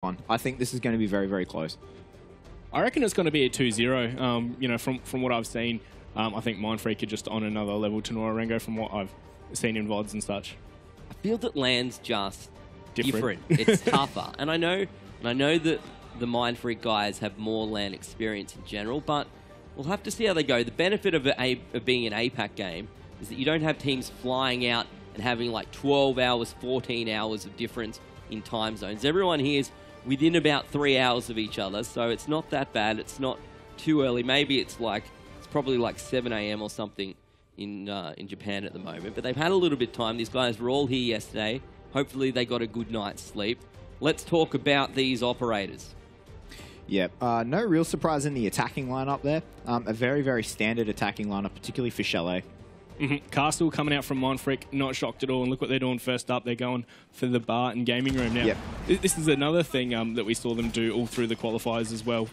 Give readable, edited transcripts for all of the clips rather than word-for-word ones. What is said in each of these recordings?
one. I think this is going to be very, very close. I reckon it's going to be a 2-0. You know, from what I've seen, I think Mindfreak are just on another level to Nora-Rengo from what I've seen in VODs and such. I feel that land's just Different. It's tougher. And I know that the Mindfreak guys have more land experience in general, but we'll have to see how they go. The benefit of being an APAC game is that you don't have teams flying out and having like 12 hours, 14 hours of difference in time zones. Everyone here is within about 3 hours of each other, so it's not that bad. It's not too early. Maybe it's probably like 7 AM or something in Japan at the moment, but they've had a little bit of time. These guys were all here yesterday. Hopefully they got a good night's sleep. Let's talk about these operators. Yep, no real surprise in the attacking lineup there. A very, very standard attacking lineup, particularly for Chalet. Castle coming out from Mindfreak, not shocked at all. And look what they're doing first up. They're going for the bar and gaming room now. Yep. This is another thing that we saw them do all through the qualifiers as well.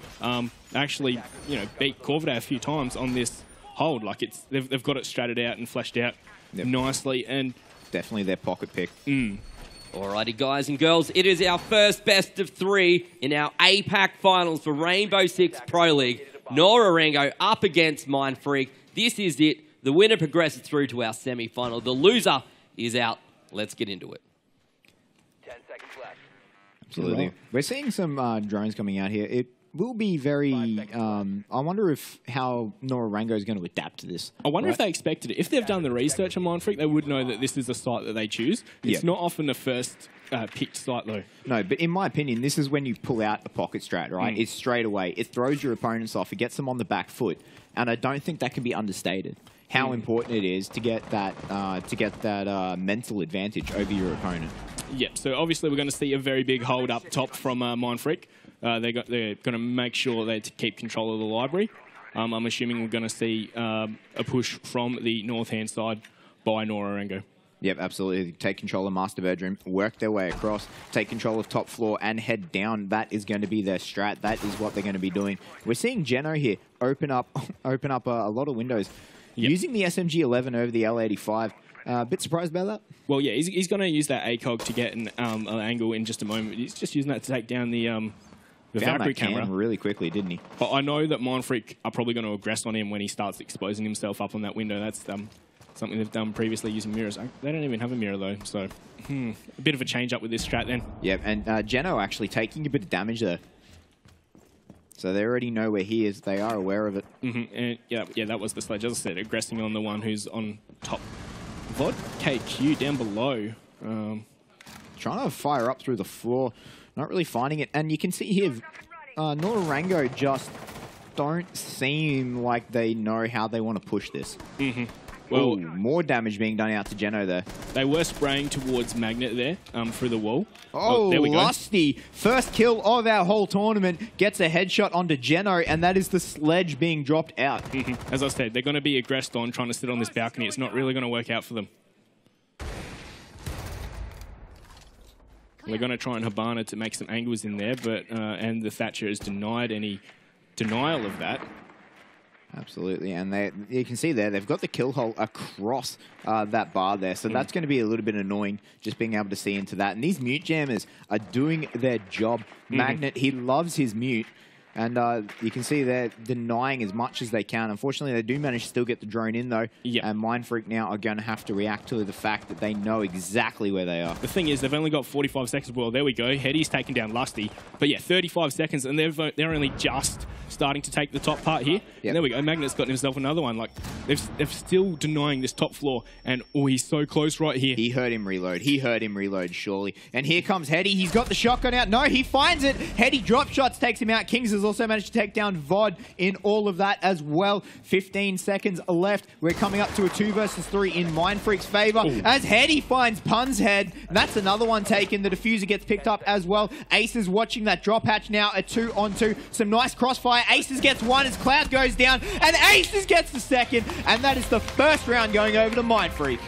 Actually, you know, beat Corvidae a few times on this hold. Like they've got it stratted out and fleshed out nicely. And definitely their pocket pick. Alrighty, guys and girls, it is our first best of 3 in our APAC finals for Rainbow Six Pro League. Nora-Rengo up against Mindfreak. This is it. The winner progresses through to our semi-final. The loser is out. Let's get into it. 10 seconds left. Absolutely. We're seeing some drones coming out here. It will be very... I wonder how Nora-Rengo is going to adapt to this. I wonder if they expected it. If they've done the research on Mindfreak, they would know that this is a site that they choose. It's not often the first picked site, though. No, but in my opinion, this is when you pull out a pocket strat, right? It's straight away. It throws your opponents off. It gets them on the back foot. And I don't think that can be understated. How important it is to get that mental advantage over your opponent. Yep. So obviously we're going to see a very big hold up top from Mindfreak. They're going to make sure they keep control of the library. I'm assuming we're going to see a push from the north-hand side by Nora-Rengo. Yep, absolutely. Take control of master bedroom, work their way across, take control of top floor, and head down. That is going to be their strat. That is what they're going to be doing. We're seeing Geno here open up a lot of windows. Yep. Using the SMG-11 over the L85. A bit surprised about that? Well, yeah, he's going to use that ACOG to get an angle in just a moment. He's just using that to take down the Valkyrie camera really quickly, didn't he? But I know that Mindfreak are probably going to aggress on him when he starts exposing himself up on that window. That's something they've done previously using mirrors. They don't even have a mirror, though, so a bit of a change-up with this strat then. Yep, and Geno actually taking a bit of damage there. So they already know where he is. They are aware of it. And yeah, that was the sledge. As I said, aggressing on the one who's on top. VOD KQ down below. Trying to fire up through the floor. Not really finding it. And you can see here, Nora-Rengo just don't seem like they know how they want to push this. Well, more damage being done out to Geno there. They were spraying towards Magnet there through the wall. Oh, there we go. Lusty. First kill of our whole tournament. Gets a headshot onto Geno, and that is the sledge being dropped out. As I said, they're going to be aggressed on trying to sit on this balcony. It's not really going to work out for them. They're going to try and Habana to make some angles in there, but and the Thatcher has denied any denial of that. Absolutely, and you can see there, they've got the kill hole across that bar there, so that's going to be a little bit annoying, just being able to see into that. And these mute jammers are doing their job. Magnet, he loves his mute, and you can see they're denying as much as they can. Unfortunately, they do manage to still get the drone in, though, and Mindfreak now are going to have to react to the fact that they know exactly where they are. The thing is, they've only got 45 seconds. Well, there we go. Heady's taking down Lusty, but yeah, 35 seconds, and they're only just starting to take the top part here. And there we go. Magnet's got himself another one. Like they're still denying this top floor, and he's so close right here. He heard him reload. He heard him reload, surely. And here comes Heady. He's got the shotgun out. No, he finds it. Heady drop shots, takes him out. Kings has also managed to take down VOD in all of that as well. 15 seconds left. We're coming up to a 2 versus 3 in Mindfreak's favor as Heady finds Pun's head. And that's another one taken. The diffuser gets picked up as well. Ace is watching that drop hatch now. A 2-on-2. Some nice crossfire. Aces gets one as Cloud goes down, and Aces gets the second, and that is the first round going over to Mindfreak.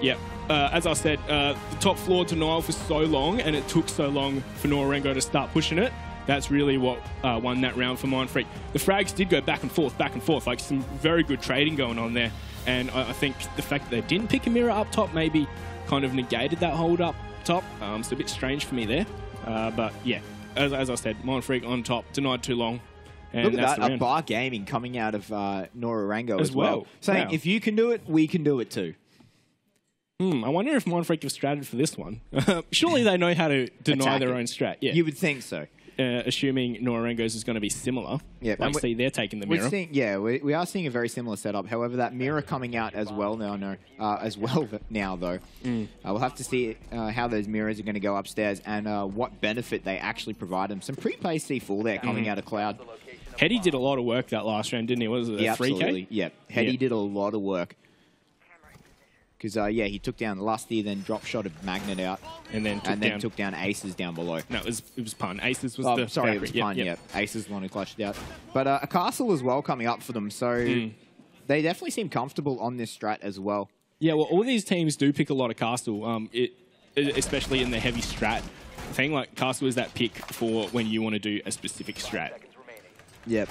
Yep. As I said, the top floor denial for so long, and it took so long for Nora-Rengo to start pushing it. That's really what won that round for Mindfreak. The frags did go back and forth, like some very good trading going on there. And I think the fact that they didn't pick a mirror up top maybe kind of negated that hold up top. It's a bit strange for me there. But yeah, as I said, Mindfreak on top, denied too long. And Look at that's that, the a round. bar gaming coming out of Nora-Rengo As as well. well. Saying, Wow. if you can do it, we can do it too. I wonder if Mindfreak have stratted for this one. Surely they know how to deny Attack their it. own strat. Yeah. You would think so. Assuming Nora-Rengo's is going to be similar. Yeah, Like, and see, they're taking the mirror. We are seeing a very similar setup. However, that mirror coming out as well now, though. We'll have to see how those mirrors are going to go upstairs and what benefit they actually provide them. Some pre-placed C4 there coming out of Cloud. Hetty did a lot of work that last round, didn't he? Was it a 3K? Absolutely. Yeah, Hetty Yeah. did a lot of work. Because, he took down Lusty, then drop shot of Magnet out. And then took down Aces down below. No, it was Pun. Aces was Oh, the sorry, it Valkyrie. was Pun, yeah. Aces one who clutched it out. But a Castle as well coming up for them, so they definitely seem comfortable on this strat as well. Yeah, well, all these teams do pick a lot of Castle, especially in the heavy strat thing. Like, Castle is that pick for when you want to do a specific strat. Yep.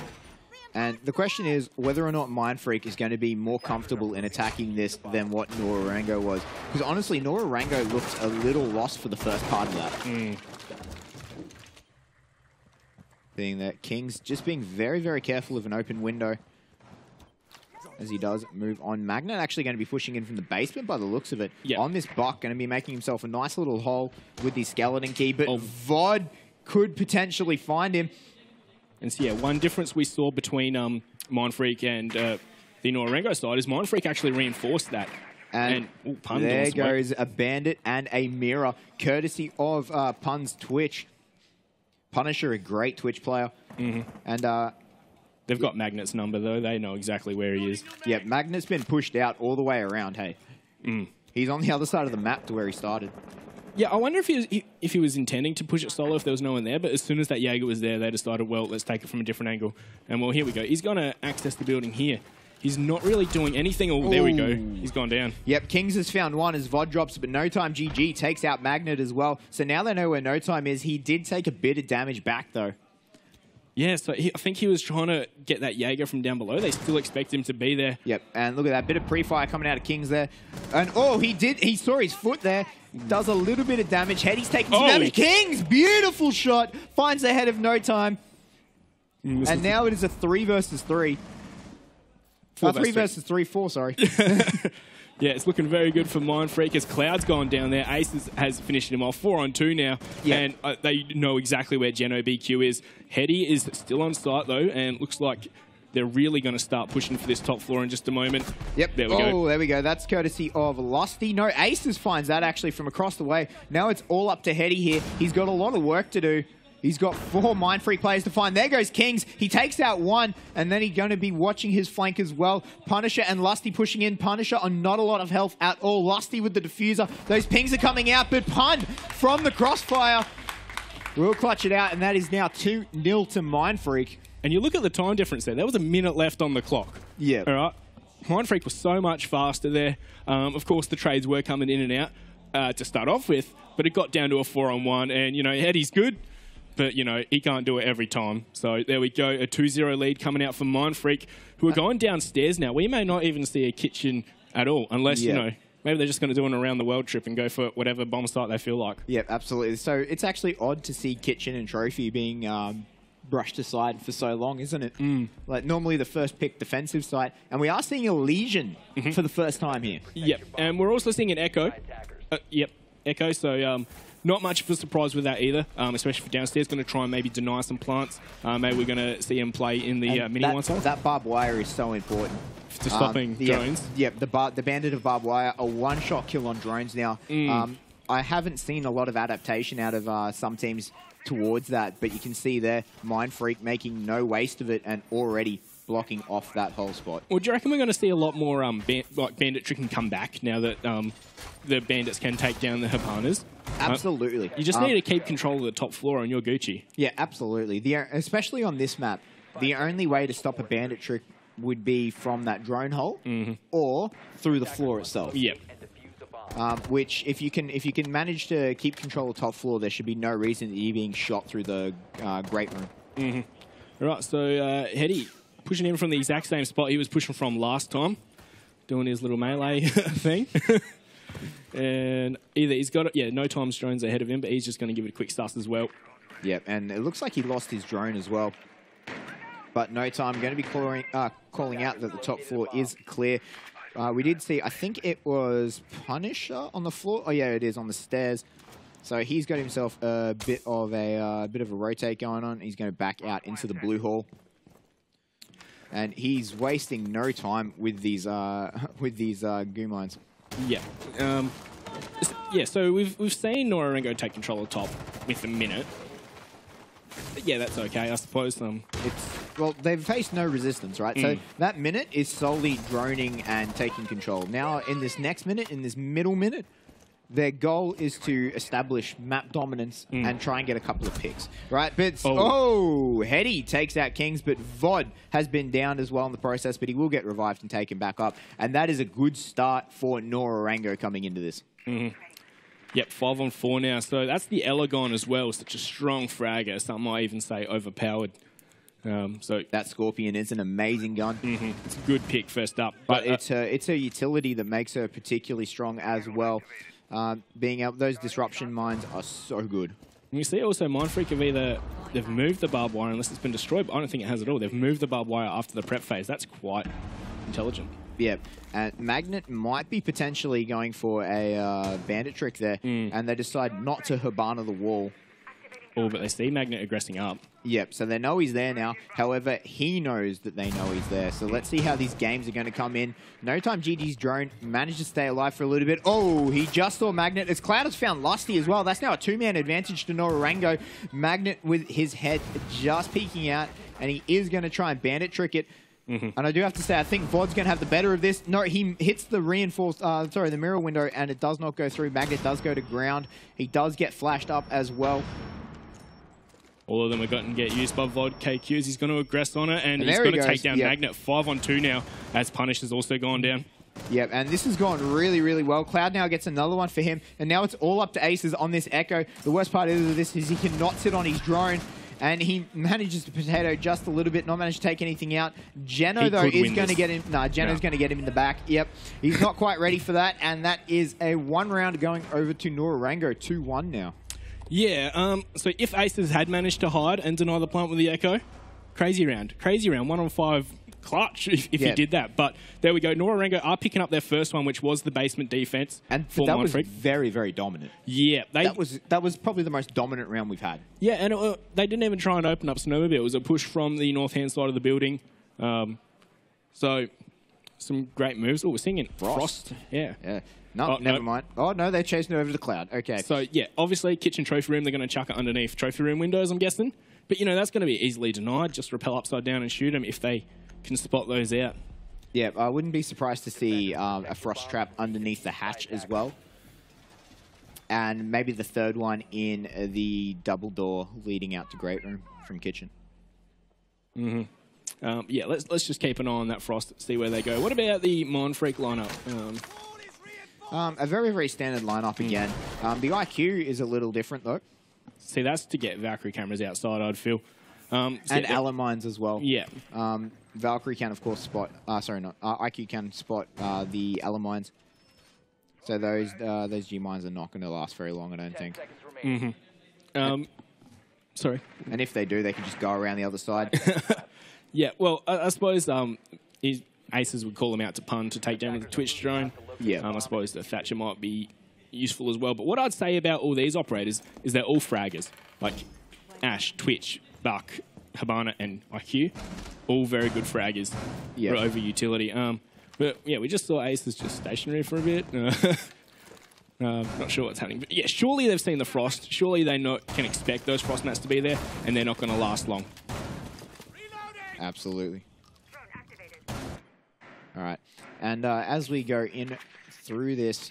And the question is whether or not Mindfreak is going to be more comfortable in attacking this than what Nora-Rengo was. Because honestly, Nora-Rengo looked a little lost for the first part of that. Being that King's just being very, very careful of an open window. As he does move on. Magnet actually going to be pushing in from the basement by the looks of it. Yep. On this buck, going to be making himself a nice little hole with the skeleton key. But Vod could potentially find him. And so, yeah, one difference we saw between Mindfreak and the Nora-Rengo side is Mindfreak actually reinforced that. And Pun there doing some work. goes a bandit and a mirror, courtesy of Pun's Twitch. Punisher, a great Twitch player. And They've got Magnet's number, though. They know exactly where he is. yeah, Magnet's been pushed out all the way around, hey. He's on the other side of the map to where he started. Yeah, I wonder if he was intending to push it solo if there was no one there, but as soon as that Jaeger was there, they decided, well, let's take it from a different angle. And, well, here we go. He's going to access the building here. He's not really doing anything. Oh, there we go. He's gone down. Yep, Kings has found one as Vod drops, but No Time GG takes out Magnet as well. So now they know where No Time is. He did take a bit of damage back, though. Yeah, so I think he was trying to get that Jaeger from down below. They still expect him to be there. Yep, and look at that bit of pre-fire coming out of Kings there. And, he saw his foot there. Does a little bit of damage. Hetty's taking some damage. Kings, beautiful shot. Finds the head of No Time. And now it is a 3 versus 3. 3 versus 3, 4, sorry. Yeah, it's looking very good for Mindfreak as Cloud's gone down there. Ace has finished him off 4-on-2 now. Yeah. And they know exactly where Geno BQ is. Hetty is still on site, though, and looks like they're really going to start pushing for this top floor in just a moment. Yep. There we go. There we go. That's courtesy of Lusty. No, Aces finds that actually from across the way. Now it's all up to Hetty here. He's got a lot of work to do. He's got 4 Mindfreak players to find. There goes Kings. He takes out 1, and then he's going to be watching his flank as well. Punisher and Lusty pushing in. Punisher on not a lot of health at all. Lusty with the diffuser. Those pings are coming out, but Pun from the crossfire will clutch it out, and that is now 2-0 to Mindfreak. And you look at the time difference there. There was a minute left on the clock. Yeah. All right. Mindfreak was so much faster there. Of course, the trades were coming in and out to start off with, but it got down to a 4-on-1, and, you know, Hetty's good. But, you know, he can't do it every time. So there we go. A 2-0 lead coming out from Mindfreak, who are going downstairs now. We may not even see a kitchen at all, unless, you know, maybe they're just going to do an around-the-world trip and go for whatever bomb site they feel like. Yeah, absolutely. So it's actually odd to see Kitchen and Trophy being brushed aside for so long, isn't it? Like, normally the first pick defensive site. And we are seeing a Legion for the first time here. Yep. And we're also seeing an Echo. Yep, Echo. So... not much of a surprise with that either, especially for downstairs. Going to try and maybe deny some plants. Maybe we're going to see him play in the mini one side. That barbed wire is so important. To stopping drones. Yep, the Bandit of Barbed Wire, a one-shot kill on drones now. I haven't seen a lot of adaptation out of some teams towards that, but you can see there, Mindfreak making no waste of it and already blocking off that whole spot. Well, do you reckon we're going to see a lot more bandit tricking come back now that the bandits can take down the Hapanas? Absolutely. You just need to keep control of the top floor and you're Gucci. Yeah, absolutely. Especially on this map, the only way to stop a bandit trick would be from that drone hole or through the floor itself. Yep. Which, if you can manage to keep control of top floor, there should be no reason that you're being shot through the great room. All right, so Hetty pushing in from the exact same spot he was pushing from last time, doing his little melee thing. And either he's got it, yeah, no time's drones ahead of him, but he's just going to give it a quick suss as well. Yep, and it looks like he lost his drone as well. But no time, going to be calling out that the top floor is clear. We did see, I think it was Punisher on the floor. Oh yeah, it is on the stairs. So he's got himself a bit of a rotate going on. He's going to back out into the blue hall, and he's wasting no time with these goo mines. Yeah. Yeah, so we've seen Nora-Rengo take control of top with a minute. But yeah, that's okay, I suppose. Well, they've faced no resistance, right? So that minute is solely droning and taking control. Now, in this next minute, in this middle minute, their goal is to establish map dominance and try and get a couple of picks, right? But, Heady takes out Kings, but VOD has been down as well in the process, but he will get revived and taken back up. And that is a good start for Nora-Rengo coming into this. Yep, 5-on-4 now. So that's the Elegon as well. Such a strong fragger. Some might even say overpowered. So that Scorpion is an amazing gun. It's a good pick first up. But it's her utility that makes her particularly strong as well. Being able, those disruption mines are so good. And we see also Mindfreak have they've moved the barbed wire unless it's been destroyed, but I don't think it has at all. They've moved the barbed wire after the prep phase. That's quite intelligent. Yeah, and Magnet might be potentially going for a bandit trick there, and they decide not to Hibana the wall. Oh, but they see Magnet aggressing up. Yep, so they know he's there now. However, he knows that they know he's there. So let's see how these games are going to come in. No time GG's drone managed to stay alive for a little bit. Oh, he just saw Magnet. As Cloud has found Lusty as well. That's now a two-man advantage to Nora-Rengo. Magnet with his head just peeking out, and he is going to try and bandit trick it. And I do have to say, I think VOD's going to have the better of this. No, he hits the the mirror window, and it does not go through. Magnet does go to ground. He does get flashed up as well. All of them are going to get used by VOD. KQs, he's going to aggress on it, and he's going to take down Magnet 5-on-2 now, as Punish has also gone down. Yep, and this has gone really, really well. Cloud now gets another one for him, and now it's all up to Aces on this Echo. The worst part of this is he cannot sit on his drone, and he manages to potato just a little bit, not manage to take anything out. Geno, though, is going to get him. No, Geno's going to get him in the back. Yep, he's not quite ready for that, and that is a 1 round going over to Nora-Rengo, 2-1 now. Yeah, so if Aces had managed to hide and deny the plant with the Echo, crazy round. 1-on-5 clutch if you did that. But there we go. Nora-Rengo are picking up their first one, which was the basement defense. And that was very, very dominant. Yeah. That was probably the most dominant round we've had. Yeah, and they didn't even try and open up Snowmobile. It was a push from the north-hand side of the building. So some great moves. Oh, we're seeing Frost. Yeah. No, never mind. Oh, no, they're chasing it over the Cloud. Okay. So, yeah, obviously, kitchen trophy room, they're going to chuck it underneath trophy room windows, I'm guessing. But, you know, that's going to be easily denied. Just rappel upside down and shoot them if they can spot those out. Yeah, I wouldn't be surprised to see a Frost Trap underneath the hatch as well. And maybe the third one in the double door leading out to Great Room from kitchen. Yeah, let's just keep an eye on that Frost, see where they go. What about the Mindfreak lineup? A very, very standard lineup again. The IQ is a little different, though. See, that's to get Valkyrie cameras outside, I'd feel. And Allen mines as well. Yeah. Valkyrie can, of course, spot... IQ can spot the Allen mines. So those G mines are not going to last very long, I don't think. Sorry. And if they do, they can just go around the other side. Yeah, well, I suppose Aces would call them out to pun to take down with the Twitch drone. Yeah. I suppose the Thatcher might be useful as well. But what I'd say about all these operators is they're all fraggers. Like Ash, Twitch, Buck, Hibana, and IQ. All very good fraggers for over utility. But yeah, we just saw Aces just stationary for a bit. Not sure what's happening. But yeah, surely they've seen the Frost. Surely they can expect those Frost mats to be there, and they're not going to last long. Absolutely. All right. And as we go in through this,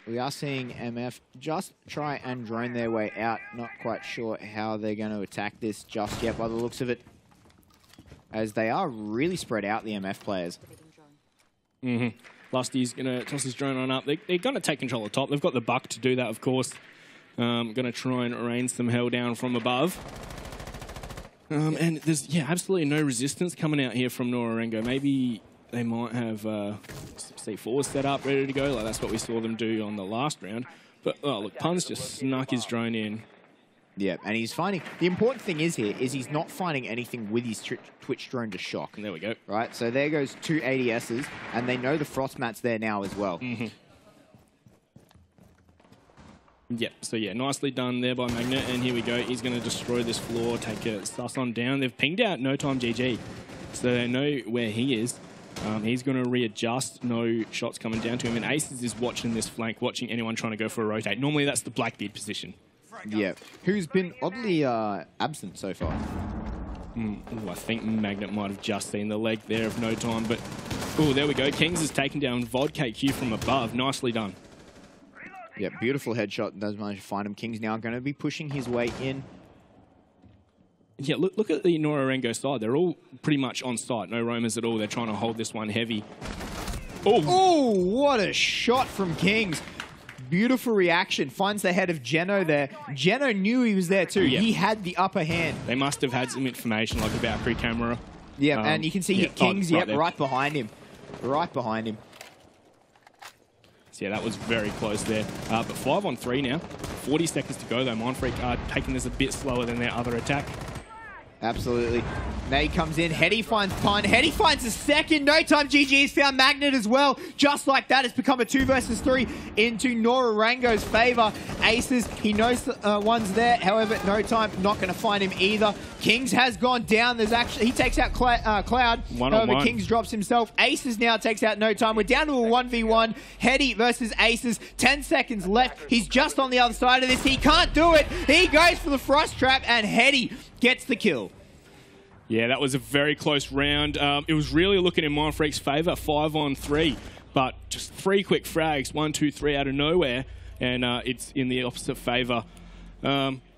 we are seeing MF just try and drone their way out. Not quite sure how they're going to attack this just yet by the looks of it, as they are really spread out, the MF players. Lusty's going to toss his drone on up. They're going to take control of top. They've got the Buck to do that, of course. Going to try and rain some hell down from above. And there's, absolutely no resistance coming out here from Nora-Rengo. Maybe they might have C4 set up, ready to go. Like that's what we saw them do on the last round. But oh look, Pun's just snuck his drone in. Yeah, and he's finding... The important thing is here is he's not finding anything with his Twitch drone to shock. And there we go. Right, so there goes 2 ADSs, and they know the frost mat's there now as well. Yep, so yeah, nicely done there by Magnet, and here we go. He's going to destroy this floor, take a sus on down. They've pinged out No Time GG, so they know where he is. He's going to readjust, no shots coming down to him, and Aces is watching this flank, watching anyone trying to go for a rotate. Normally that's the Blackbeard position. Yeah, who's been oddly absent so far. Ooh, I think Magnet might have just seen the leg there of No Time, but... Oh, there we go. Kings has taken down Vodka Q from above. Nicely done. Yeah, beautiful headshot. Does manage to find him. King's now going to be pushing his way in. Yeah, look at the Nora-Rengo side. They're all pretty much on site. No roamers at all. They're trying to hold this one heavy. Oh, what a shot from Kings. Beautiful reaction. Finds the head of Geno there. Geno knew he was there too. Yeah. He had the upper hand. They must have had some information like about pre-camera. Yeah, and you can see Kings right behind him. Right behind him. So yeah, that was very close there. But 5-on-3 now. 40 seconds to go though. Mindfreak are taking this a bit slower than their other attack. Absolutely. Nade comes in. Hetty finds Pun. Hetty finds a second. No Time GG has found Magnet as well. Just like that, it's become a 2 versus 3 into Nora-Rengo's favor. Aces, he knows one's there. However, No Time not going to find him either. Kings has gone down. There's actually, he takes out Cloud. However, Kings drops himself. Aces now takes out No Time. We're down to a 1v1. Hetty versus Aces. 10 seconds left. He's just on the other side of this. He can't do it. He goes for the Frost Trap, and Hetty gets the kill. Yeah, that was a very close round. It was really looking in Mindfreak's favour, 5-on-3. But just 3 quick frags, 1, 2, 3 out of nowhere, and it's in the opposite favour.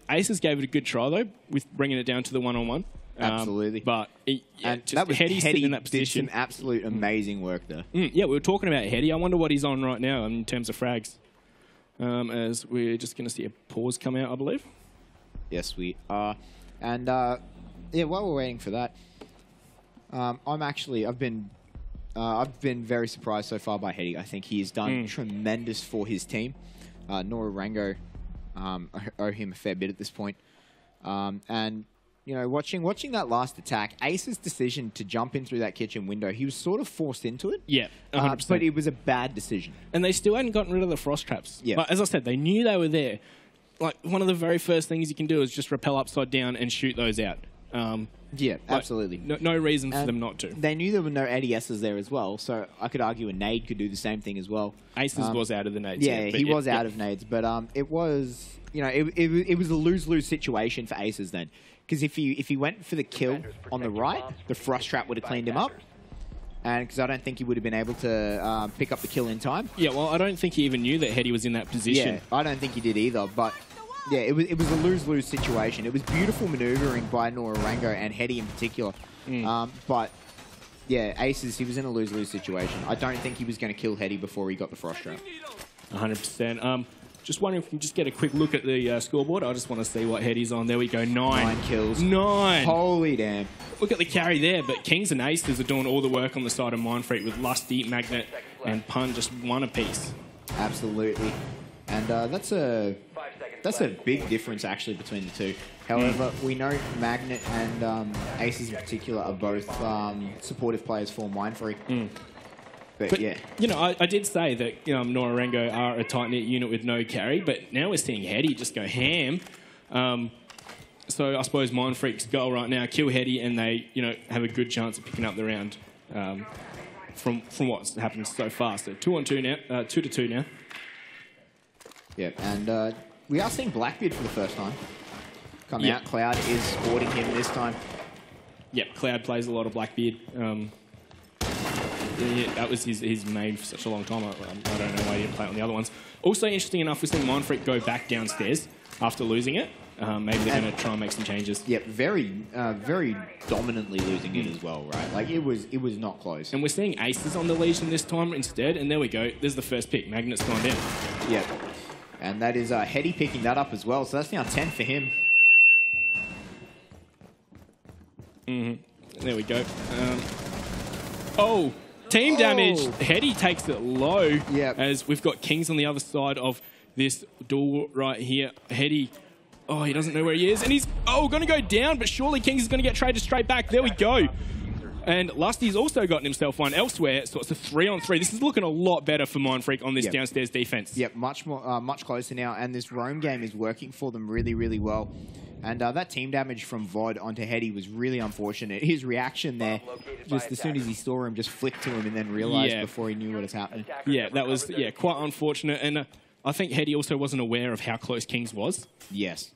Aces gave it a good try, though, with bringing it down to the 1-on-1. Absolutely. But that was Hetty sitting in that position. Did some absolute amazing work there. Yeah, we were talking about Hetty. I wonder what he's on right now in terms of frags. As we're just going to see a pause come out, I believe. Yes, we are. And... yeah, while we're waiting for that, I've been very surprised so far by Hetty. I think he has done tremendous for his team. Nora-Rengo owe him a fair bit at this point. And you know, watching that last attack, Ace's decision to jump in through that kitchen window, he was sort of forced into it. Yeah, 100%. But it was a bad decision. And they still hadn't gotten rid of the frost traps. Yeah, like, as I said, they knew they were there. Like one of the very first things you can do is just rappel upside down and shoot those out. Yeah, absolutely. No reason for them not to. They knew there were no ADSs there as well, so I could argue a nade could do the same thing as well. Aces was out of the nades. Yeah, he was out of nades, but it was, you know, it was a lose-lose situation for Aces then, because if he went for the kill on the right, the frost trap would have cleaned him up, and because I don't think he would have been able to pick up the kill in time. Yeah, well, I don't think he even knew that Hetty was in that position. Yeah, I don't think he did either, but. Yeah, it was a lose-lose situation. It was beautiful maneuvering by Nora-Rengo and Hetty in particular. But, yeah, Aces, he was in a lose-lose situation. I don't think he was going to kill Hetty before he got the frost trap. 100%. Just wondering if we can just get a quick look at the scoreboard. I just want to see what Hetty's on. There we go, 9 kills. 9! Holy damn. Look at the carry there, but Kings and Aces are doing all the work on the side of Mindfreak with Lusty, Magnet, and Pun just 1 apiece. Absolutely. And that's a big difference, actually, between the two. However, we know Magnet and Aces in particular are both supportive players for Mindfreak. But yeah. You know, I did say that Nora-Rengo are a tight-knit unit with no carry, but now we're seeing Hetty just go ham. So I suppose Mindfreak's goal right now, kill Hetty, and they have a good chance of picking up the round from what's happened so far. So 2-on-2 now, 2-2 now. Yeah, and we are seeing Blackbeard for the first time come out. Cloud is supporting him this time. Yep, Cloud plays a lot of Blackbeard. That was his main for such a long time. I don't know why he didn't play it on the other ones. Also, interesting enough, we're seeing Mindfreak go back downstairs after losing it. Maybe they're going to try and make some changes. Yep, very dominantly losing it as well, right? Like, it was not close. And we're seeing Aces on the Legion this time instead, and there we go. There's the first pick. Magnet's gone down. Yep. And that is Hetty picking that up as well, so that's now 10 for him. There we go. Oh, Team damage. Hetty takes it low. Yep. As we've got Kings on the other side of this door right here. Hetty, oh, he doesn't know where he is. And he's, going to go down, but surely Kings is going to get traded straight back. There we go. And Lusty's also gotten himself one elsewhere, so it's a 3-on-3. This is looking a lot better for Mindfreak on this downstairs defense. Yep, much more, much closer now, and this roam game is working for them really, really well. And that team damage from VOD onto Hetty was really unfortunate. His reaction there, just as soon as he saw him, just flicked to him and then realized before he knew what was happening. Yeah, that was quite unfortunate. And I think Hetty also wasn't aware of how close Kings was. Yes.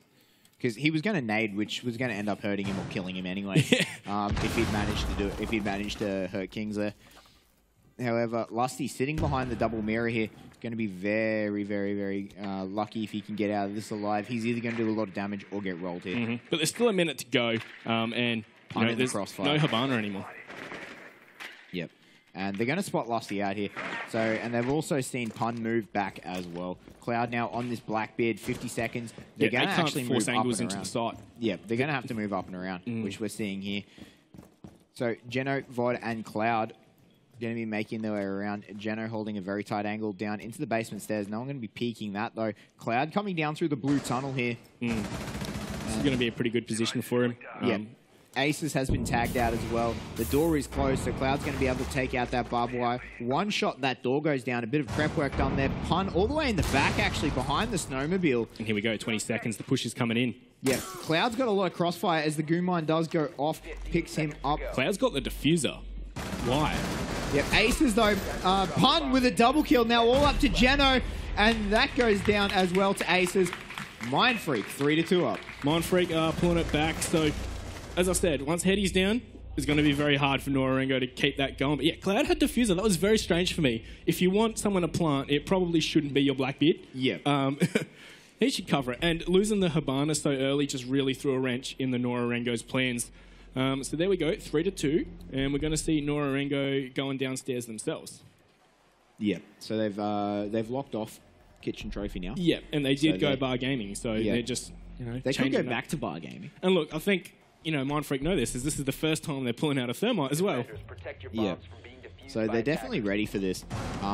Because he was going to nade, which was going to end up hurting him or killing him anyway. If he'd managed to do it, if he'd managed to hurt Kings there. However, Lusty sitting behind the double mirror here, going to be very, very, very lucky if he can get out of this alive. He's either going to do a lot of damage or get rolled here. But there's still a minute to go, and you know, there's no Hibana anymore. Yep. And they're going to spot Lusty out here. So, and they've also seen Pun move back as well. Cloud now on this Blackbeard, 50 seconds. They're going to actually force move angles up and into around. the side. Yep, they're going to have to move up and around, which we're seeing here. So, Geno, VOD, and Cloud going to be making their way around. Geno holding a very tight angle down into the basement stairs. No one going to be peeking that, though. Cloud coming down through the blue tunnel here. This is going to be a pretty good position for him. Yep. Aces has been tagged out as well. The door is closed, so Cloud's going to be able to take out that barbed wire. One shot, that door goes down. A bit of prep work done there. Pun all the way in the back, actually, behind the snowmobile. And here we go, 20 seconds. The push is coming in. Yeah, Cloud's got a lot of crossfire as the Goo Mine does go off, picks him up. Cloud's got the diffuser. Why? Yep, Aces, though. Pun with a double kill. Now all up to Geno, and that goes down as well to Aces. Mindfreak, 3-2 up. Mindfreak pulling it back, so... As I said, once Hetty's down, it's going to be very hard for Nora-Rengo to keep that going. But yeah, Cloud had diffuser. That was very strange for me. If you want someone to plant, it probably shouldn't be your Blackbeard. Yeah. He should cover it. And losing the Hibana so early just really threw a wrench in the Nora-Rengo's plans. So there we go, 3-2. And we're going to see Nora-Rengo going downstairs themselves. Yeah. So they've locked off Kitchen Trophy now. Yeah, and they did go bar gaming. So they're just, you know, they could go back to bar gaming. And look, I think... You know, Mindfreak know this, is the first time they're pulling out a thermite as well. Yeah. So they're definitely ready for this.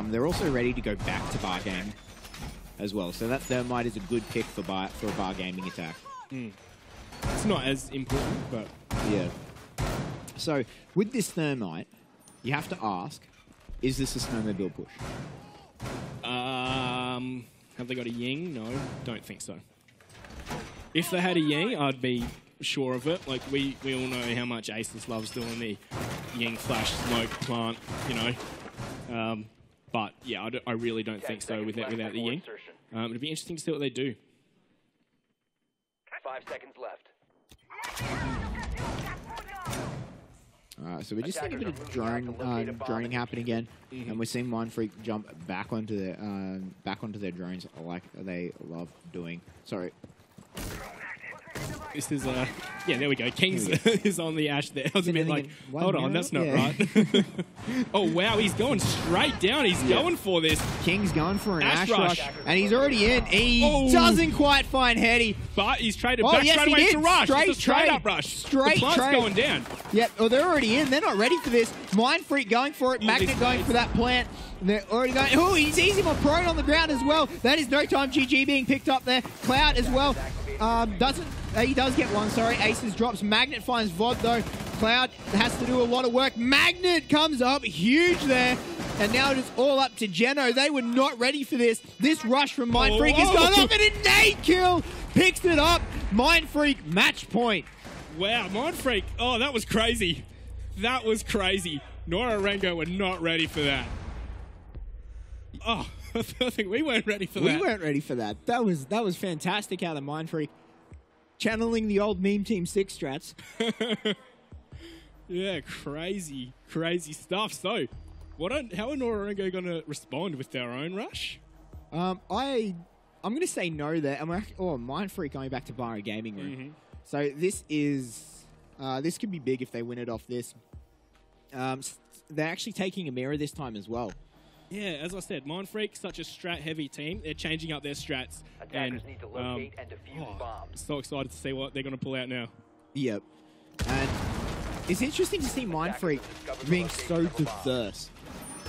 They're also ready to go back to bar gaming as well. So that thermite is a good pick for a bar gaming attack. It's not as important, but... Yeah. So with this thermite, you have to ask, is this a snowmobile push? Have they got a Ying? No, don't think so. If they had a Ying, I'd be... sure of it. Like, we all know how much Aces loves doing the Ying flash smoke plant, you know. But, yeah, I really don't think so without the Ying. It'd be interesting to see what they do. 5 seconds left. So we're just seeing a bit of droning happen again, and we're seeing Mindfreak jump back onto their drones like they love doing. Sorry. This is, yeah, there we go. Kings is on the ash there. I was a bit like, hold on, that's not right. Oh, wow, he's going straight down. He's going for this. King's going for an ash rush. And he's already in. He doesn't quite find Hetty. But he's traded back straight away to rush. Straight up rush. Straight the plant's going down. Yep, well, they're already in. They're not ready for this. Mindfreak going for it. Magnet going for that plant. They're already going. Oh, he sees him prone on the ground as well. That is no time GG being picked up there. Cloud as well. He does get one, sorry. Aces drops. Magnet finds VOD, though. Cloud has to do a lot of work. Magnet comes up huge there. And now it is all up to Geno. They were not ready for this. This rush from Mindfreak is going off, and a nade kill picks it up. Mindfreak, match point. Wow, Mindfreak. Oh, that was crazy. That was crazy. Nora-Rengo were not ready for that. Oh, I think we weren't ready for that. We weren't ready for that. That was fantastic out of Mindfreak. Channeling the old meme team 6 strats. Yeah, crazy stuff. So, how are Nora-Rengo going to respond with their own rush? I'm going to say no there. Mindfreak going back to bar gaming room. So this could be big if they win it off this. They're actually taking a mirror this time as well. Yeah, as I said, Mindfreak, such a strat-heavy team. They're changing up their strats. Attackers need to locate and defuse bombs. So excited to see what they're going to pull out now. Yep. And it's interesting to see Mindfreak being so diverse.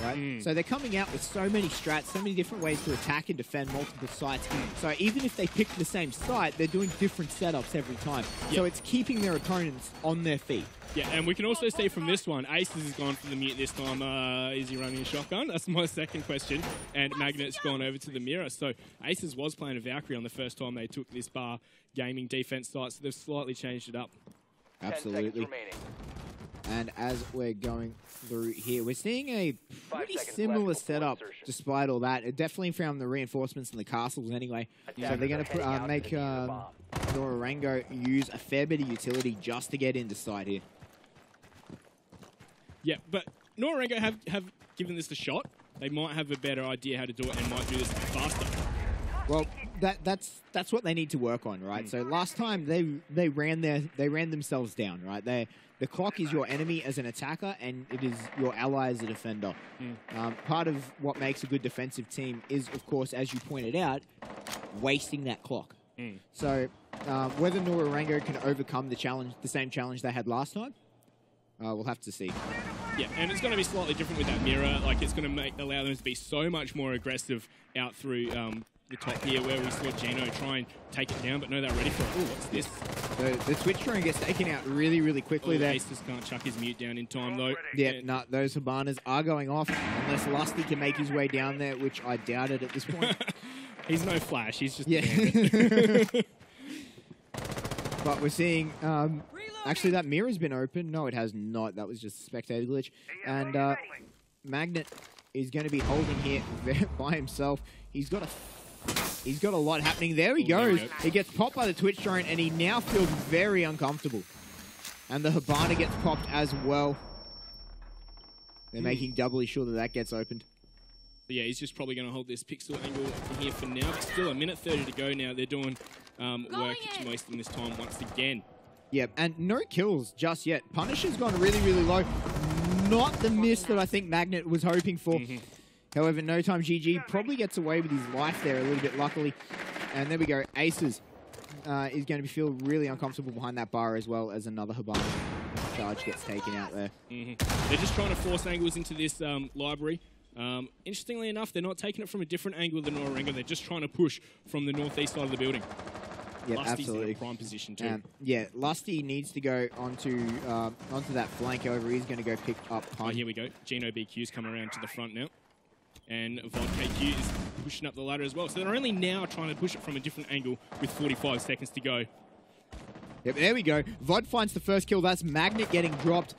right? So they're coming out with so many strats, so many different ways to attack and defend multiple sites. So even if they pick the same site, they're doing different setups every time. So it's keeping their opponents on their feet. Yeah, and we can also see from this one, Aces has gone for the mute this time. Is he running a shotgun? That's my second question. And Magnet's gone over to the mirror. So Aces was playing a Valkyrie on the first time they took this bar gaming defense site, so they've slightly changed it up. Absolutely. And as we're going through here, we're seeing a pretty similar setup despite all that. Definitely from the reinforcements and the castles anyway. So they're going to make Nora-Rengo use a fair bit of utility just to get into sight here. Yeah, but Nora-Rengo have given this a shot. They might have a better idea how to do it and might do this faster. Well, that's what they need to work on, right? So last time they ran themselves down, right? The clock is your enemy as an attacker, and it is your ally as a defender. Part of what makes a good defensive team is, of course, as you pointed out, wasting that clock. So whether Nora-Rengo can overcome the same challenge they had last time, we'll have to see. Yeah, and it's going to be slightly different with that mirror. Like, it's going to allow them to be so much more aggressive out through the top here, where we saw Gino try and take it down, but no, they're ready for it. Oh, what's this? The Twitch drone gets taken out really, really quickly there. Aces can't chuck his mute down in time, though. Yeah, no, those Habanas are going off, unless Lusty can make his way down there, which I doubt it at this point. He's no Flash, he's just... Yeah. But we're seeing... actually, that mirror's been open. No, it has not. That was just a spectator glitch. And Magnet is going to be holding here by himself. He's got a lot happening. There he goes. He gets popped by the Twitch drone, and he now feels very uncomfortable. And the Habana gets popped as well. They're making doubly sure that gets opened. Yeah, he's just probably going to hold this pixel angle here for now. But still, a minute 30 to go now. They're doing work to waste them this time once again. Yep, and no kills just yet. Punisher's gone really, really low. Not the miss that I think Magnet was hoping for. However, No Time GG probably gets away with his life there a little bit, luckily. And there we go. Aces is going to feel really uncomfortable behind that bar, as well as another Habana charge gets taken out there. They're just trying to force angles into this library. Interestingly enough, they're not taking it from a different angle than Nora-Rengo. They're just trying to push from the northeast side of the building. Yep, Lusty's absolutely. in a prime position too. Yeah, Lusty needs to go onto that flank. However, he's going to go pick up Pun. Oh, here we go. Gino BQ's come around to the front now. And Vod KQ is pushing up the ladder as well. So they're only now trying to push it from a different angle with 45 seconds to go. Yep, there we go. Vod finds the first kill. That's Magnet getting dropped.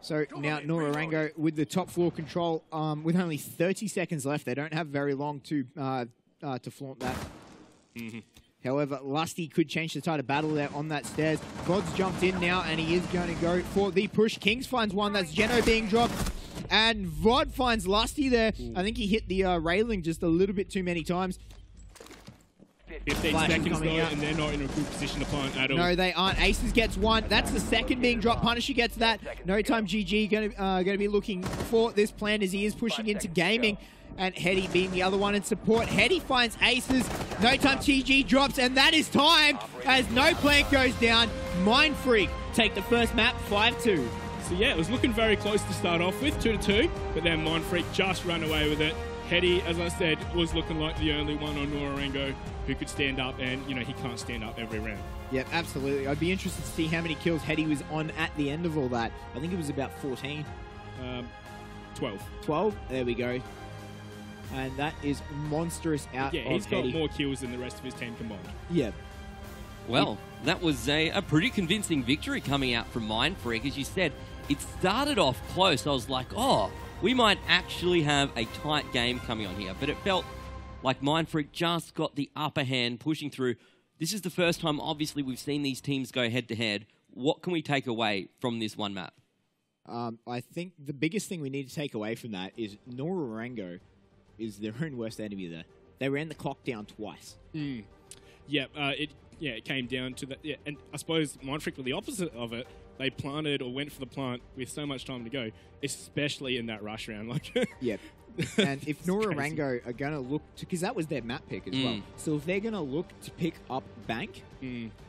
So now Nora-Rengo with the top floor control with only 30 seconds left. They don't have very long to flaunt that. However, Lusty could change the tide of battle there on that stairs. Vod's jumped in now, and he is going to go for the push. Kings finds one. That's Geno being dropped. And Vod finds Lusty there. I think he hit the railing just a little bit too many times. 15 seconds though, and they're not in a good position to plant at all. No, they aren't. Aces gets one. That's the second being dropped. Punisher gets that. No Time GG going to be looking for this plan as he is pushing into gaming. And Hetty being the other one in support. Hetty finds Aces. No Time GG drops, and that is time as No Plank goes down. Mindfreak take the first map 5-2. So yeah, it was looking very close to start off with, 2-2, but then Mindfreak just ran away with it. Hetty, as I said, was looking like the only one on Nora-Rengo who could stand up, and, you know, he can't stand up every round. Yep, absolutely. I'd be interested to see how many kills Hetty was on at the end of all that. I think it was about 14. 12. 12? There we go. And that is monstrous out yeah, of he's got Hetty. more kills than the rest of his team combined. Yeah. Well, that was a pretty convincing victory coming out from Mindfreak. As you said, it started off close. I was like, oh, we might actually have a tight game coming on here. But it felt like Mindfreak just got the upper hand pushing through. This is the first time, obviously, we've seen these teams go head-to-head. What can we take away from this one map? I think the biggest thing we need to take away from that is Nora-Rengo is their own worst enemy there. They ran the clock down twice. Yeah, it came down to that. Yeah, and I suppose Mindfreak were the opposite of it. They planted or went for the plant with so much time to go, especially in that rush round. Like, yeah. And if Nora-Rengo are going to look to, because that was their map pick as well. So if they're going to look to pick up Bank,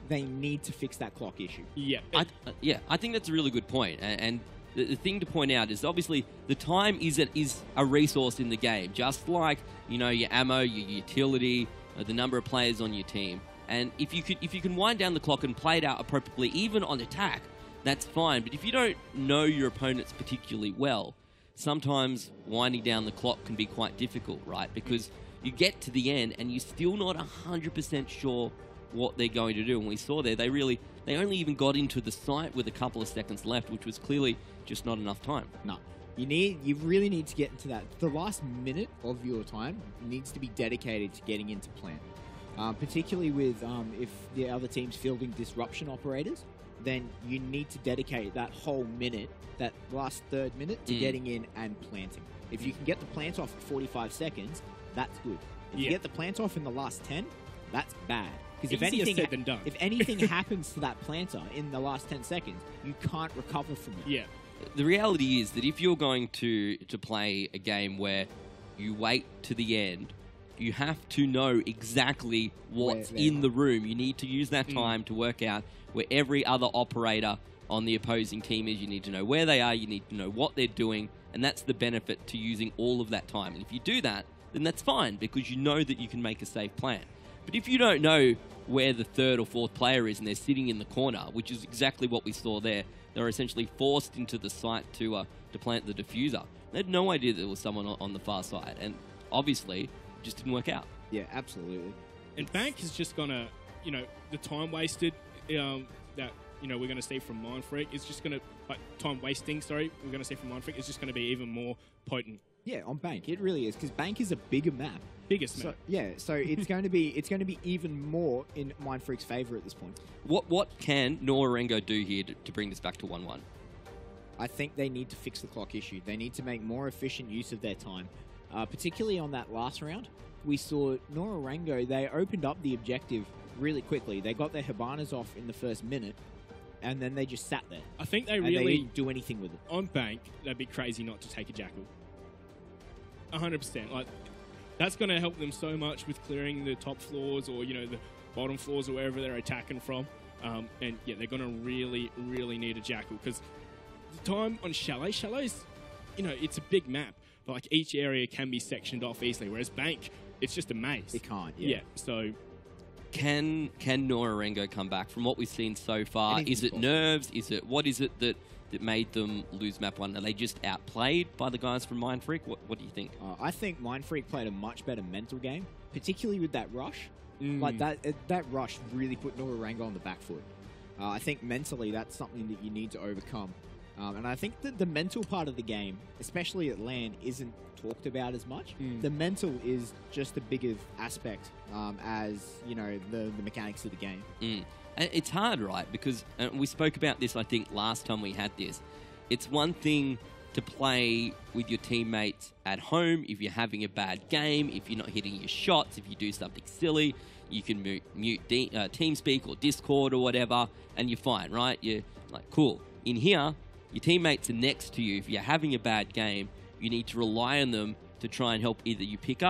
they need to fix that clock issue. Yeah. I think that's a really good point. And the thing to point out is obviously the time is a resource in the game, just like, you know, your ammo, your utility, the number of players on your team. And if you can wind down the clock and play it out appropriately, even on attack, that's fine. But if you don't know your opponents particularly well, sometimes winding down the clock can be quite difficult, right? Because you get to the end and you're still not 100% sure what they're going to do. And we saw there, they only even got into the site with a couple of seconds left, which was clearly just not enough time. No. You really need to get into that. The last minute of your time needs to be dedicated to getting into plan. Particularly with if the other team's fielding disruption operators, then you need to dedicate that whole minute, that last third minute, to getting in and planting. If you can get the plant off at 45 seconds, that's good. If you get the plant off in the last 10, that's bad. Because if anything happens to that planter in the last 10 seconds, you can't recover from it. Yeah. The reality is that if you're going to play a game where you wait to the end, you have to know exactly what's in the room. You need to use that time to work out where every other operator on the opposing team is. You need to know where they are. You need to know what they're doing. And that's the benefit to using all of that time. And if you do that, then that's fine, because you know that you can make a safe plan. But if you don't know where the third or fourth player is and they're sitting in the corner, which is exactly what we saw there, they're essentially forced into the site to plant the diffuser. They had no idea there was someone on the far side. And obviously, just didn't work out. Yeah, absolutely. And Bank is just gonna, you know, the time wasted that, you know, we're gonna see from Mindfreak is just gonna, time wasting, sorry, we're gonna see from Mindfreak is just gonna be even more potent. Yeah, on Bank, it really is, because Bank is a bigger map. Biggest map. Yeah, so it's going to be even more in Mindfreak's favor at this point. What can Nora-Rengo do here to bring this back to 1-1? I think they need to fix the clock issue. They need to make more efficient use of their time. Particularly on that last round, we saw Nora-Rengo, they opened up the objective really quickly. They got their Habanas off in the first minute, and then they just sat there. I think they didn't do anything with it. On Bank, they'd be crazy not to take a Jackal. 100%. Like, that's going to help them so much with clearing the top floors, or, you know, the bottom floors, or wherever they're attacking from. And yeah, they're going to really, really need a Jackal, because the time on Chalet's, you know, it's a big map. But like, each area can be sectioned off easily, whereas Bank, it's just a maze. It can't, yeah. So can Nora-Rengo come back from what we've seen so far? Is it nerves? What is it that made them lose map 1? Are they just outplayed by the guys from Mindfreak? What do you think? I think Mindfreak played a much better mental game, particularly with that rush. Like that rush really put Nora-Rengo on the back foot. I think mentally that's something that you need to overcome. And I think that the mental part of the game, especially at LAN, isn't talked about as much. The mental is just a bigger aspect as, you know, the mechanics of the game. And it's hard, right? Because we spoke about this, I think, last time we had this. It's one thing to play with your teammates at home if you're having a bad game, if you're not hitting your shots, if you do something silly. You can mute TeamSpeak or Discord or whatever, and you're fine, right? You're like, cool. In here, your teammates are next to you. If you're having a bad game, you need to rely on them to try and help either you pick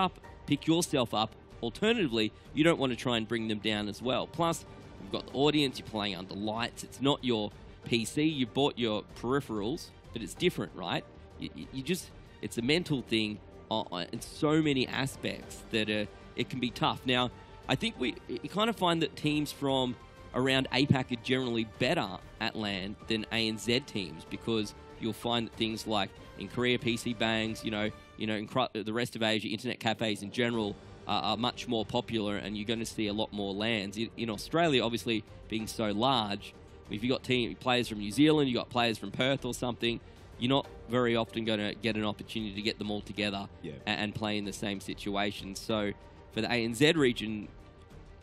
yourself up. Alternatively, you don't want to try and bring them down as well. Plus, you've got the audience, you're playing under lights. It's not your PC. You bought your peripherals, but it's different, right? It's a mental thing in so many aspects that it can be tough. Now, I think you kind of find that teams from around APAC are generally better at LAN than ANZ teams, because you'll find that things like in Korea, PC bangs, in the rest of Asia, internet cafes in general are much more popular, and you're going to see a lot more LANs. In Australia, obviously, being so large, if you've got players from New Zealand, you've got players from Perth or something, you're not very often going to get an opportunity to get them all together and play in the same situation. So for the ANZ region,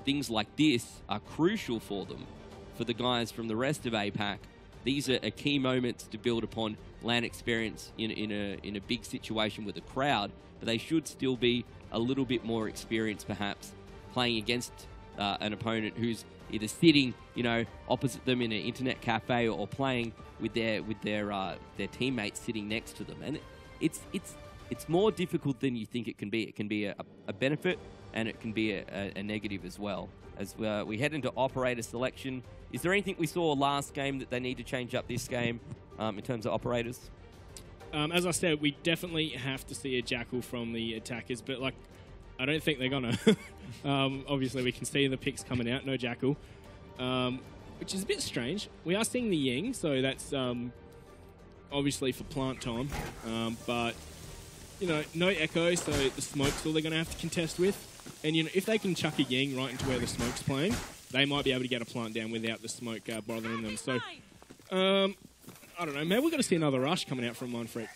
things like this are crucial for them. For the guys from the rest of APAC, these are key moments to build upon LAN experience in a big situation with a crowd, but they should still be a little bit more experienced, perhaps, playing against an opponent who's either sitting, opposite them in an internet cafe, or playing with their teammates sitting next to them. And it's more difficult than you think it can be. It can be a benefit, and it can be a negative as well. As we head into operator selection, is there anything we saw last game that they need to change up this game? in terms of operators? As I said, we definitely have to see a Jackal from the attackers, but like, I don't think they're gonna. Obviously, we can see the picks coming out, no Jackal, which is a bit strange. We are seeing the Ying, so that's obviously for plant time, but you know, no Echo, so the smoke's all they're gonna have to contest with. And you know, if they can chuck a Ying right into where the smoke's playing, they might be able to get a plant down without the smoke bothering them. So. I don't know. Maybe we're going to see another rush coming out from Mindfreak.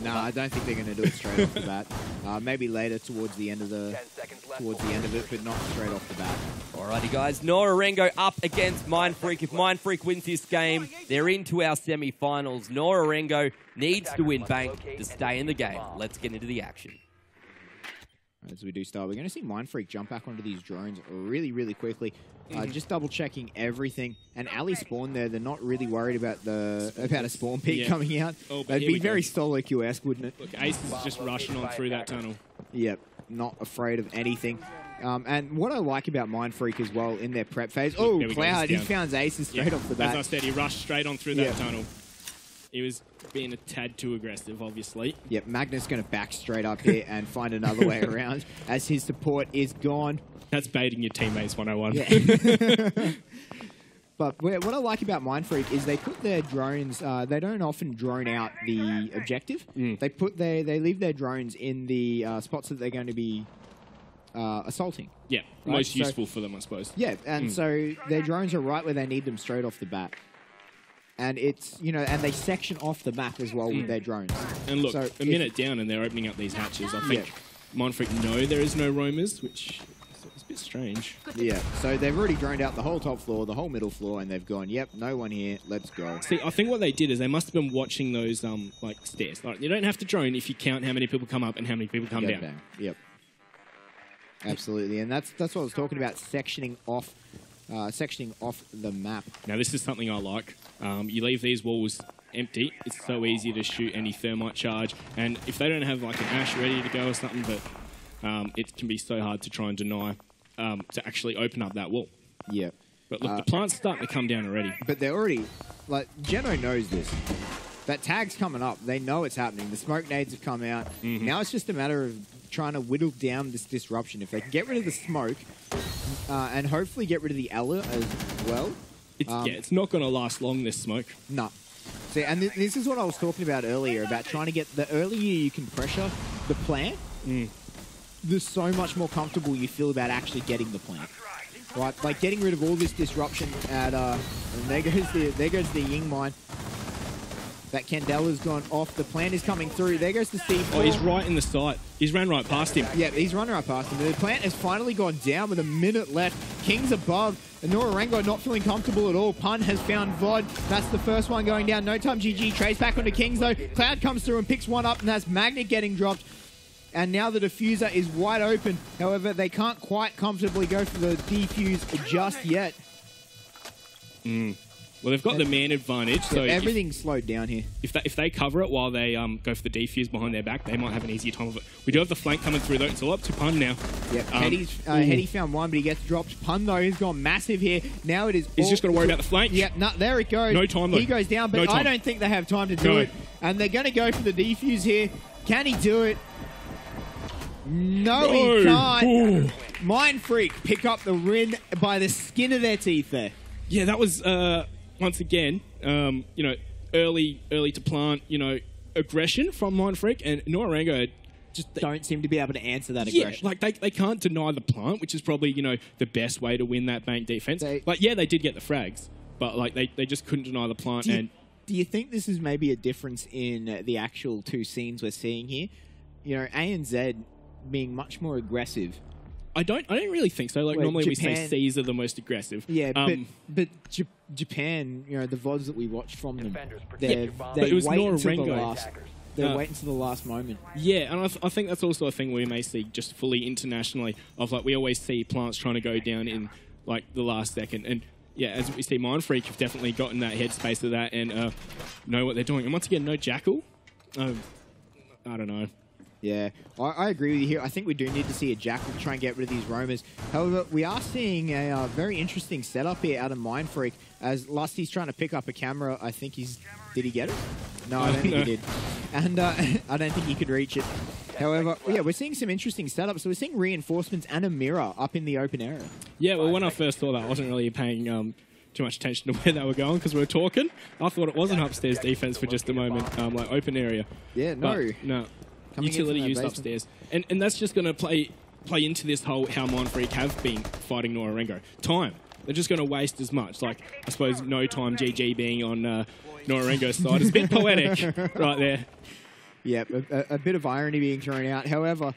No, I don't think they're going to do it straight off the bat. Maybe later towards the end of it, but not straight off the bat. Alrighty, guys. Nora-Rengo up against Mindfreak. If Mindfreak wins this game, they're into our semi-finals. Nora-Rengo needs to win bank to stay in the game. Let's get into the action. As we do start, we're going to see Mindfreak jump back onto these drones really, really quickly. Just double-checking everything. And Ali spawned there. They're not really worried about a spawn peak coming out. Oh, It'd be very solo Q-esque, wouldn't it? Look, Ace is just rushing on through that tunnel. Yep, not afraid of anything. And what I like about Mindfreak as well in their prep phase... Oh, Cloud, he found Aces straight off the bat. As I said, he rushed straight on through that tunnel. He was being a tad too aggressive, obviously. Yep, Magnus going to back straight up here and find another way around as his support is gone. That's baiting your teammates 101. Yeah. But what I like about Mindfreak is they put their drones, they don't often drone out the objective. They leave their drones in the spots that they're going to be assaulting. Yeah, right? Most useful for them, I suppose. Yeah, and so their drones are right where they need them straight off the bat. And it's, you know, and they section off the map as well with their drones. And look, so a minute down and they're opening up these hatches. I think Mindfreak know there is no roamers, which is a bit strange. Yeah, so they've already droned out the whole top floor, the whole middle floor, and they've gone, yep, no one here, let's go. See, I think what they did is they must have been watching those, like, stairs. Like, you don't have to drone if you count how many people come up and how many people come down. Yep. Absolutely, and that's what I was talking about, sectioning off the map. Now, this is something I like. You leave these walls empty. It's so easy to shoot any thermite charge. And if they don't have, like, an Ash ready to go or something, but it can be so hard to try and deny to actually open up that wall. Yeah. But look, the plant's starting to come down already. But they're already... Like, Geno knows this. That tag's coming up. They know it's happening. The smoke nades have come out. Now it's just a matter of trying to whittle down this disruption. If they can get rid of the smoke and hopefully get rid of the Ella as well. It's not going to last long, this smoke. No. See, and this is what I was talking about earlier, about trying to get... The earlier you can pressure the plant, the so much more comfortable you feel about actually getting the plant. Right? Like getting rid of all this disruption at... and there goes the Ying mine. That Candela's gone off. The plant is coming through. There goes the C4. Oh, he's right in the sight. He's ran right past him. Yeah, he's run right past him. The plant has finally gone down with a minute left. King's above. And Nora-Rengo not feeling comfortable at all. Pun has found Vod. That's the first one going down. No time GG. Trace back onto Kings though. Cloud comes through and picks one up, and that's Magnet getting dropped. And now the diffuser is wide open. However, they can't quite comfortably go for the defuse just yet. Well, they've got the man advantage, so everything's slowed down here. If they cover it while they go for the defuse behind their back, they might have an easier time of it. We do have the flank coming through though. It's all up to Pun now. Yep, Hetty found one, but he gets dropped. Pun though, he's gone massive here. Now it is. He's just got to worry about the flank. Yep, no, there it goes. No time though. He goes down, but I don't think they have time to do it. And they're going to go for the defuse here. Can he do it? No, he can't. Ooh. Mindfreak pick up the win by the skin of their teeth there. Yeah, that was once again, you know, early to plant, you know, aggression from Mindfreak, and Nora-Rengo just don't seem to be able to answer that aggression. Like they can't deny the plant, which is probably, you know, the best way to win that bank defense. Like, yeah, they did get the frags, but like they just couldn't deny the plant. Do you think this is maybe a difference in the actual two scenes we're seeing here? You know, A and Z being much more aggressive. I don't really think so. Like, normally we say C's are the most aggressive. Yeah, but Japan, you know, the VODs that we watched from them, they but it was wait until Nora-Rengo. wait until the last moment. Yeah, and I think that's also a thing we may see just fully internationally, of like, we always see plants trying to go down in like the last second. And yeah, as we see, Mindfreak have definitely gotten that headspace of that and know what they're doing. And once again, no Jackal. I don't know. Yeah, I agree with you here. I think we do need to see a Jackal to try and get rid of these roamers. However, we are seeing a very interesting setup here out of Mindfreak as Lusty's trying to pick up a camera. I think he's... Did he get it? No, I don't think he did. And I don't think he could reach it. However, yeah, we're seeing some interesting setups. So we're seeing reinforcements and a mirror up in the open area. Yeah, well, when I first saw that, I wasn't really paying too much attention to where they were going because we were talking. I thought it was an upstairs defense for just a moment, like open area. Yeah, no. But, no. Utility used upstairs. And that's just going to play into this whole how Mindfreak have been fighting Nora-Rengo. Time. They're just going to waste as much. Like, I suppose no time GG being on Nora-Rengo's side is a bit poetic right there. Yeah, a bit of irony being thrown out. However,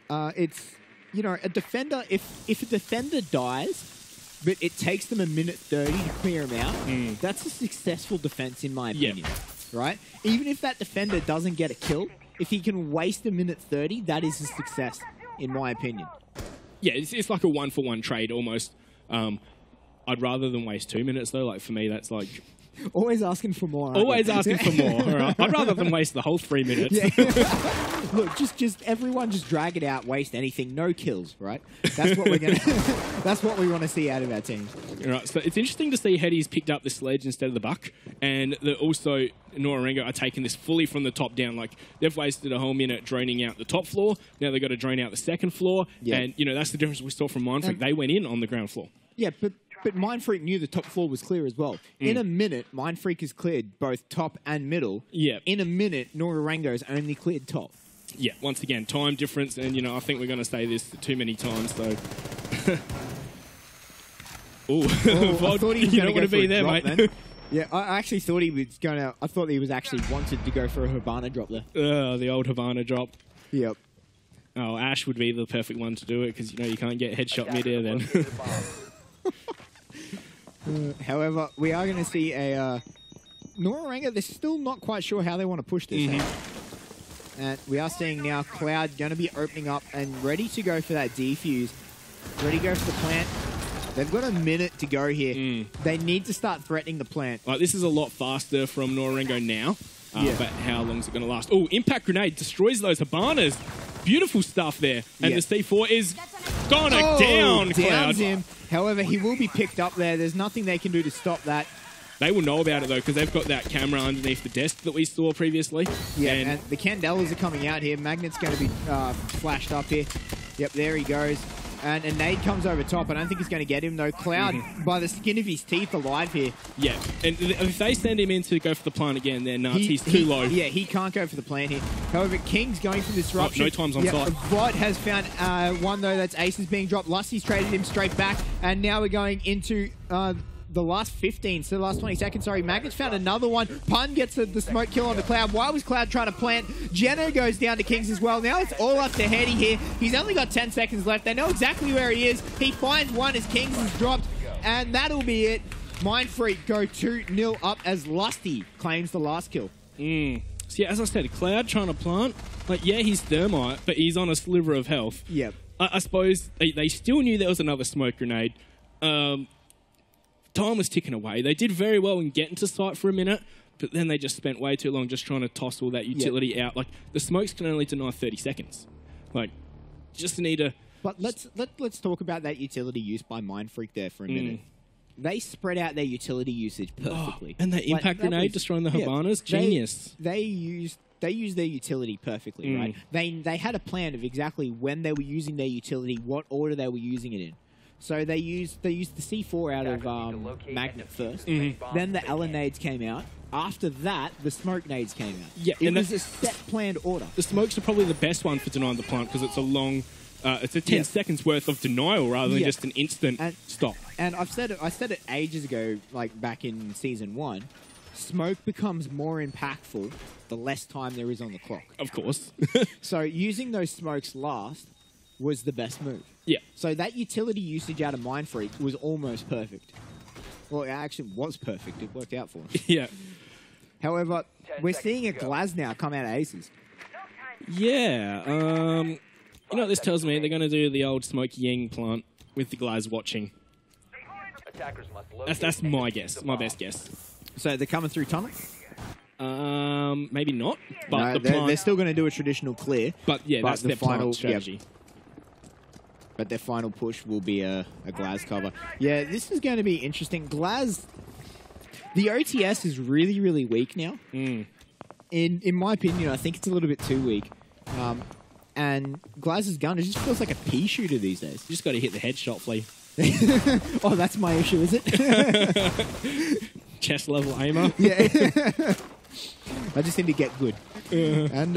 it's, you know, a defender, if a defender dies, but it takes them a minute 30 to clear him out, that's a successful defense in my opinion, right? Even if that defender doesn't get a kill, if he can waste a minute 30, that is a success, in my opinion. Yeah, it's like a one-for-one trade almost. I'd rather than waste 2 minutes, though. Like, for me, that's like... Always asking for more. Always asking for more. All right. I'd rather than waste the whole 3 minutes. Yeah. Look, just everyone just drag it out, waste anything, no kills, right? That's what we're gonna. That's what we want to see out of our team. All right. So it's interesting to see Hetty's picked up the sledge instead of the buck, and also Nora-Rengo are taking this fully from the top down. Like they've wasted a whole minute droning out the top floor. Now they've got to drone out the second floor, and you know that's the difference we saw from Mindfreak. They went in on the ground floor. Yeah, but Mindfreak knew the top floor was clear as well. In a minute, Mindfreak has cleared both top and middle. Yeah. In a minute, Nora-Rengo's only cleared top. Yeah, once again, time difference, and you know, I think we're going to say this too many times, so... Ooh, I thought he was you don't want to be there, mate. Then. Yeah, I actually thought he was going to... I thought he was actually wanted to go for a Hibana drop there. The old Hibana drop. Yep. Oh, Ash would be the perfect one to do it, because, you know, you can't get headshot mid-air then. However, we are going to see a Nora-Rengo. They're still not quite sure how they want to push this. And we are seeing now Cloud going to be opening up and ready to go for that defuse. Ready to go for the plant. They've got a minute to go here. They need to start threatening the plant. Right, this is a lot faster from Nora-Rengo now. But how long is it going to last? Oh, Impact Grenade destroys those Hibanas. Beautiful stuff there. And the C4 is gone down, Cloud. Him. However, he will be picked up there. There's nothing they can do to stop that. They will know about it, though, because they've got that camera underneath the desk that we saw previously. Yeah, and the Candelas are coming out here. Magnet's going to be flashed up here. Yep, there he goes. And a nade comes over top. I don't think he's going to get him, though. Cloud, by the skin of his teeth, alive here. Yeah, and if they send him in to go for the plant again, then nuts. He's too low. Yeah, he can't go for the plant here. However, King's going for disruption. No time's on site. Vod has found one, though. That's Aces being dropped. Lusty's traded him straight back. And now we're going into... the last 15, so the last 20 seconds, sorry. Magnet's found another one. Pun gets the smoke kill on the Cloud. Why was Cloud trying to plant? Jeno goes down to Kings as well. Now it's all up to Hetty here. He's only got 10 seconds left. They know exactly where he is. He finds one as Kings is dropped, and that'll be it. Mindfreak go 2-0 up as Lusty claims the last kill. So yeah, as I said, Cloud trying to plant. Like, yeah, he's Thermite, but he's on a sliver of health. Yep. I suppose they still knew there was another smoke grenade. Time was ticking away. They did very well in getting to site for a minute, but then they just spent way too long just trying to toss all that utility out. Like, the smokes can only deny 30 seconds. Like, just need to... But let's talk about that utility use by Mindfreak there for a minute. They spread out their utility usage perfectly. And that impact grenade destroying the Hibanas, genius. They used their utility perfectly, right? They had a plan of exactly when they were using their utility, what order they were using it in. So they used the C4 out of Magnet first. Then the Ella nades came out. After that, the smoke nades came out. Yeah, it was a set planned order. The smokes are probably the best one for denying the plant because it's a long, it's a 10 seconds worth of denial rather than just an instant stop. And I said it ages ago, like back in Season 1. Smoke becomes more impactful the less time there is on the clock. Of course. So using those smokes last was the best move. Yeah. So that utility usage out of Mindfreak was almost perfect. Well, it actually was perfect. It worked out for him. Yeah. However, we're seeing a Glaz now come out of Aces. Yeah. You know what this tells me? They're going to do the old Smoke Yang plant with the Glaz watching. That's my guess. My best guess. So they're coming through tunnel? Maybe not. But No, they're still going to do a traditional clear. But yeah, that's their final strategy. But their final push will be a Glaz cover. Yeah, this is going to be interesting. Glaz, the OTS is really, really weak now. In my opinion, I think it's a little bit too weak. And Glaz's gun, it just feels like a pea shooter these days. You just got to hit the headshot, Flea. Oh, that's my issue, is it? Chest level aimer. Yeah. I just need to get good. And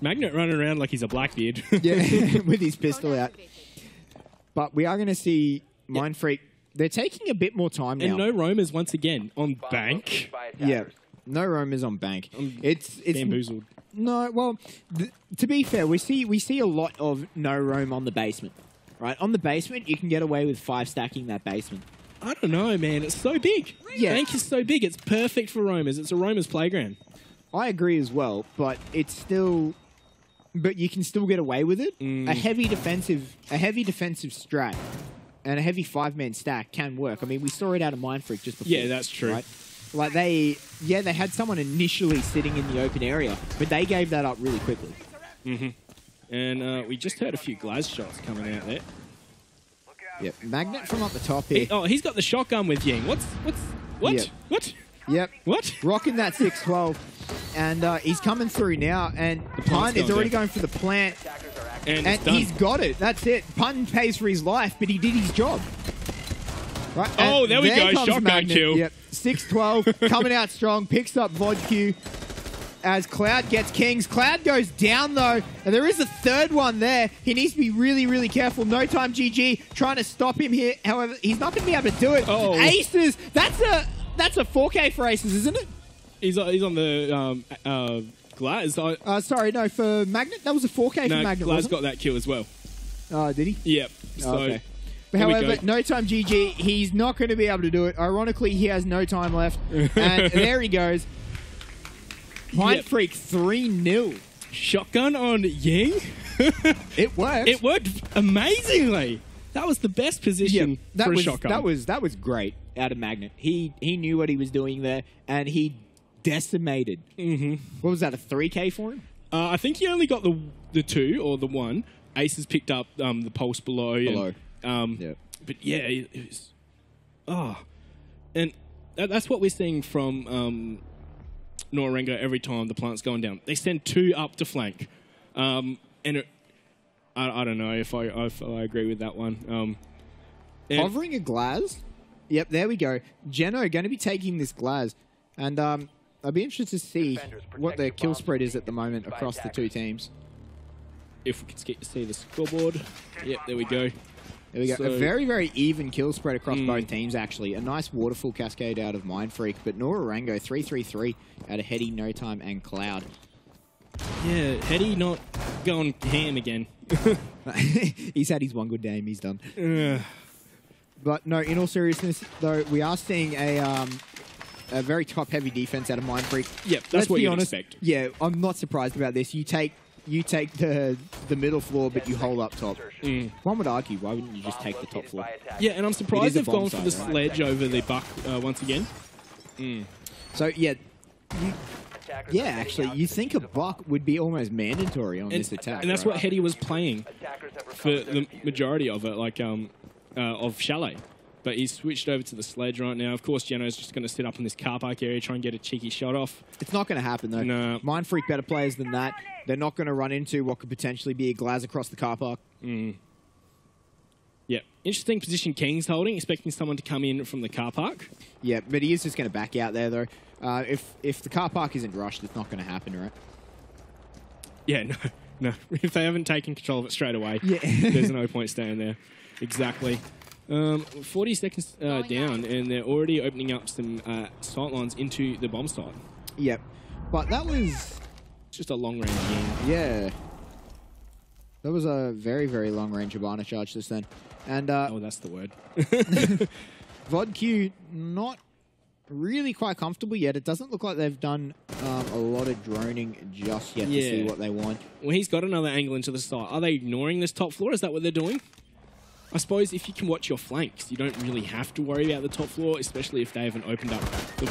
Magnet running around like he's a Blackbeard. yeah, with his pistol out. But we are going to see Mindfreak. They're taking a bit more time now. And no roamers once again on bank. Yeah, no roamers on bank. It's bamboozled. No, well, to be fair, we see a lot of no roam on the basement. Right, on the basement, you can get away with 5 stacking that basement. I don't know, man. It's so big. Yeah. Bank is so big. It's perfect for roamers. It's a roamers playground. I agree as well, but it's still... But you can still get away with it. A heavy defensive strat and a heavy 5-man stack can work. I mean, we saw it out of Mindfreak just before. Yeah, that's true. Right? Like they had someone initially sitting in the open area, but they gave that up really quickly. And we just heard a few Glaz shots coming out there. Yep, Magnet from up the top here. He's got the shotgun with Ying. What? Yep. What? Yep. What? Rocking that 612. And he's coming through now, and Pun is already going for the plant. And he's got it. That's it. Pun pays for his life, but he did his job. Right. Oh, there we go. Shotgun Magnet. kill. Yep. 612 coming out strong. Picks up Vodq as Cloud gets Kings. Cloud goes down, though. And there is a third one there. He needs to be really, really careful. No time GG trying to stop him here. However, he's not going to be able to do it. Oh. Aces. That's a 4K for Aces, isn't it? He's on the Glaz. Sorry, no, for Magnet, that was a 4K for Magnet, Glaz wasn't got that kill as well. Oh, did he? Yep. So, okay. But however, no time GG, he's not going to be able to do it. Ironically, he has no time left. And there he goes. Mindfreak 3-0. Shotgun on Ying. It worked. It worked amazingly. That was the best position for a shotgun. That was great out of Magnet. He knew what he was doing there, and he decimated. What was that, a 3K for him? I think he only got the 2 or the 1. Aces picked up the pulse below. But yeah, it was... Oh. And that's what we're seeing from Nora-Rengo every time the plant's going down. They send 2 up to flank. And I don't know if I agree with that one. Hovering a Glaz? Yep, there we go. Geno going to be taking this Glaz. And I'd be interested to see what their kill spread is at the moment across the 2 teams. If we could see the scoreboard. Yep, there we go. There we go. So, a very, very even kill spread across both teams, actually. A nice waterfall cascade out of Mindfreak, but Nora-Rengo 3-3-3 out of Heady, No Time, and Cloud. Yeah, Heady not going ham again. He's had his one good game. He's done. But no, in all seriousness, though, we are seeing a very top-heavy defense out of Mindfreak. Yep, that's what you'd expect. Yeah, I'm not surprised about this. You take the middle floor, but you hold up top. One would argue, why wouldn't you just take the top floor? Yeah, and I'm surprised they've gone for the sledge over the buck once again. So, yeah, actually, you think a buck would be almost mandatory on this attack. And that's what Heady was playing for the majority of it, like of Chalet. But he's switched over to the sledge right now. Of course, Geno's just going to sit up in this car park area, try and get a cheeky shot off. It's not going to happen, though. No. Mindfreak better players than that. They're not going to run into what could potentially be a Glaz across the car park. Yeah. Interesting position King's holding, expecting someone to come in from the car park. Yeah, but he is just going to back out there, though. If the car park isn't rushed, it's not going to happen, right? Yeah, no. If they haven't taken control of it straight away, there's no point staying there. Exactly. 40 seconds down, and they're already opening up some sight lines into the bomb site. Yep. But that was... just a long-range game. Yeah. That was a very, very long-range Hibana charge just then. And oh, that's the word. Vodq not really quite comfortable yet. It doesn't look like they've done a lot of droning just yet to see what they want. Well, he's got another angle into the site. Are they ignoring this top floor? Is that what they're doing? I suppose if you can watch your flanks, you don't really have to worry about the top floor, especially if they haven't opened up the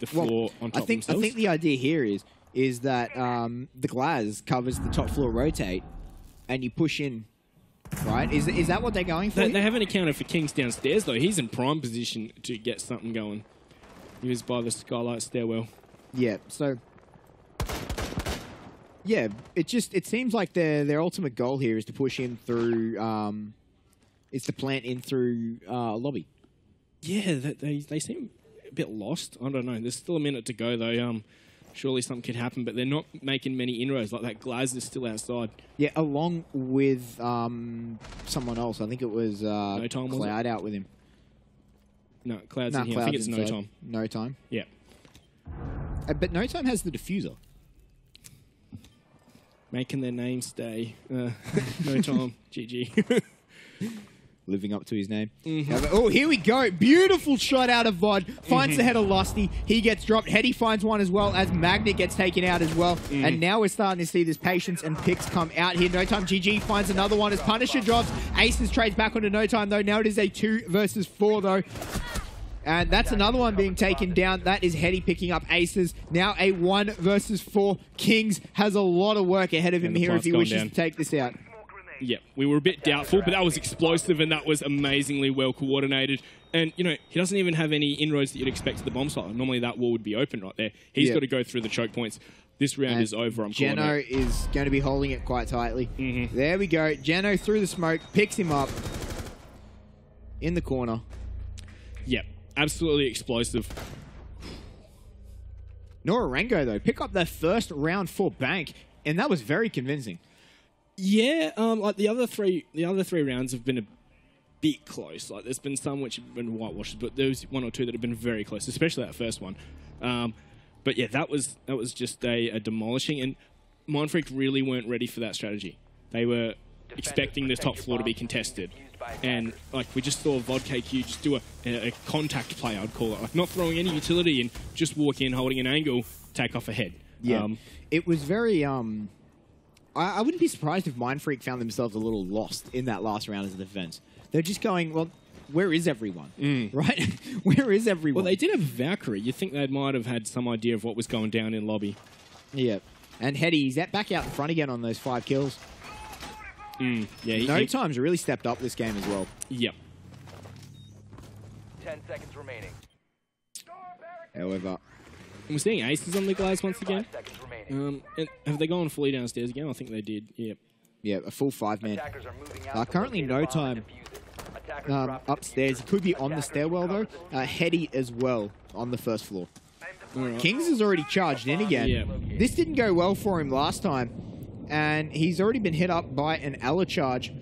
floor on top themselves. I think the idea here is that the glass covers the top floor rotate, and you push in. Right? Is that what they're going for? They haven't accounted for Kings downstairs, though. He's in prime position to get something going. He was by the skylight stairwell. Yeah, so... Yeah, it seems like their ultimate goal here is to push in through... is to plant in through lobby. Yeah, they seem a bit lost. I don't know. There's still a minute to go, though. Surely something could happen, but they're not making many inroads. Like that Glaz is still outside. Yeah, along with someone else. I think it was No Time, Cloud out with him. No, Cloud's in here. I think it's No Time. No Time? Yeah. But No Time has the diffuser. Making their name stay. No Time. GG. Living up to his name. Oh, here we go. Beautiful shot out of Vod. Finds the head of Lusty. He gets dropped. Hetty finds one as well as Magnet gets taken out as well. And now we're starting to see this patience and picks come out here. No Time GG finds another one as Punisher drops. Aces trades back onto No Time though. Now it is a 2 versus 4 though. And that's another one being taken down. That is Hetty picking up Aces. Now a 1 versus 4. Kings has a lot of work ahead of him here if he wishes to take this out. Yeah, we were a bit doubtful, but that was explosive and that was amazingly well coordinated. And, you know, he doesn't even have any inroads that you'd expect to the bomb site. Normally that wall would be open right there. He's got to go through the choke points. This round is over. Geno is going to be holding it quite tightly. There we go. Geno through the smoke, picks him up in the corner. Yep, absolutely explosive. Nora-Rengo, though, pick up their first round for Bank, and that was very convincing. Yeah, like the other three rounds have been a bit close. Like there's been some which have been whitewashes, but there's one or two that have been very close, especially that first one. But yeah, that was just a demolishing, and Mindfreak really weren't ready for that strategy. They were expecting the top floor to be contested, and like we just saw VodKQ just do a contact play, I'd call it, like not throwing any utility and just walk in, holding an angle, take off a head. Yeah, it was very. I wouldn't be surprised if Mindfreak found themselves a little lost in that last round as a defense. They're just going, well, where is everyone? Right? Where is everyone? Well, they did have Valkyrie. You'd think they might have had some idea of what was going down in lobby. Yeah. And Hetty's back out in front again on those 5 kills. Yeah, No Time's really stepped up this game as well. Yep. 10 seconds remaining. However... We're seeing Aces on the glass once again. 5 seconds remaining. And have they gone fully downstairs again? I think they did. Yep. Yeah, a full 5-man. Attackers are moving out to Currently locate No a bomb Time and defuse it. Attackers drop the upstairs. He could be on the stairwell though. Hetty as well on the first floor. Right. Kings has already charged in again. Yeah. This didn't go well for him last time. And he's already been hit up by an Ella charge.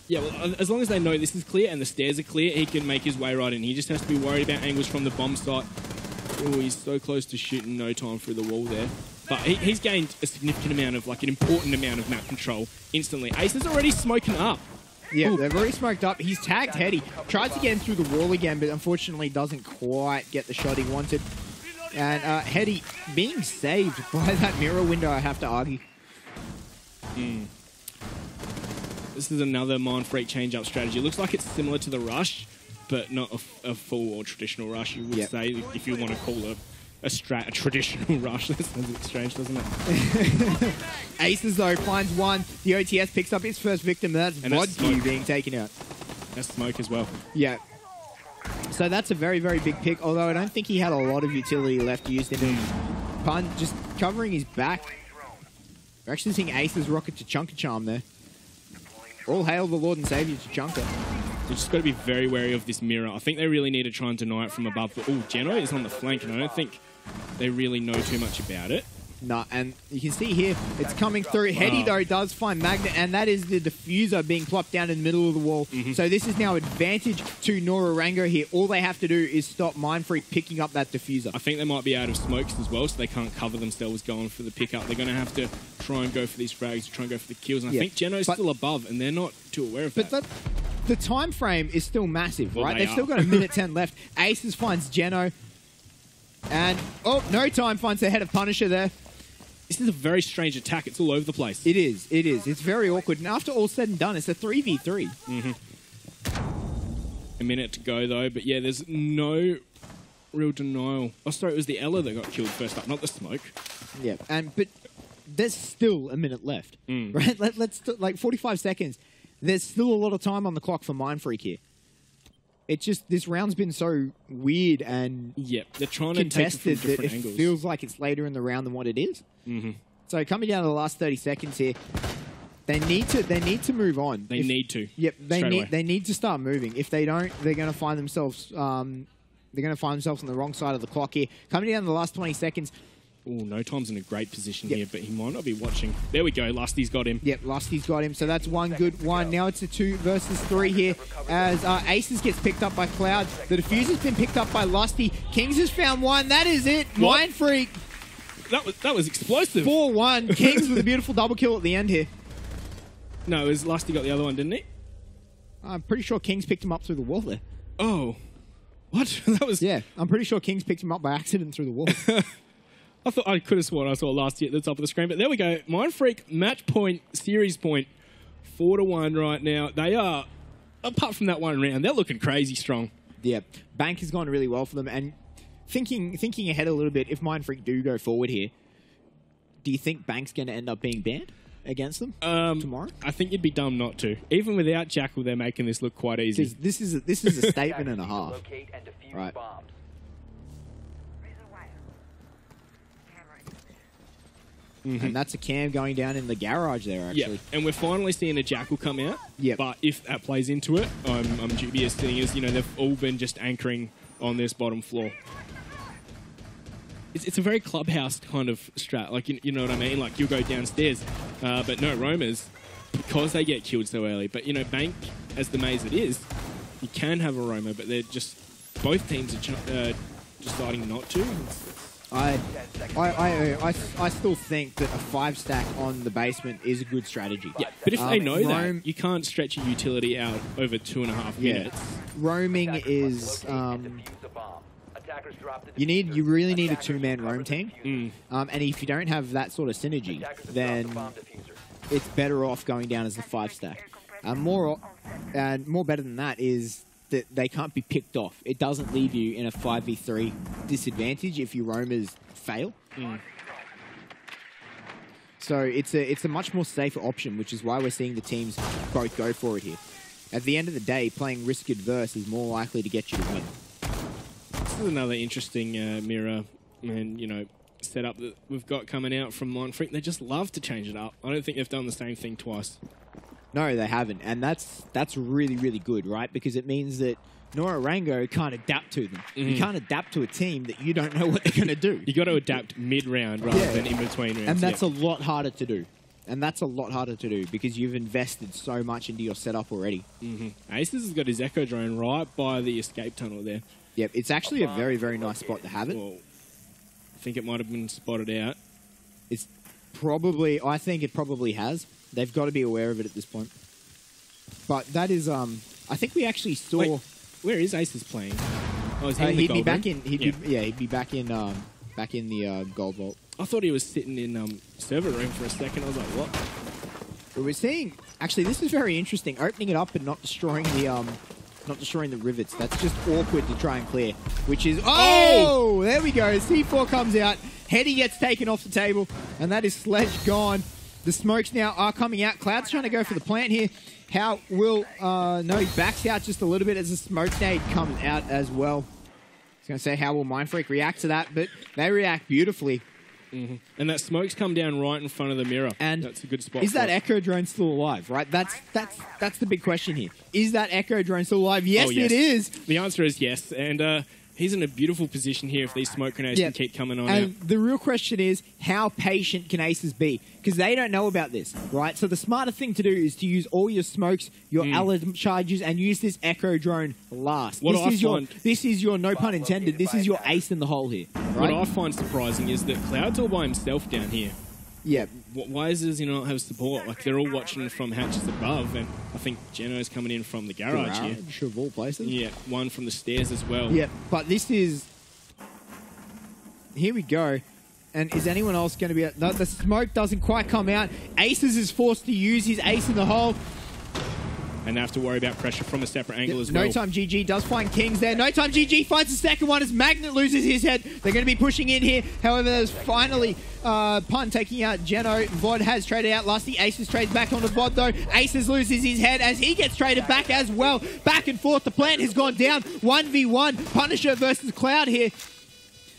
Yeah, well, as long as they know this is clear and the stairs are clear, he can make his way right in. He just has to be worried about angles from the bomb site. Oh, he's so close to shooting No Time through the wall there. But he's gained a significant amount of, like, an important amount of map control instantly. Ace is already smoking up. Yeah, they've already smoked up. He's tagged Hetty. Tries to get in through the wall again, but unfortunately doesn't quite get the shot he wanted. And Hetty being saved by that mirror window, I have to argue. This is another Mindfreak change-up strategy. It looks like it's similar to the Rush, but not a full or traditional Rush, you would say, if you want to call a traditional Rush. That sounds a bit strange, doesn't it? Aces, though, finds one. The OTS picks up his first victim. That's VodKQ being taken out. That's Smoke as well. Yeah. So that's a very, very big pick, although I don't think he had a lot of utility left used in him. Pun just covering his back. We're actually seeing Aces rocket to Chunker Charm there. All hail the Lord and Savior to Chunker. We've just got to be very wary of this mirror. I think they really need to try and deny it from above. But, oh, Geno is on the flank, and I don't think they really know too much about it. No, and you can see here, it's coming through. Hetty, though, does find Magnet, and that is the diffuser being plopped down in the middle of the wall. So this is now advantage to Nora-Rengo here. All they have to do is stop Mindfreak picking up that diffuser. I think they might be out of smokes as well, so they can't cover themselves going for the pickup. They're going to have to try and go for these frags, try and go for the kills. And I think Geno's still above, and they're not too aware of that. But the time frame is still massive, Well, right? they They've still got a minute 10 left. Aces finds Geno. And, oh, No Time finds the head of Punisher there. This is a very strange attack. It's all over the place. It is. It is. It's very awkward. And after all said and done, it's a 3v3. A minute to go, though. But yeah, there's no real denial. Oh, sorry, it was the Ella that got killed first up, not the Smoke. Yeah, but there's still a minute left, right? Let's like 45 seconds. There's still a lot of time on the clock for Mindfreak here. It's just this round's been so weird and they're trying to take it from contested that different it angles. feels like it's later in the round than what it is. So coming down to the last 30 seconds here, they need to move on. They need to. Yep, straight away. they need to start moving. If they don't, they're going to find themselves on the wrong side of the clock here. Coming down to the last 20 seconds. Oh, No Time's in a great position here, but he might not be watching. There we go. Lusty's got him. Yep, Lusty's got him. So that's one good one. Now it's a 2 versus 3 here as Aces gets picked up by Cloud. The Diffuser's been picked up by Lusty. Kings has found one. That is it. What? Mindfreak. That was explosive. 4-1. Kings with a beautiful double kill at the end here. No, it was Lusty got the other one, didn't he? I'm pretty sure Kings picked him up through the wall there. Oh. What? That was... Yeah, I'm pretty sure Kings picked him up by accident through the wall. I thought I could have sworn I saw Lusty at the top of the screen, but there we go. Mindfreak, match point, series point, 4-1 right now. They are, apart from that one round, they're looking crazy strong. Yeah, Bank has gone really well for them. And thinking ahead a little bit, if Mindfreak do go forward here, do you think Bank's going to end up being banned against them tomorrow? I think you'd be dumb not to. Even without Jackal, they're making this look quite easy. Because this is a statement and a half. Locate and defuse Right. bombs. And that's a cam going down in the garage there, actually. Yeah, and we're finally seeing a Jackal come out. Yep. But if that plays into it, I'm dubious, seeing as, they've all been just anchoring on this bottom floor. It's a very clubhouse kind of strat, like, you know what I mean? Like, you'll go downstairs. But no, Roamers, because they get killed so early. But, Bank, as the maze it is, you can have a Roamer, but they're just... Both teams are deciding not to. I still think that a 5-stack on the basement is a good strategy. Yeah, but if they know that, you can't stretch a utility out over 2.5 minutes. Roaming is... you really need a 2-man roam team. And if you don't have that sort of synergy, then it's better off going down as a 5-stack. More better than that is that they can't be picked off. It doesn't leave you in a 5v3 disadvantage if your roamers fail. So it's a much more safer option, which is why we're seeing the teams both go for it here. At the end of the day, playing risk adverse is more likely to get you to win. This is another interesting mirror and setup that we've got coming out from Mindfreak. They just love to change it up. I don't think they've done the same thing twice. No, they haven't, and that's really, really good, right? Because it means that Nora-Rengo can't adapt to them. You can't adapt to a team that you don't know what they're going to do. You got to adapt mid-round rather than in between rounds. And that's a lot harder to do. Because you've invested so much into your setup already. Aces has got his Echo Drone right by the escape tunnel there. Yep, it's actually a very, very nice spot to have it. Well, I think it might have been spotted out. I think it probably has. They've got to be aware of it at this point. But that is, I think we actually saw... Wait, where is Aces playing? Oh, is he in the gold room? He'd be back in the gold vault. I thought he was sitting in server room for a second. I was like, what? But we're seeing... Actually, this is very interesting. Opening it up and not destroying the rivets. That's just awkward to try and clear. Which is... Oh! There we go. C4 comes out. Heady gets taken off the table. And that is Sledge gone. The smokes now are coming out. Cloud's trying to go for the plant here. How will... no, he backs out just a little bit as the smoke nade comes out as well. I was going to say, how will Mindfreak react to that? But they react beautifully. And that smoke's come down right in front of the mirror. And that's a good spot. Is that Echo Drone still alive, right? That's the big question here. Is that Echo Drone still alive? Yes, it is. The answer is yes. And he's in a beautiful position here if these smoke grenades can keep coming on and the real question is, how patient can Aces be? Because they don't know about this, right? So the smarter thing to do is to use all your smokes, your alert charges, and use this Echo Drone last. This is your, no pun intended, this is your ace in the hole here. Right? What I find surprising is that Cloud's all by himself down here. Yeah. Why does he not have support? Like, they're all watching from hatches above, and I think Geno's coming in from the garage here. Of all places. Yeah, one from the stairs as well. Yeah, but this is... Here we go. And is anyone else going to be... No, the smoke doesn't quite come out. Aces is forced to use his ace in the hole. And they have to worry about pressure from a separate angle as well. No Time GG does find Kings there. No Time GG finds the second one as Magnet loses his head. They're going to be pushing in here. However, there's finally Pun taking out Geno. Vod has traded out Lusty. Aces trades back onto Vod though. Aces loses his head as he gets traded back as well. Back and forth. The plant has gone down. 1v1. Punisher versus Cloud here.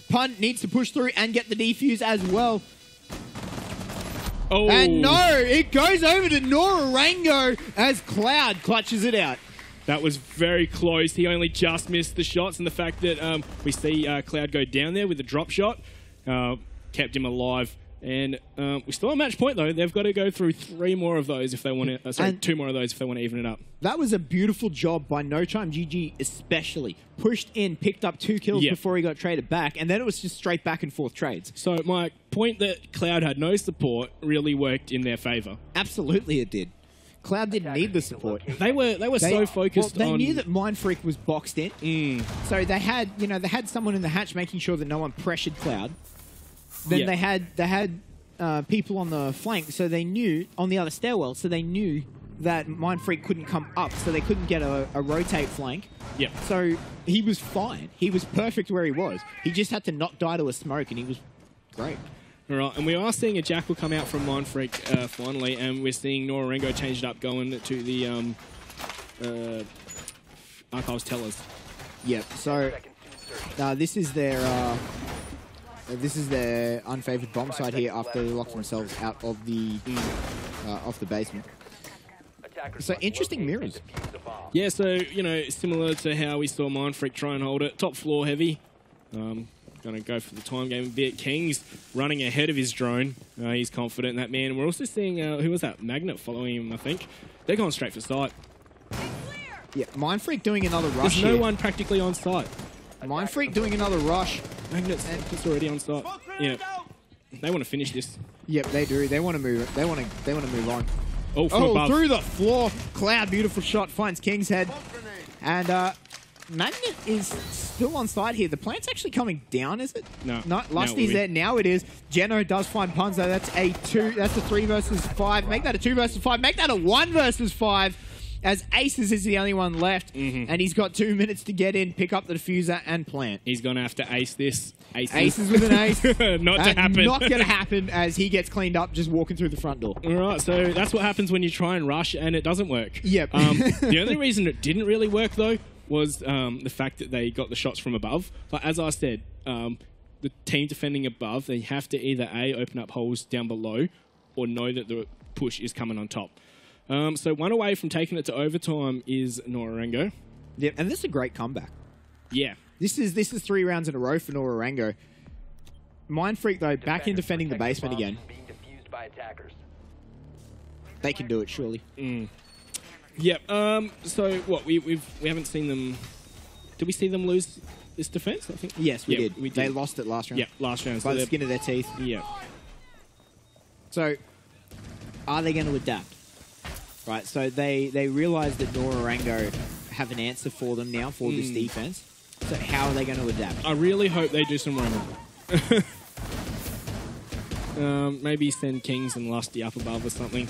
Pun needs to push through and get the defuse as well. Oh. And no, it goes over to Nora-Rengo as Cloud clutches it out. That was very close. He only just missed the shots, and the fact that we see Cloud go down there with the drop shot kept him alive. And we still on match point, though. They've got to go through 3 more of those if they want to... sorry, 2 more of those if they want to even it up. That was a beautiful job by No Time GG especially. Pushed in, picked up 2 kills before he got traded back, and then it was just straight back and forth trades. So my point that Cloud had no support really worked in their favour. Absolutely it did. Cloud didn't need the support. They were so focused they on... knew that Mindfreak was boxed in. So they had, they had someone in the hatch making sure that no one pressured Cloud. Then they had people on the flank, so they knew, on the other stairwell, so they knew that Mindfreak couldn't come up, so they couldn't get a rotate flank. Yep. So he was fine. He was perfect where he was. He just had to not die to a smoke, and he was great. All right, and we are seeing a Jackal come out from Mindfreak finally, and we're seeing Nora-Rengo change it up, going to the Archives Tellers. Yep. So this is their unfavored bomb side here after they locked themselves out of the off the basement. So interesting mirrors. Yeah, so similar to how we saw Mindfreak try and hold it, top floor heavy. Going to go for the time game a bit. King's running ahead of his drone. He's confident in that man. We're also seeing, who was that? Magnet following him, I think. They're going straight for site. Yeah, Mindfreak doing another rush. There's no one practically on site. Mindfreak doing another rush. Magnet's already on site. Yeah, they want to finish this. Yep, they do. They want to move. They want to move on. Oh, from above. Through the floor. Cloud, beautiful shot, finds King's head. And Magnet is still on site here. The plant's actually coming down, is it? No. Not Lusty's there. Now it is. Geno does find Punzo. That's a 2. That's a 3 versus 5. Make that a 2 versus 5. Make that a 1 versus 5. As Aces is the only one left. And he's got 2 minutes to get in, pick up the diffuser, and plant. He's going to have to ace this. Aces with an ace. Not to happen. Not going to happen as he gets cleaned up just walking through the front door. All right, so that's what happens when you try and rush and it doesn't work. Yep. The only reason it didn't really work, though, was the fact that they got the shots from above. But as I said, the team defending above, they have to either A, open up holes down below, or know that the push is coming on top. So one away from taking it to overtime is Nora-Rengo. Yep, and this is a great comeback. Yeah. This is 3 rounds in a row for Nora-Rengo. Mindfreak, though, back in defending the basement again. They can do it, surely. Yep. So what? We haven't seen them. Did we see them lose this defense? I think. Yes, we did. They lost it last round. Yeah, last round. By the skin of their teeth. Yeah. So, are they going to adapt? Right. So they realize that Nora-Rengo have an answer for them now for this defense. So how are they going to adapt? I really hope they do some roaming. Maybe send Kings and Lusty up above or something.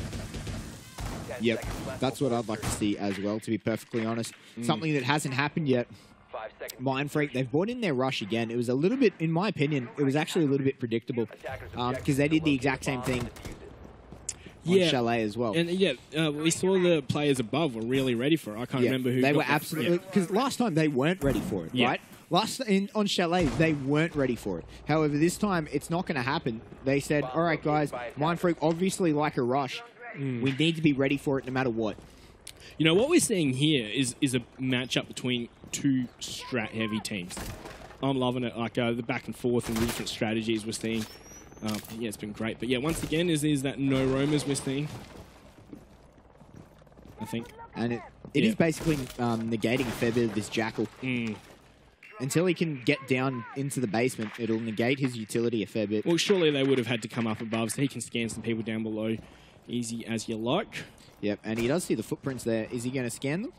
Yep, that's what I'd like to see as well, to be perfectly honest. Something that hasn't happened yet. Mindfreak, they've brought in their rush again. It was a little bit, in my opinion, it was actually a little bit predictable. Because they did the exact same thing on Chalet as well. And we saw the players above were really ready for it. I can't remember who. They were absolutely, because last time they weren't ready for it, right? On Chalet, they weren't ready for it. However, this time, it's not going to happen. They said, all right, guys, Mindfreak obviously like a rush. We need to be ready for it no matter what. You know, what we're seeing here is a matchup between 2 strat-heavy teams. I'm loving it, like the back and forth and the different strategies we're seeing. Yeah, it's been great. But yeah, once again, is that no roamers we're seeing, I think. And it is basically negating a fair bit of this Jackal. Until he can get down into the basement, it'll negate his utility a fair bit. Well, surely they would have had to come up above so he can scan some people down below. Easy as you like. Yep, and he does see the footprints there. Is he going to scan them?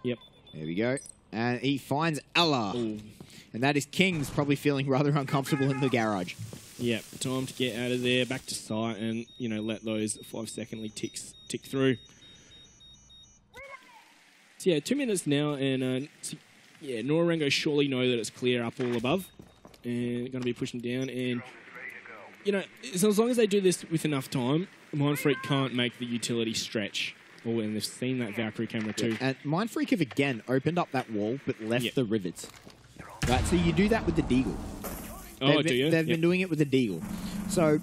Yep. There we go. And he finds Ella. And that is King's probably feeling rather uncomfortable in the garage. Yeah, time to get out of there, back to site, and, you know, let those 5-secondly ticks tick through. So, yeah, 2 minutes now, and, yeah, Nora-Rengo surely know that it's clear up all above. And going to be pushing down, and, you know, so as long as they do this with enough time, Mindfreak can't make the utility stretch. Oh, and they've seen that Valkyrie camera too. And Mindfreak have again opened up that wall, but left the rivets. Right, so you do that with the Deagle. Oh, do you? They've been doing it with the Deagle. So,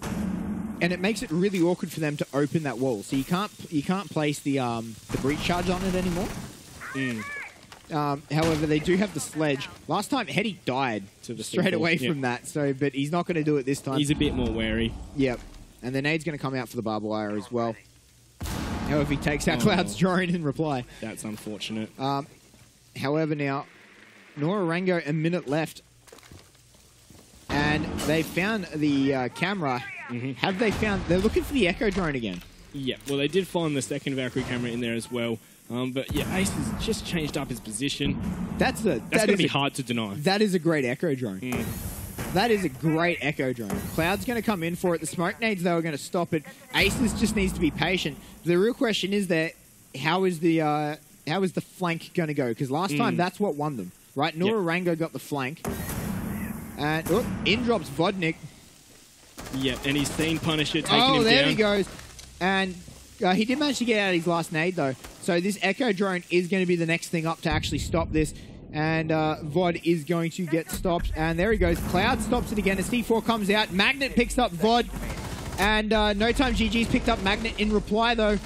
and it makes it really awkward for them to open that wall. So you can't place the breach charge on it anymore. However, they do have the sledge. Last time, Hetty died straight away from that. So, but he's not going to do it this time. He's a bit more wary. Yep. And the nade's going to come out for the barbed wire as well. However, he takes out Cloud's drone in reply. That's unfortunate. However, now, Nora-Rengo, a minute left. And they found the camera. Have they found... They're looking for the Echo drone again. Yeah, well, they did find the second Valkyrie camera in there as well. But, yeah, Ace has just changed up his position. That's going to be hard to deny. That is a great Echo drone. That is a great Echo drone. Cloud's going to come in for it. The smoke nades, though, are going to stop it. Aces just needs to be patient. The real question is that how is the flank going to go? Because last time, that's what won them, right? Nora-Rengo got the flank. And in drops Vodnik. Yeah, and he's seen Punisher taking him down. Oh, there he goes. And he did manage to get out of his last nade, though. So this Echo drone is going to be the next thing up to actually stop this. And Vod is going to get stopped. And there he goes. Cloud stops it again as C4 comes out. Magnet picks up Vod. And No Time GG's picked up Magnet in reply, though.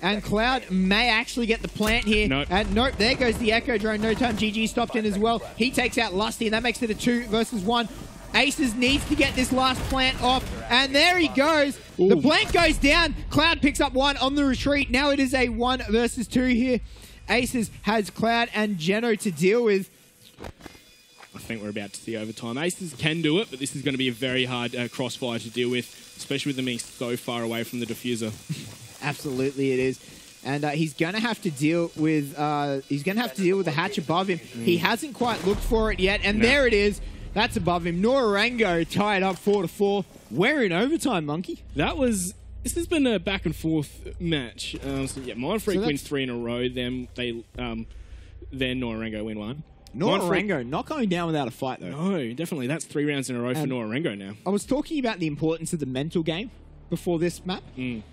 And Cloud may actually get the plant here. Nope. And nope, there goes the Echo drone. No Time GG stopped in as well. He takes out Lusty, and that makes it a 2 versus 1. Aces needs to get this last plant off. And there he goes. Ooh. The plant goes down. Cloud picks up 1 on the retreat. Now it is a 1 versus 2 here. Aces has Cloud and Geno to deal with. I think we're about to see overtime. Aces can do it, but this is going to be a very hard crossfire to deal with, especially with them being so far away from the diffuser. Absolutely, it is. And he's going to have to deal with the hatch above him. He hasn't quite looked for it yet, and there it is. That's above him. Nora-Rengo tied up 4-4. We're in overtime, Monkey. This has been a back and forth match. So yeah, Mindfreak wins 3 in a row. Then Nora-Rengo win 1. Nora-Rengo not going down without a fight, though. No, definitely. That's 3 rounds in a row for Nora-Rengo now. I was talking about the importance of the mental game before this map. And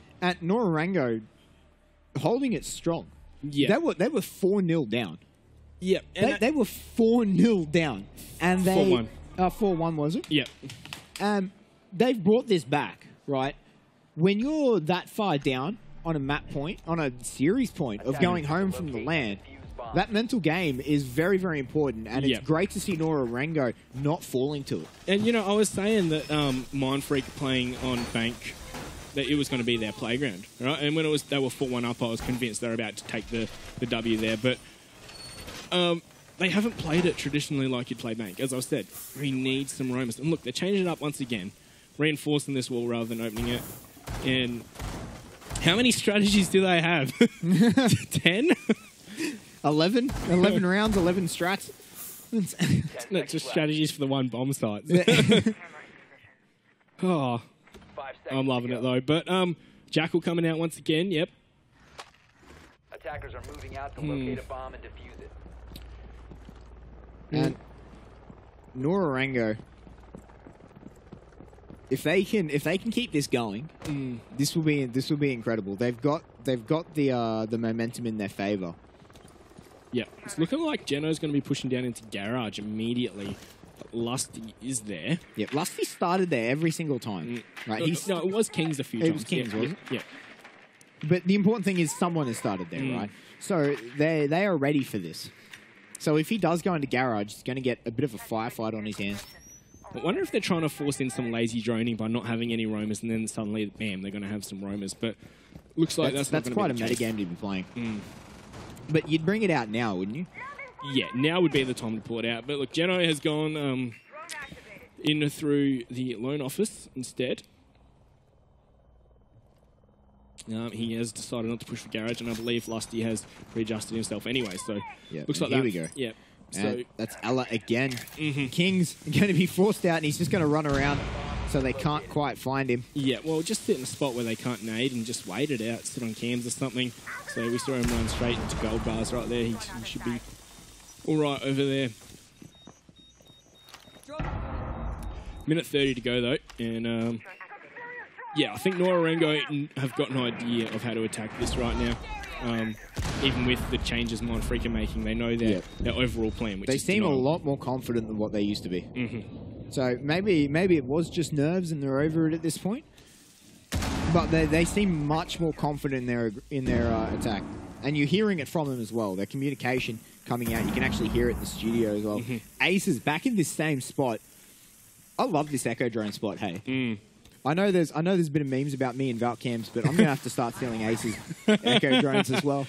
Nora-Rengo holding it strong. Yeah. They were 4-0 down. Yeah. They were 4-0 down. And they 4-1. 4-1 was it? Yeah. They've brought this back, right? When you're that far down on a map point, on a series point of going home from the land, that mental game is very, very important, and it's great to see Nora-Rengo not falling to it. And, you know, I was saying that Mindfreak playing on Bank, that it was going to be their playground, right? And when they were 4-1 up, I was convinced they were about to take the W there, but they haven't played it traditionally like you'd play Bank. As I said, we need some roamers. And look, they're changing it up once again, reinforcing this wall rather than opening it. And how many strategies do they have? 10? 11 rounds, 11 strats. No, just strategies for the one bomb site. Oh, I'm loving it though. But Jackal coming out once again. Yep. Attackers are moving out to locate a bomb and defuse it. And Nora-Rengo, if they can keep this going, this will be incredible. They've got the momentum in their favor. Yeah, it's looking like Geno's going to be pushing down into Garage immediately. But Lusty is there. Yeah, Lusty started there every single time. Right? No, it was Kings a few times. It was Kings, wasn't it? Yeah. But the important thing is someone has started there, right? So they are ready for this. So if he does go into Garage, he's going to get a bit of a firefight on his hands. I wonder if they're trying to force in some lazy droning by not having any roamers, and then suddenly, bam, they're going to have some roamers. But looks like that's quite a metagame to be playing. But you'd bring it out now, wouldn't you? Yeah, now would be the time to pull it out. But look, Geno has gone in through the loan office instead. He has decided not to push for Garage, and I believe Lusty has readjusted himself anyway. So looks like here we go. Yeah. So that's Ella again. King's going to be forced out, and he's just going to run around. so they can't quite find him. Yeah, well, just sit in a spot where they can't nade and just wait it out, sit on cams or something. So we saw him run straight into gold bars right there. He should be all right over there. Minute 30 to go, though. And, yeah, I think Nora-Rengo have got an idea of how to attack this right now. Even with the changes Mindfreak are making, they know their overall plan. Which they is seem a denial. lot more confident than what they used to be. So maybe it was just nerves and they're over it at this point. But they seem much more confident in their attack. And you're hearing it from them as well. Their communication coming out, you can actually hear it in the studio as well. Ace is back in this same spot. I love this Echo Drone spot, hey. I know there's a bit of memes about me and Valk cams, but I'm going to have to start stealing Ace's Echo Drones as well.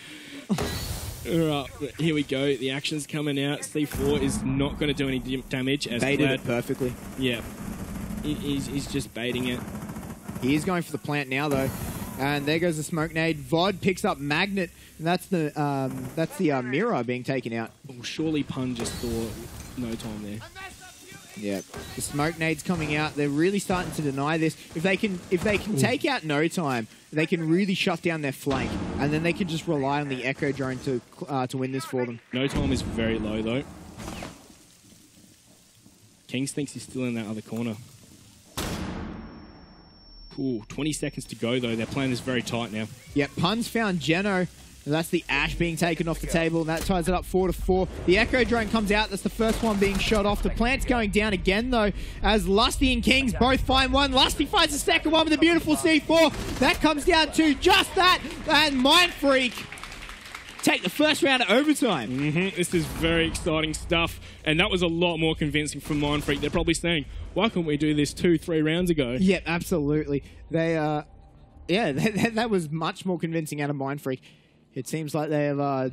Alright, here we go. The action's coming out. C4 is not going to do any damage. As Baited Glad, it perfectly. Yeah. He's just baiting it. He is going for the plant now, though. And there goes the smoke nade. Vod picks up Magnet, and that's the mirror being taken out. Oh, surely Pun just saw no time there. Yeah, the smoke nade's coming out. They're really starting to deny this. If they can take out No Time, they can really shut down their flank, and then they can just rely on the Echo Drone to win this for them. No Time is very low though. Kings thinks he's still in that other corner. Ooh, 20 seconds to go though. They're playing this very tight now. Yeah, Pun's found Geno. And that's the Ash being taken off the table, and that ties it up 4-4. The Echo Drone comes out. That's the first one being shot off. The plant's going down again, though, as Lusty and Kings both find one. Lusty finds the second one with a beautiful C4. That comes down to just that, and Mindfreak take the first round of overtime. This is very exciting stuff, and that was a lot more convincing from Mindfreak. They're probably saying, why couldn't we do this 2-3 rounds ago? Yeah, absolutely. They, yeah, that was much more convincing out of Mindfreak. It seems like they're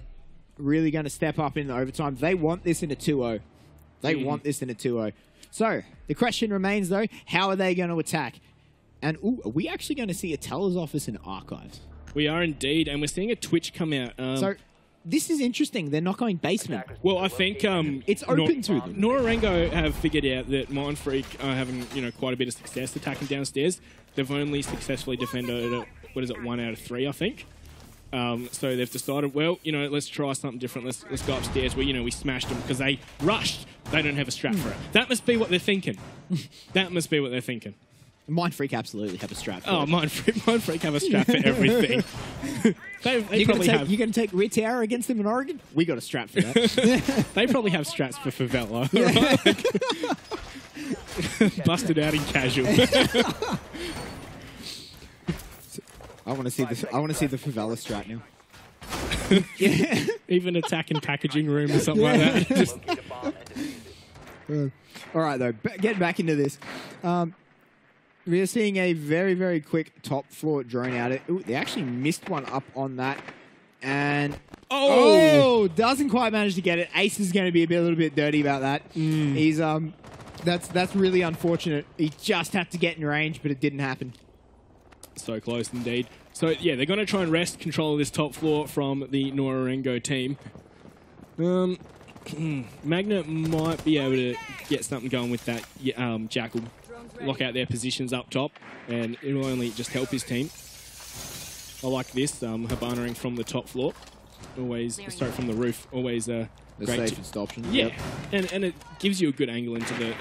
really going to step up in the overtime. They want this in a 2-0. They want this in a 2-0. So, the question remains, though, how are they going to attack? And, ooh, are we actually going to see a teller's office in archives? We are indeed, and we're seeing a Twitch come out. So, this is interesting. They're not going basement. Well, I think it's open to them. Nora-Rengo have figured out that Mindfreak are having quite a bit of success attacking downstairs. They've only successfully defended, 1 out of 3, I think. So they've decided, well, let's try something different. Let's go upstairs where, we smashed them because they rushed. They don't have a strap for it. That must be what they're thinking. That must be what they're thinking. Mindfreak absolutely have a strap for it. Mindfreak have a strap for everything. You're going to take Retail against them in Oregon? We got a strap for that. They probably have straps for Favela. Right? Busted out in casual. I want to see the favela strat now. Even attack in packaging room or something like that. Just... All right, though, getting back into this. We are seeing a very, very quick top floor drone out. Ooh, they actually missed one up on that. And, doesn't quite manage to get it. Ace is going to be a little bit dirty about that. He's, that's really unfortunate. He just had to get in range, but it didn't happen. So close indeed. So, yeah, they're going to try and wrest control of this top floor from the Nora-Rengo team. Magnet might be able to get something going with that Jackal. Lock out their positions up top, and it will only just help his team. I like this, Habanaing from the top floor. Always, sorry, from the roof. Always a great safest option. Yeah, and it gives you a good angle into the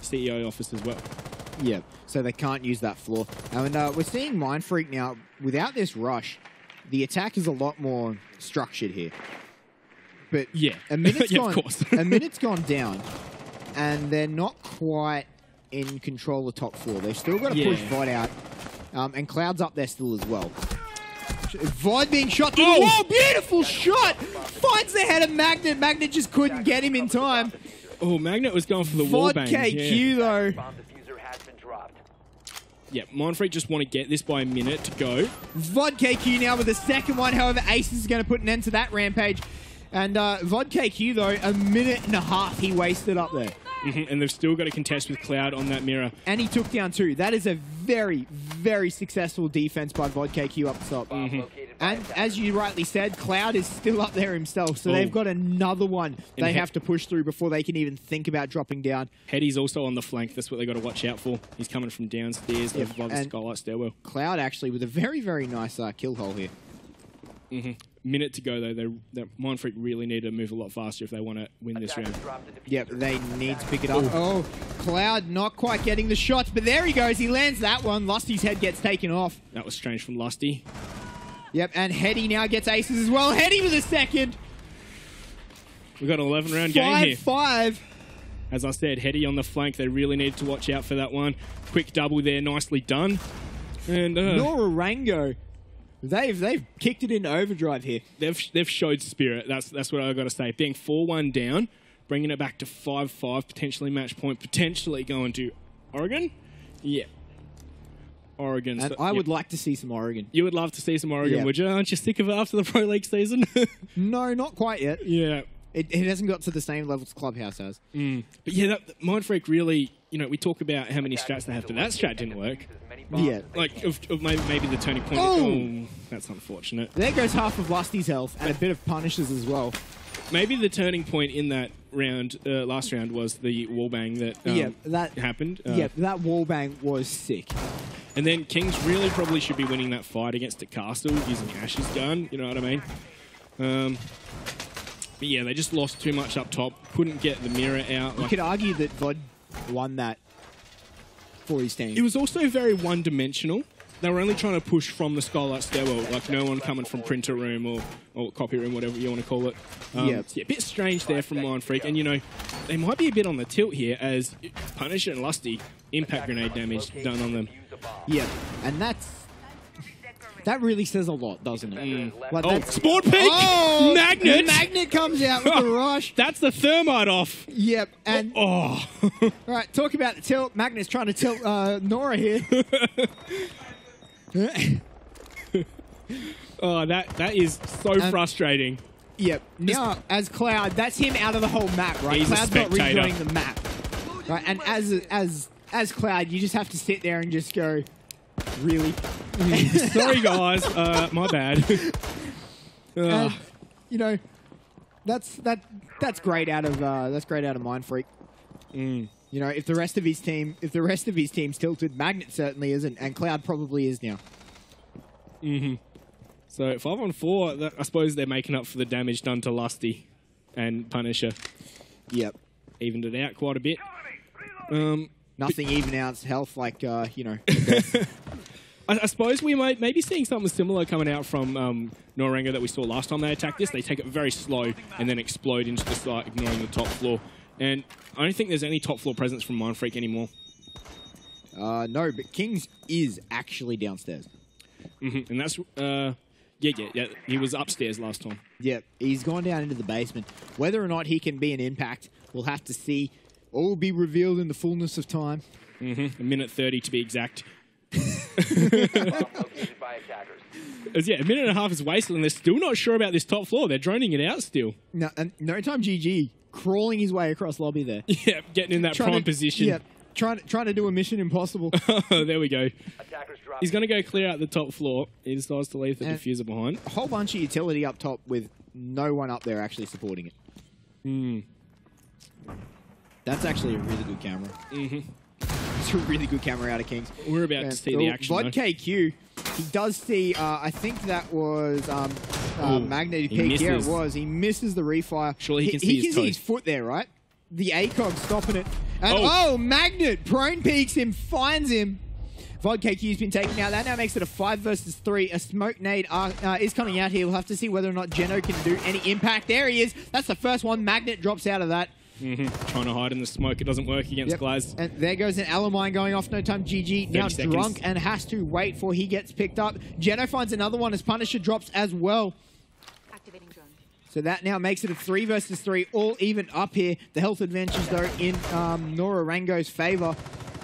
CEO office as well. Yeah, so they can't use that floor. And we're seeing Mindfreak now. Without this rush, the attack is a lot more structured here. But yeah, a minute's yeah, gone, of course. a minute's gone down, and they're not quite in control of top floor. They've still got to push Vod out, and Cloud's up there still as well. Vod being shot through the wall. Beautiful shot! Finds the head of Magnet. Magnet just couldn't get him in time. Oh, Magnet was going for the wallbang. KQ, though. Yeah, Mindfreak just want to get this by a minute to go. Vod KQ now with the second one. However, Ace is going to put an end to that rampage. And Vod KQ, though, a minute and a half he wasted up there. And they've still got to contest with Cloud on that mirror. And he took down 2. That is a very, very successful defense by Vod KQ up the top. And as you rightly said, Cloud is still up there himself, so they've got another one they have to push through before they can even think about dropping down. Heady's also on the flank. That's what they got to watch out for. He's coming from downstairs over by the Skylight stairwell. Cloud actually with a very, very nice kill hole here. Minute to go, though. Mindfreak really need to move a lot faster if they want to win this round. Yep, they need to pick it up. Oh, Cloud not quite getting the shots, but there he goes. He lands that one. Lusty's head gets taken off. That was strange from Lusty. Yep, and Heady now gets aces as well. Heady with a second. We've got an 11-round game here. 5-5. As I said, Heady on the flank. They really need to watch out for that one. Quick double there, nicely done. And Nora-Rengo. They've kicked it into overdrive here. They've showed spirit. That's what I've got to say. Being 4-1 down, bringing it back to 5-5, potentially match point, potentially going to Oregon. Yeah. Oregon. And I would like to see some Oregon. You would love to see some Oregon, would you? Aren't you sick of it after the Pro League season? No, not quite yet. Yeah. It hasn't got to the same levels Clubhouse has. But yeah, Mindfreak really, we talk about how many strats they have, but that strat didn't work. Yeah. Like, of maybe the turning point. Oh, that's unfortunate. There goes half of Lusty's health and a bit of Punishes as well. Maybe the turning point in that round, last round, was the wallbang that happened. That wallbang was sick. And then Kings really probably should be winning that fight against the Castle using Ash's gun, you know what I mean? But yeah, they just lost too much up top. Couldn't get the mirror out. You could argue that VOD won that for his team. It was also very one-dimensional. They were only trying to push from the Skylight stairwell, like no one coming from printer room or copy room, whatever you want to call it. Yeah, a bit strange there from Mindfreak. And, they might be a bit on the tilt here as Punisher and Lusty, impact grenade damage done on them. Yeah, and that really says a lot, doesn't it? Like Spawn Peak! Oh, Magnet! Magnet comes out with the rush. That's the thermite off. Yep, and... All right, talk about the tilt. Magnet's trying to tilt Nora here. That is so frustrating. Yep. Now, as Cloud, that's him out of the whole map, right? He's Cloud's not rejoining the map. Right, and as Cloud, you just have to sit there and just go, really? Sorry, guys. My bad. And, that's great out of Mindfreak. If the rest of his team's tilted, Magnet certainly isn't, and Cloud probably is now. So 5-on-4, I suppose they're making up for the damage done to Lusty and Punisher. Yep. Evened it out quite a bit. Nothing even out health like, I suppose we might maybe seeing something similar coming out from Nora-Rengo that we saw last time they attacked this. They take it very slow and then explode into the site, ignoring the top floor. And I don't think there's any top floor presence from Mindfreak anymore. No, but Kings is actually downstairs. And that's... Yeah. He was upstairs last time. Yeah, he's gone down into the basement. Whether or not he can be an impact, we'll have to see. All will be revealed in the fullness of time. A minute 30 to be exact. By attackers. A minute and a half is wasted, and they're still not sure about this top floor. They're droning it out still. No, and No Time GG crawling his way across lobby there. Yeah, getting in that prime position. Yeah, trying to do a mission impossible. There we go. He's going to go clear out the top floor. He decides to leave the diffuser behind. A whole bunch of utility up top with no one up there actually supporting it. That's actually a really good camera. It's a really good camera out of Kings. We're about to see the action. VOD KQ, he does see, I think that was Magnet who peeked. Yeah, it was. He misses the refire. Surely he can see his toes. His foot there, right? The ACOG stopping it. And Magnet prone peeks him, finds him. VOD KQ's been taken out. That now makes it a 5 versus 3. A smoke nade is coming out here. We'll have to see whether or not Geno can do any impact. There he is. That's the first one. Magnet drops out of that. Trying to hide in the smoke. It doesn't work against Glaz. And there goes an Alamine going off. No Time GG. Now drunk and has to wait for he gets picked up. Geno finds another one as Punisher drops as well. Activating drone. So that now makes it a 3 versus 3. All even up here. The health advantage, though, in Nora-Rengo's favor.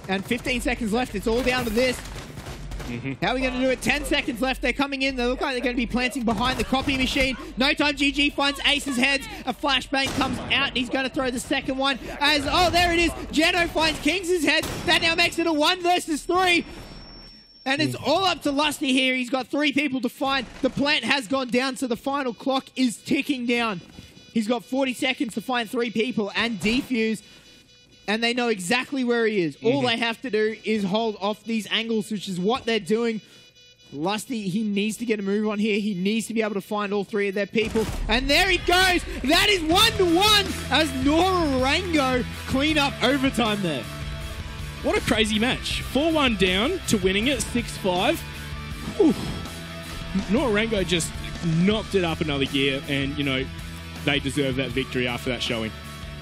And 15 seconds left. It's all down to this. How are we going to do it? 10 seconds left. They're coming in. They look like they're going to be planting behind the copy machine. No Time GG finds Ace's heads. A flashbang comes out, and he's going to throw the second one. There it is. Geno finds Kings' head. That now makes it a 1 versus 3. And it's all up to Lusty here. He's got 3 people to find. The plant has gone down, so the final clock is ticking down. He's got 40 seconds to find 3 people and defuse. And they know exactly where he is. All they have to do is hold off these angles, which is what they're doing. Lusty, he needs to get a move on here. He needs to be able to find all 3 of their people. And there he goes. That is 1-1 as Nora-Rengo clean up overtime there. What a crazy match. 4-1 down to winning it, 6-5. Nora-Rengo just knocked it up another gear, and, you know, they deserve that victory after that showing.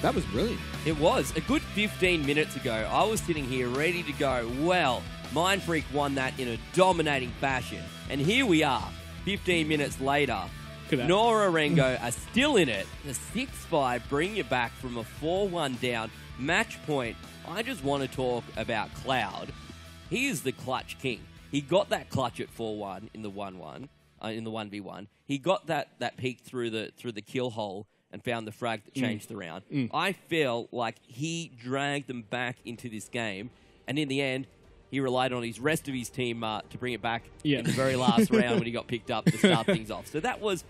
That was brilliant. It was. A good 15 minutes ago, I was sitting here ready to go, well, Mindfreak won that in a dominating fashion. And here we are, 15 minutes later. Nora-Rengo are still in it. The 6-5 bring you back from a 4-1 down. Match point. I just want to talk about Cloud. He is the clutch king. He got that clutch at 4-1 in the 1-1, in the 1v1. He got that peek through the kill hole and found the frag that changed the round. I feel like he dragged them back into this game, and in the end, he relied on his rest of his team to bring it back in the very last round when he got picked up to start things off. So that was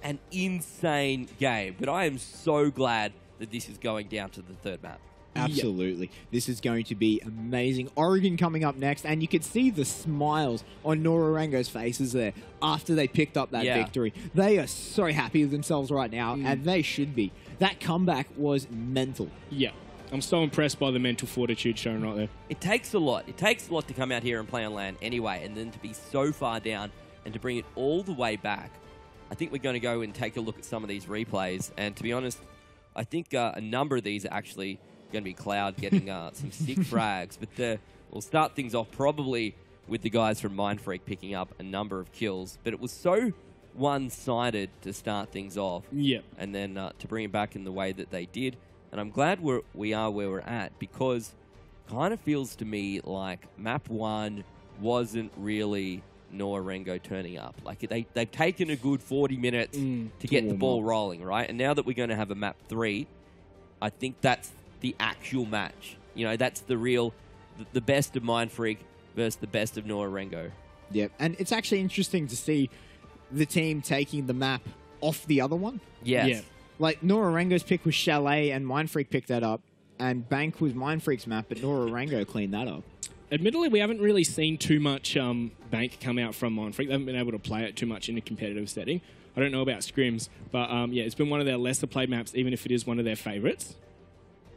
an insane game, but I am so glad that this is going down to the 3rd map. Absolutely. This is going to be amazing. Oregon coming up next, and you could see the smiles on Nora-Rengo's faces there after they picked up that victory. They are so happy with themselves right now, and they should be. That comeback was mental. Yeah. I'm so impressed by the mental fortitude shown right there. It takes a lot. It takes a lot to come out here and play on LAN anyway, and then to be so far down and to bring it all the way back. I think we're going to go and take a look at some of these replays, and to be honest, I think a number of these are actually going to be Cloud getting some sick frags, but we'll start things off probably with the guys from Mindfreak picking up a number of kills, but it was so one-sided to start things off, and then to bring it back in the way that they did. And I'm glad we are where we're at, because kind of feels to me like map 1 wasn't really Nora-Rengo turning up. Like they've taken a good 40 minutes to get the ball rolling, right? And now that we're going to have a map 3, I think that's the actual match. You know, that's the best of Mindfreak versus the best of Nora-Rengo. Yep, and it's actually interesting to see the team taking the map off the other one. Yes. Yeah. Like, Nora-Rengo's pick was Chalet, and Mindfreak picked that up. And Bank was Mindfreak's map, but Nora-Rengo cleaned that up. Admittedly, we haven't really seen too much Bank come out from Mindfreak. They haven't been able to play it too much in a competitive setting. I don't know about scrims, but yeah, it's been one of their lesser played maps, even if it is one of their favourites.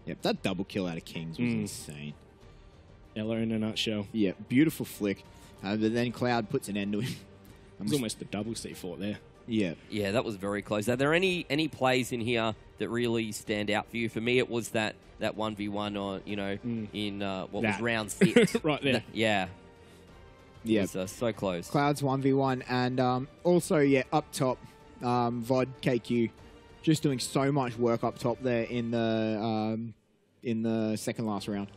Yep, that double kill out of Kings was insane. Ella in a nutshell. Yeah, beautiful flick. But then Cloud puts an end to him. It was almost a double C4 there. Yeah. Yeah, that was very close. Are there any plays in here that really stand out for you? For me, it was that 1v1 or, you know, in what was round 6. Right there. Yeah. Yeah. It was so close. Cloud's 1v1. And also, yeah, up top, VOD, KQ, just doing so much work up top there in the second last round.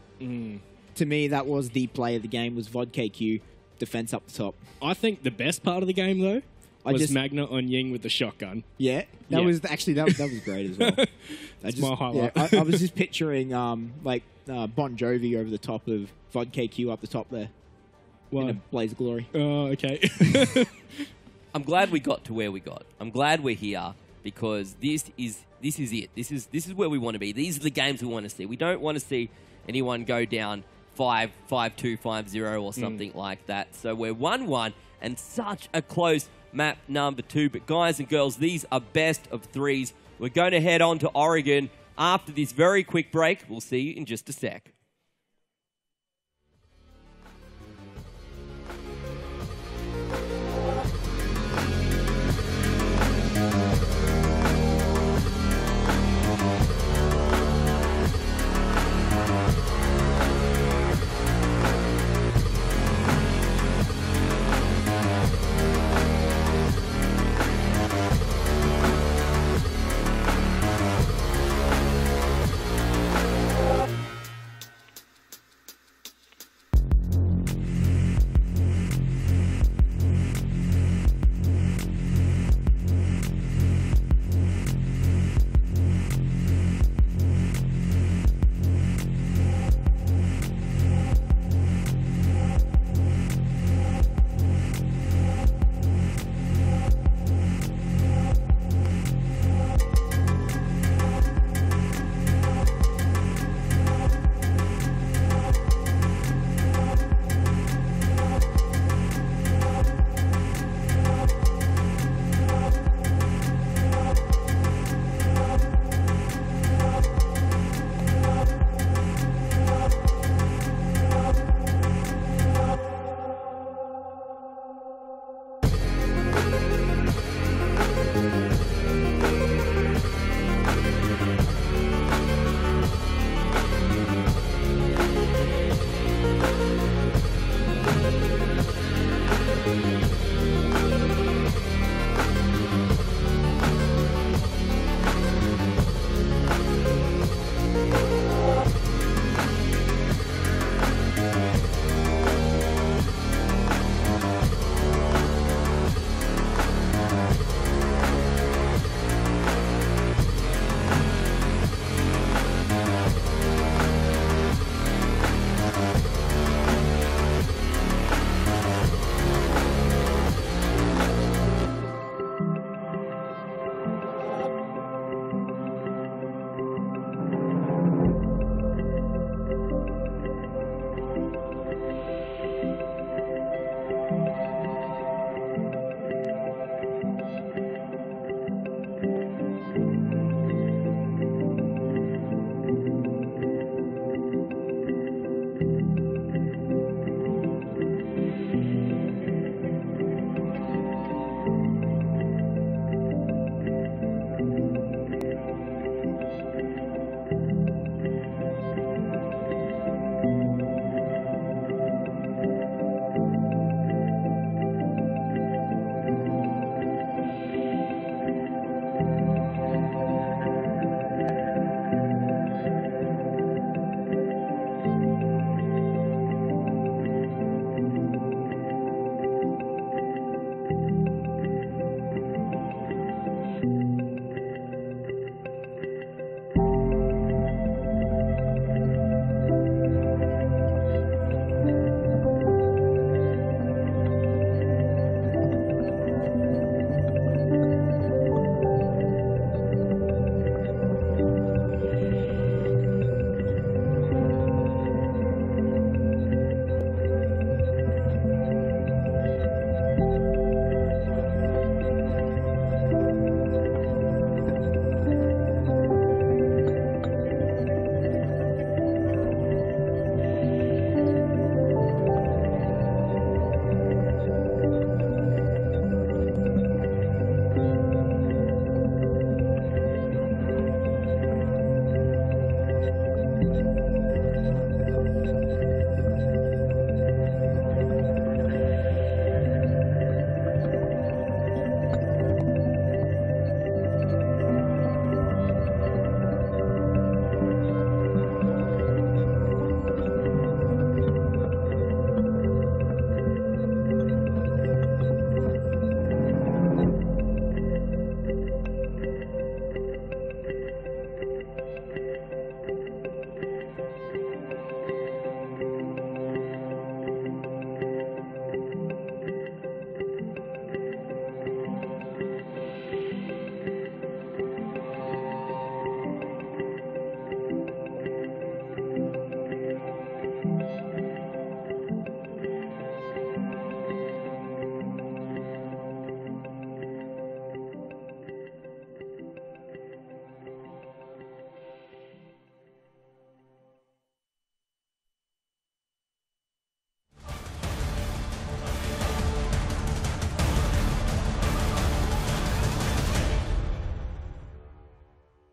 To me, that was the play of the game, was VOD, KQ, defense up the top. I think the best part of the game, though, was Magna on Ying with the shotgun. Yeah, that was actually that was great as well. That's my highlight. Yeah, I was just picturing like Bon Jovi over the top of VOD KQ up the top there. What? In a blaze of glory. Oh, okay. I'm glad we got to where we got. I'm glad we're here, because this is it. This is where we want to be. These are the games we want to see. We don't want to see anyone go down 5-2, 5-0 or something like that. So we're 1-1 and such a close map number 2. But guys and girls, these are best of 3s. We're going to head on to Oregon after this very quick break. We'll see you in just a sec.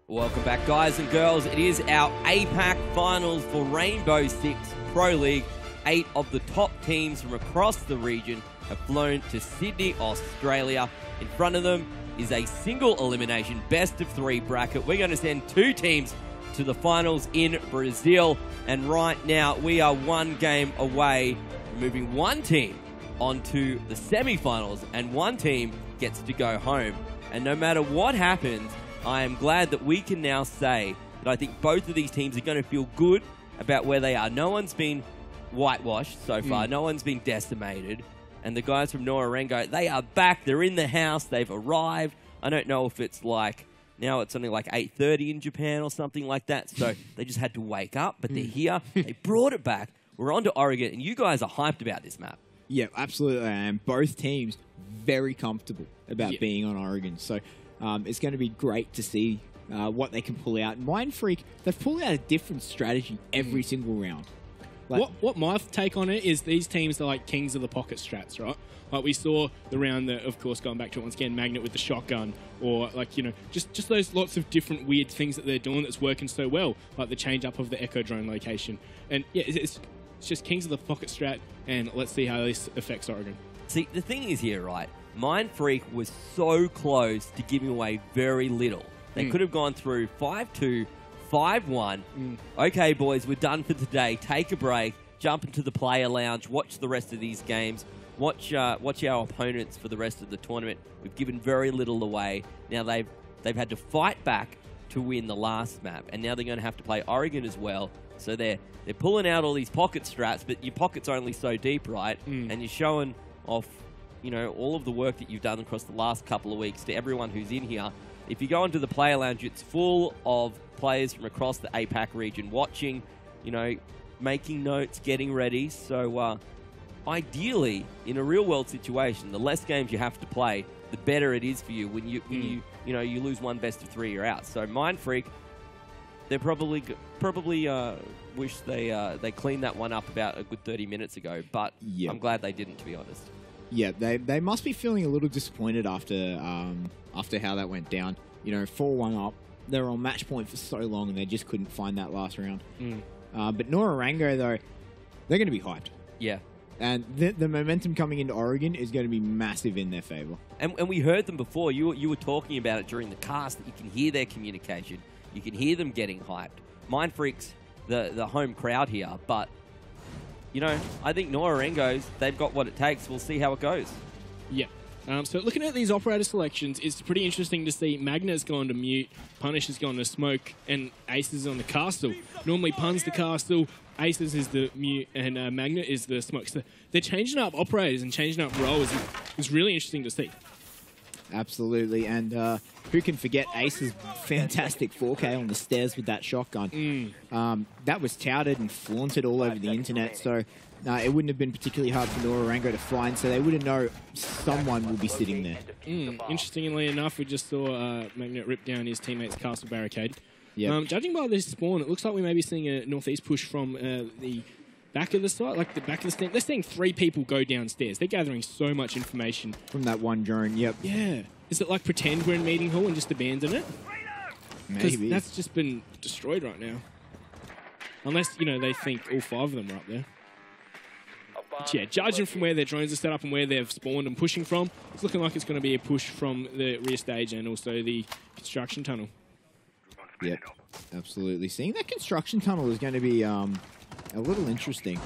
Welcome back, guys and girls. It is our APAC finals for Rainbow Six Pro League. 8 of the top teams from across the region have flown to Sydney, Australia. In front of them is a single elimination best of 3 bracket. We're going to send 2 teams to the finals in Brazil. And right now, we are 1 game away from moving 1 team onto the semi-finals, and 1 team gets to go home. And no matter what happens, I am glad that we can now say that I think both of these teams are going to feel good about where they are. No one's been whitewashed so far. No one's been decimated. And the guys from Nora-Rengo, they are back. They're in the house. They've arrived. I don't know if it's like, now it's only like 8:30 in Japan or something like that. So they just had to wake up, but they're here. They brought it back. We're on to Oregon, and you guys are hyped about this map. Yeah, absolutely. And both teams very comfortable about being on Oregon. So it's going to be great to see what they can pull out. Mindfreak, they've pulled out a different strategy every single round. Like, what my take on it is these teams are like kings of the pocket strats, right? Like we saw the round that, of course, going back to it once again, Magnet with the shotgun, or like, you know, just those lots of different weird things that they're doing that's working so well, like the change up of the Echo Drone location. And yeah, it's just kings of the pocket strat, and let's see how this affects Oregon. See, the thing is here, right? Mindfreak was so close to giving away very little. They could have gone through 5-2, 5-1. Okay, boys, we're done for today. Take a break, jump into the player lounge, watch the rest of these games, watch our opponents for the rest of the tournament. We've given very little away. Now they've had to fight back to win the last map, and now they're going to have to play Oregon as well. So they're pulling out all these pocket strats, but your pocket's only so deep, right? And you're showing off, you know, all of the work that you've done across the last couple of weeks to everyone who's in here. If you go into the player lounge, it's full of players from across the APAC region watching, you know, making notes, getting ready. So ideally, in a real-world situation, the less games you have to play, the better it is for you. When you lose 1 best of 3, you're out. So Mindfreak, they probably wish they cleaned that one up about a good 30 minutes ago. But I'm glad they didn't, to be honest. Yeah, they must be feeling a little disappointed after how that went down. You know, 4-1 up. They were on match point for so long, and they just couldn't find that last round. But Nora-Rengo, though, they're going to be hyped. Yeah. And the momentum coming into Oregon is going to be massive in their favor. And we heard them before. You were talking about it during the cast, that you can hear their communication. You can hear them getting hyped. Mindfreak's the home crowd here, but you know, I think Nora-Rengo's, they've got what it takes. We'll see how it goes. Yeah. So looking at these operator selections, it's pretty interesting to see Magna's gone to mute, Punish has gone to smoke, and Ace is on the castle. Normally Pun's the castle, Aces is the mute, and Magna is the smoke. So they're changing up operators and changing up roles. It's really interesting to see. Absolutely, and who can forget Ace's fantastic 4K on the stairs with that shotgun? That was touted and flaunted all over the internet, so it wouldn't have been particularly hard for Nora-Rengo to find, so they wouldn't know someone will be sitting there. Interestingly enough, we just saw Magnet rip down his teammate's castle barricade. Yep. Judging by this spawn, it looks like we may be seeing a northeast push from the back of the site, like the back of the stand. They're seeing 3 people go downstairs. They're gathering so much information. From that one drone, yep. Yeah. Is it like pretend we're in meeting hall and just abandon it? Maybe. That's just been destroyed right now. Unless, you know, they think all 5 of them are up there. But yeah, judging from where their drones are set up and where they've spawned and pushing from, it's looking like it's going to be a push from the rear stage and also the construction tunnel. Yep, absolutely. Seeing that construction tunnel is going to be a little interesting.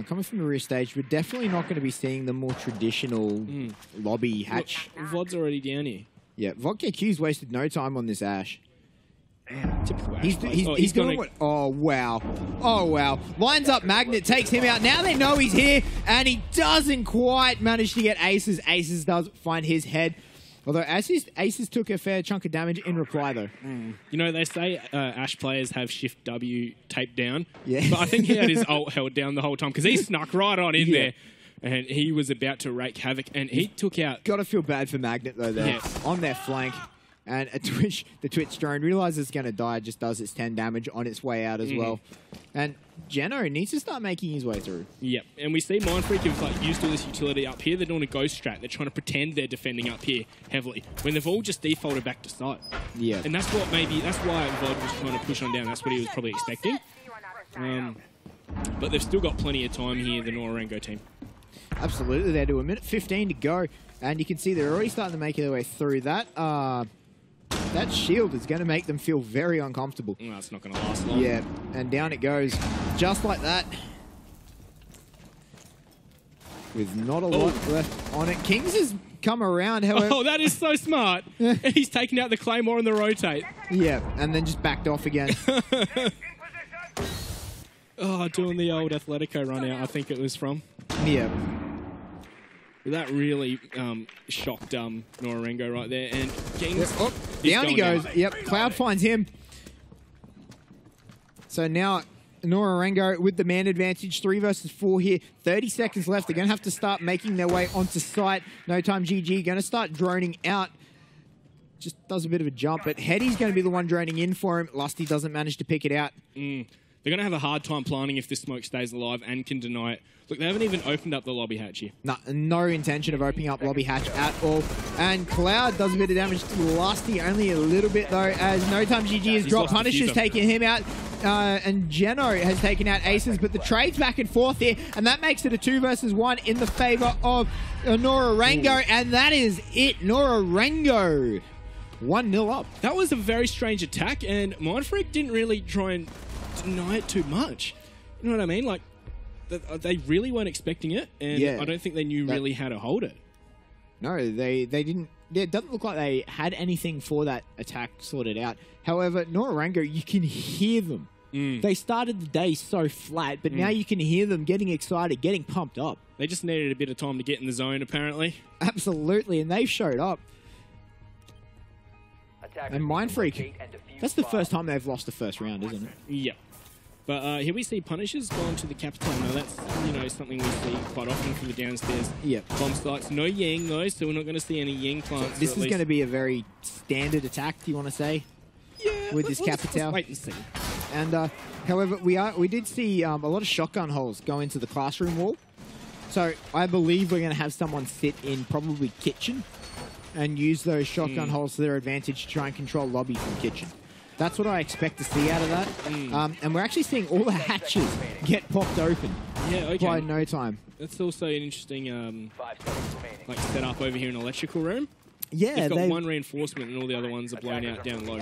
Coming from the rear stage, we're definitely not going to be seeing the more traditional lobby hatch. Look, Vod's already down here. Yeah, VodKQ's wasted no time on this Ash. Typical Ash. He's doing what? Oh, wow. Oh, wow. Lines up Magnet, takes him out. Now they know he's here, and he doesn't quite manage to get Aces. Aces does find his head. Although Aces took a fair chunk of damage in reply, though. You know, they say Ash players have Shift W taped down. Yeah. But I think he had his ult held down the whole time because he snuck right on in there. And he was about to wrake havoc. And he took out... Got to feel bad for Magnet, though, there. Yeah. On their flank. And the Twitch drone realizes it's going to die, just does its 10 damage on its way out as well. And Geno needs to start making his way through. Yep, and we see Mindfreak have like used all this utility up here. They're doing a ghost strat. They're trying to pretend they're defending up here heavily when they've all just defaulted back to side. Yeah, and that's what that's why Vod was trying to push on down. That's what he was probably expecting. But they've still got plenty of time here, the Nora-Rengo team. Absolutely, they do. 1:15 to go, and you can see they're already starting to make their way through that. That shield is going to make them feel very uncomfortable. No, it's not going to last long. Yeah, and down it goes, just like that. With not a lot left on it. Kings has come around, however. Oh, that is so smart. He's taken out the Claymore and the rotate. Yeah, and then just backed off again. Oh, doing the old Athletico run out, I think it was from. Yeah. That really shocked Nora-Rengo right there. And Kings... Oh, down he goes. Down. Yep, Cloud finds him. So now Nora-Rengo with the man advantage. 3 versus 4 here. 30 seconds left. They're going to have to start making their way onto site. No time GG. Going to start droning out. Just does a bit of a jump. But Hetty's going to be the one droning in for him. Lusty doesn't manage to pick it out. They're going to have a hard time planting if this smoke stays alive and can deny it. Look, they haven't even opened up the lobby hatch here. No intention of opening up lobby hatch at all. And Cloud does a bit of damage to Lusty, only a little bit though, as No Time GG has dropped. Punisher's taking him out, and Geno has taken out Aces, but the trade's back and forth here, and that makes it a 2 versus 1 in the favor of Nora-Rengo, and that is it. Nora-Rengo 1-0 up. That was a very strange attack, and Mindfreak didn't really try and deny it too much. You know what I mean? Like, they really weren't expecting it, and yeah, I don't think they knew really how to hold it. No, they didn't. It doesn't look like they had anything for that attack sorted out. However, Nora-Rengo, you can hear them. They started the day so flat, but now you can hear them getting excited, getting pumped up. They just needed a bit of time to get in the zone, apparently. Absolutely, and they've showed up. And Mindfreak, that's the first time they've lost the first round, isn't it? Yep. But here we see Punishers gone to the Capital. Now that's, you know, something we see quite often from the downstairs bomb sites. No Yang though, so we're not going to see any Yang plants. So this is going to be a very standard attack, do you want to say? Yeah. With this Capital. Wait and see. And however, we did see a lot of shotgun holes go into the classroom wall. So I believe we're going to have someone sit in probably kitchen and use those shotgun holes to their advantage to try and control lobby from kitchen. That's what I expect to see out of that. And we're actually seeing all the hatches get popped open by no time. That's also an interesting like setup over here in the electrical room. Yeah, they've got one reinforcement and all the other ones are blown out down low.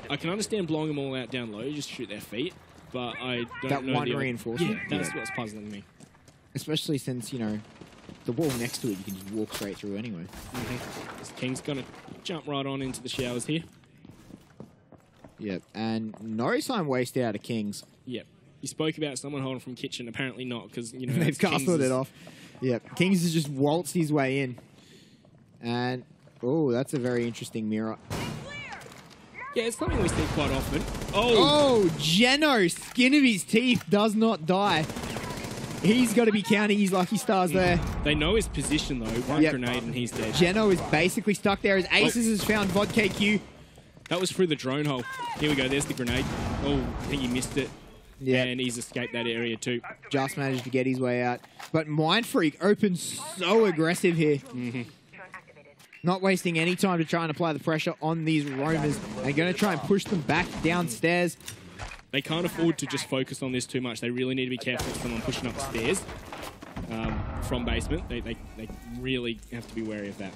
I can understand blowing them all out down low, you just shoot their feet, but I don't know one reinforcement. Yeah, that's what's puzzling me. Especially since, you know, the wall next to it you can just walk straight through anyway. This King's gonna jump right on into the showers here. Yep, and no time wasted out of Kings. Yep. You spoke about someone holding from kitchen, apparently not, because, you know, they've castled it off. Yep, Kings has just waltzed his way in. And, oh, that's a very interesting mirror. Yeah, it's something we see quite often. Oh, Geno, skin of his teeth, does not die. He's got to be counting his lucky stars there. They know his position, though. One grenade and he's dead. Geno is basically stuck there as Aces has found VOD KQ. That was through the drone hole. Here we go. There's the grenade. Oh, I think he missed it. Yeah. And he's escaped that area too. Just managed to get his way out. But Mindfreak opens so aggressive here. Not wasting any time to try and apply the pressure on these roamers. And going to try and push them back downstairs. They can't afford to just focus on this too much. They really need to be careful of someone pushing up the stairs from basement. They really have to be wary of that.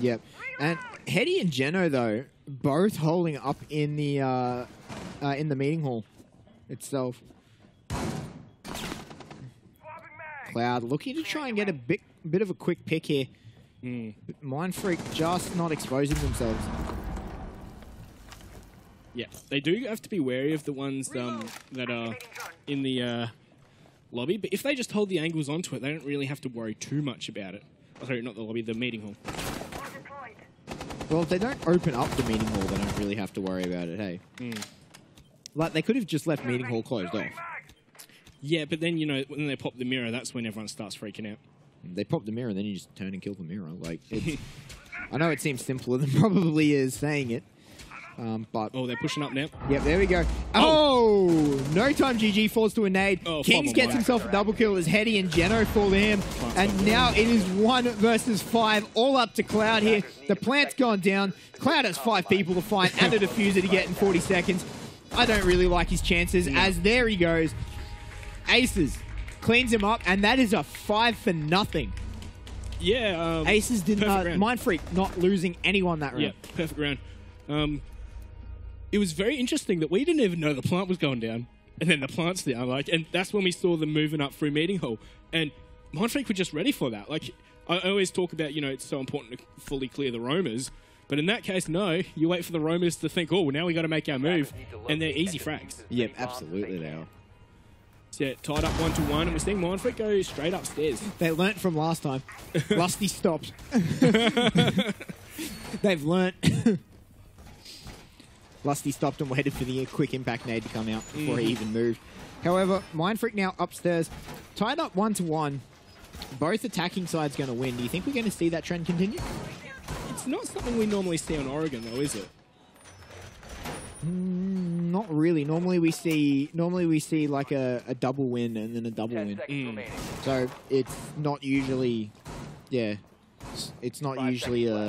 Yep. And Hetty and Geno, though, both holding up in the meeting hall itself. Cloud looking to try and get a bit of a quick pick here. Mindfreak just not exposing themselves. Yeah, they do have to be wary of the ones that are in the lobby, but if they just hold the angles onto it, they don't really have to worry too much about it. Oh, sorry, not the lobby, the meeting hall. Well, if they don't open up the meeting hall, they don't really have to worry about it, hey? Like, they could have just left meeting hall closed off. Yeah, but then, you know, when they pop the mirror, that's when everyone starts freaking out. They pop the mirror, and then you just turn and kill the mirror. Like, it's, I know it seems simpler than probably is saying it. But Oh, they're pushing up now. yep, there we go. Oh, no time GG falls to a nade. Oh, Kings 5-on-1. gets himself a double kill as Hetty and Geno fall to him. And now it is 1 versus 5, all up to Cloud here. The plant's gone down. Cloud has 5 people to find and a diffuser to get in 40 seconds. I don't really like his chances as there he goes. Aces cleans him up, and that is a 5 for nothing. Yeah. Aces didn't. perfect round. Mindfreak not losing anyone that round. Yeah, perfect round. It was very interesting that we didn't even know the plant was going down, and then the plant's down. And that's when we saw them moving up through meeting hall, and Mindfreak were just ready for that. I always talk about, it's so important to fully clear the roamers, but in that case, no. You wait for the roamers to think, oh, now we got to make our move, and they're easy frags. Yep, absolutely they are. So yeah, tied up 1-1, and we're seeing Mindfreak go straight upstairs. They learnt from last time. Lusty stopped. They've learnt. Lusty stopped and waited for the quick impact nade to come out before he even moved. However, Mindfreak now upstairs, tied up 1-1. Both attacking sides going to win. Do you think we're going to see that trend continue? It's not something we normally see on Oregon, though, is it? Not really. Normally we see like a double win and then a double 10 win. seconds remaining. So it's not usually, it's not usually a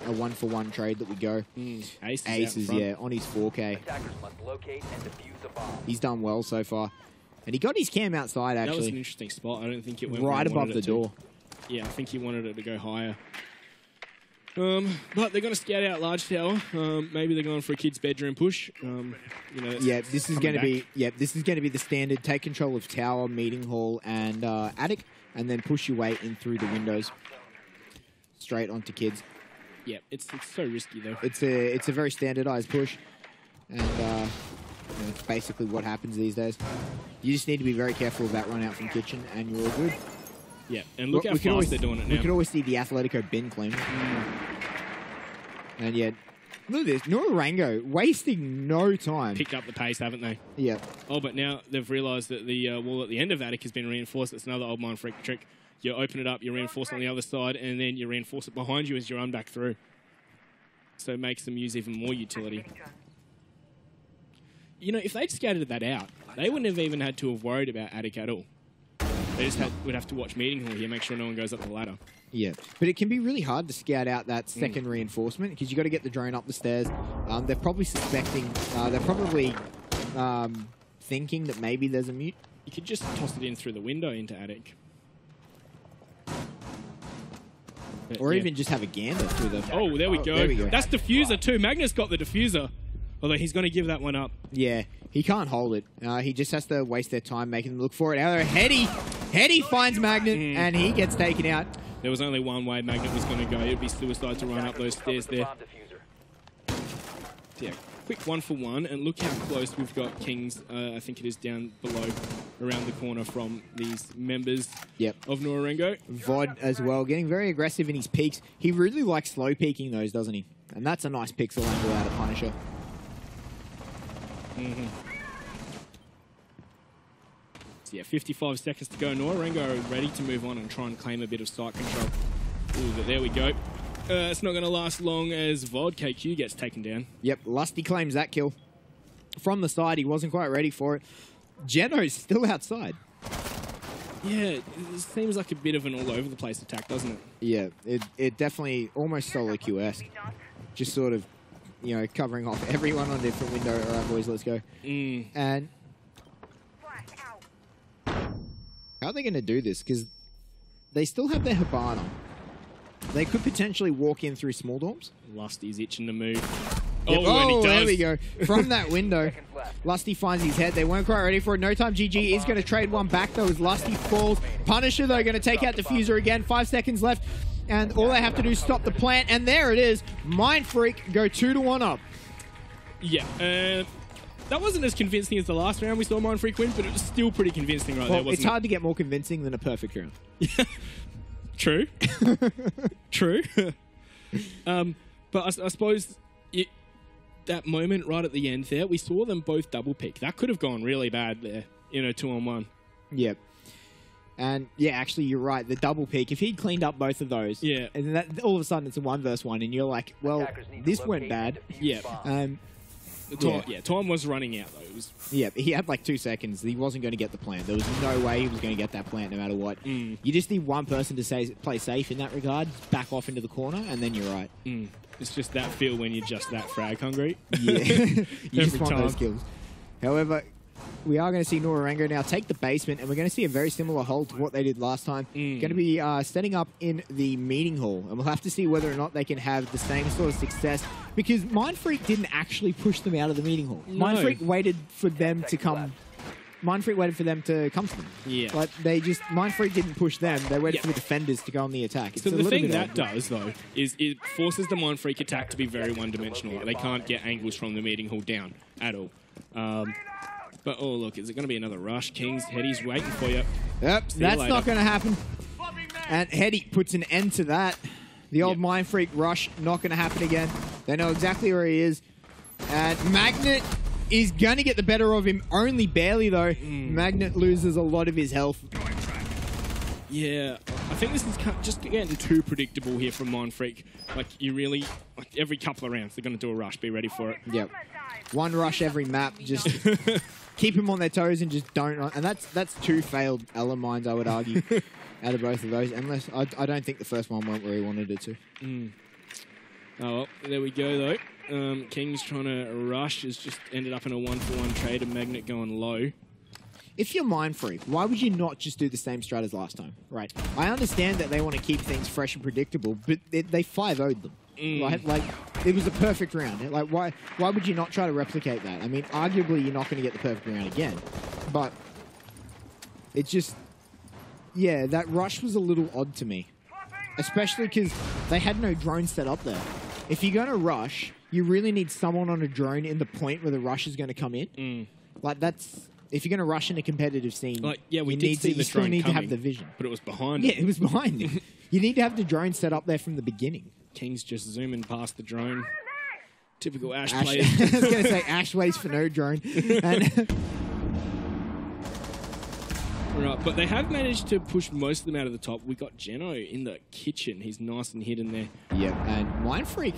1-for-1 trade that we go. Aces, Aces, out in yeah, on his 4K. Attackers must locate and defuse a bomb. He's done well so far. And he got his cam outside, That was an actually. interesting spot. I don't think it went where Right he above wanted the it to. door. Yeah, I think he wanted it to go higher. But they're going to scout out large tower. Maybe they're going for a kid's bedroom push. Yeah, this is coming going to back. be this is going to be the standard. Take control of tower, meeting hall, and attic, and then push your way in through the windows, straight onto kids. Yeah, it's so risky though. It's a very standardized push, and it's basically what happens these days. You just need to be very careful about run out from kitchen, and you're all good. Yeah, and look We how can fast they're doing it now. We can always see the Atletico bin claim. And yet, look at this. Nora-Rengo wasting no time. Picked up the pace, haven't they? Yeah. Oh, but now they've realised that the wall at the end of attic has been reinforced. It's another old Mindfreak trick. You open it up, you reinforce on the other side, and then you reinforce it behind you as you run back through. So it makes them use even more utility. If they'd scattered that out, they wouldn't have even had to have worried about attic at all. They just would have to watch meeting hall here, make sure no one goes up the ladder. Yeah. But it can be really hard to scout out that second reinforcement because you got to get the drone up the stairs. They're probably suspecting, they're probably thinking that maybe there's a mute. You could just toss it in through the window into attic. But, Or yeah. even just have a gander through the... Oh, there we go. There we go. That's diffuser too. Magnus got the diffuser. Although he's going to give that one up. Yeah, he can't hold it. He just has to waste their time making them look for it. However, Hetty finds Magnet, and he gets taken out. There was only one way Magnet was going to go. It would be suicide to run up those stairs there. Bomb diffuser. Yeah, quick 1-for-1, and look how close we've got Kings. I think it is down below, around the corner from these members of Nora-Rengo. Vod as well, getting very aggressive in his peaks. He really likes slow peeking those, doesn't he? And that's a nice pixel angle out of Punisher. So yeah, 55 seconds to go. Nora-Rengo ready to move on and try and claim a bit of site control. Ooh, but there we go. It's not going to last long as Vod KQ gets taken down. Yep, Lusty claims that kill. From the side, he wasn't quite ready for it. Geno's still outside. Yeah, it seems like a bit of an all-over-the-place attack, doesn't it? Yeah, it definitely almost solo Q-esque. Just sort of, covering off everyone on a different window. All right, boys, let's go. And how are they going to do this? Because they still have their Hibana. They could potentially walk in through small dorms. Lusty's itching to move. Yep. Oh, and he does. There we go. From that window, Lusty finds his head. They weren't quite ready for it. No time GG is going to trade one back, though, as Lusty falls. Punisher, though, going to take out Diffuser again. 5 seconds left. And all they have to do is stop the plant. And there it is. Mindfreak go 2-1 up. Yeah. That wasn't as convincing as the last round we saw Mindfreak win, but it was still pretty convincing right there, wasn't it's hard to get more convincing than a perfect round. True. True. But I suppose that moment right at the end there, we saw them both double pick. That could have gone really bad there, 2-on-1. Yep. And yeah, actually, you're right. The double peak. If he'd cleaned up both of those, Yeah. and that, all of a sudden it's a 1 versus 1, and you're like, well, Attackers need to this went locate bad. and defuse Yeah. bombs. Time was running out, though. It was, Yeah, he had like 2 seconds. He wasn't going to get the plant. There was no way he was going to get that plant no matter what. You just need one person to play safe in that regard, back off into the corner, and then you're right. it's just that feel when you're just that frag hungry. Yeah, you just Every want those time. kills. However, we are going to see Nora-Rengo now take the basement, and we're going to see a very similar hold to what they did last time. Going to be setting up in the meeting hall, and we'll have to see whether or not they can have the same sort of success, because Mindfreak didn't actually push them out of the meeting hall. No. Mindfreak waited for them to come. Mindfreak waited for them to come to them. Yeah. Like Mindfreak didn't push them. They waited Yeah. for the defenders to go on the attack. It's So a the little thing bit that odd. does, though, is it forces the Mindfreak attack to be very one-dimensional. Like, they can't get angles from the meeting hall down at all. But, oh, look, is it going to be another rush? Kings, Heady's waiting for you. Yep, See you that's later. not going to happen. And Heady puts an end to that. The old Mindfreak rush, not going to happen again. They know exactly where he is. And Magnet is going to get the better of him, only barely, though. Magnet loses a lot of his health. Yeah, I think this is just getting too predictable here from Mindfreak. Like, you really, like, every couple of rounds, they're going to do a rush. Be ready for it. Yep. One rush every map, just keep them on their toes and just don't. And that's 2 failed Ella mines, I would argue, out of both of those. Unless I don't think the first one went where he wanted it to. Oh, well, there we go, though. Kings trying to rush has just ended up in a 1-for-1 trade and Magnet going low. If you're Mindfreak, why would you not just do the same strat as last time? Right. I understand that they want to keep things fresh and predictable, but they 5-0'd them. Right? Like, it was a perfect round. Like, why would you not try to replicate that? I mean, arguably, you're not going to get the perfect round again. But it just... Yeah, that rush was a little odd to me. Especially because they had no drone set up there. If you're going to rush, you really need someone on a drone in the point where the rush is going to come in. Like, that's... If you're going to rush in a competitive scene, Like, yeah, we you did need see to, the you still drone need to have coming, the vision. but it was behind Yeah, him. it was behind him. You need to have the drone set up there from the beginning. Kings just zooming past the drone. Typical Ash Ash, players. I was going to say Ash waits for no drone. And Right, but they have managed to push most of them out of the top. We got Geno in the kitchen. He's nice and hidden there. yeah, and Mindfreak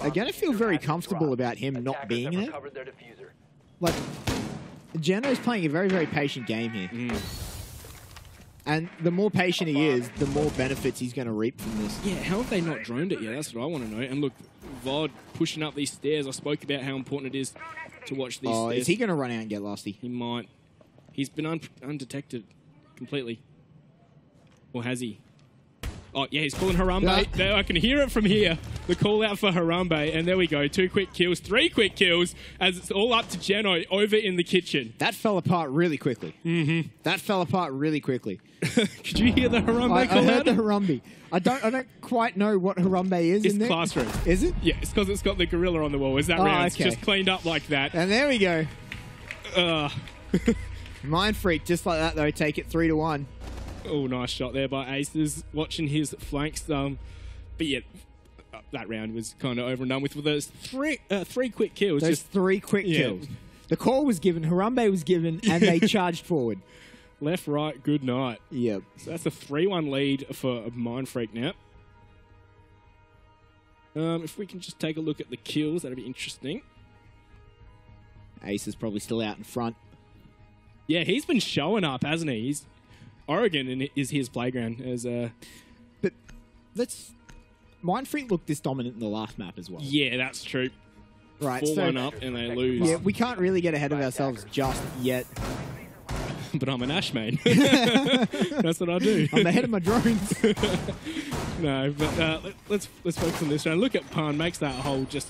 are going to feel very comfortable about him not Attackers being have there. recovered their diffuser. Like, Geno's playing a very, very patient game here. And the more patient he is, the more benefits he's going to reap from this. Yeah, how have they not droned it yet? That's what I want to know. And look, Vod pushing up these stairs. I spoke about how important it is to watch these stairs. Is he going to run out and get Lusty? He might. He's been undetected completely. Or has he? Oh, yeah, he's pulling Harambe. Yeah. There, I can hear it from here. The call out for Harambe. And there we go. 2 quick kills, 3 quick kills, as it's all up to Geno over in the kitchen. That fell apart really quickly. That fell apart really quickly. Could you hear the Harambe I call heard out? the Harambe. I don't quite know what Harambe is It's in there. classroom. Is it? Yeah, it's because it's got the gorilla on the wall. Is that Oh, round? It's okay. just cleaned up like that. And there we go. Uh, Mindfreak, just like that though, take it 3-1. oh, nice shot there by Aces, watching his flanks. But yeah, that round was kind of over and done with those 3 quick kills. Those Just 3 quick Yeah. kills. The call was given, Harambe was given, and they charged forward. left, right, good night. Yep. So that's a 3-1 lead for Mindfreak now. If we can just take a look at the kills, that'd be interesting. Ace is probably still out in front. Yeah, he's been showing up, hasn't he? He's Oregon is his playground. As But Mindfreak looked this dominant in the last map as well. yeah, that's true. Right, 4-1 so up and they lose. yeah, we can't really get ahead of ourselves just yet. But I'm an Ash main. That's what I do. I'm ahead of my drones. No, but let's focus on this round. Look at Pan, makes that hole just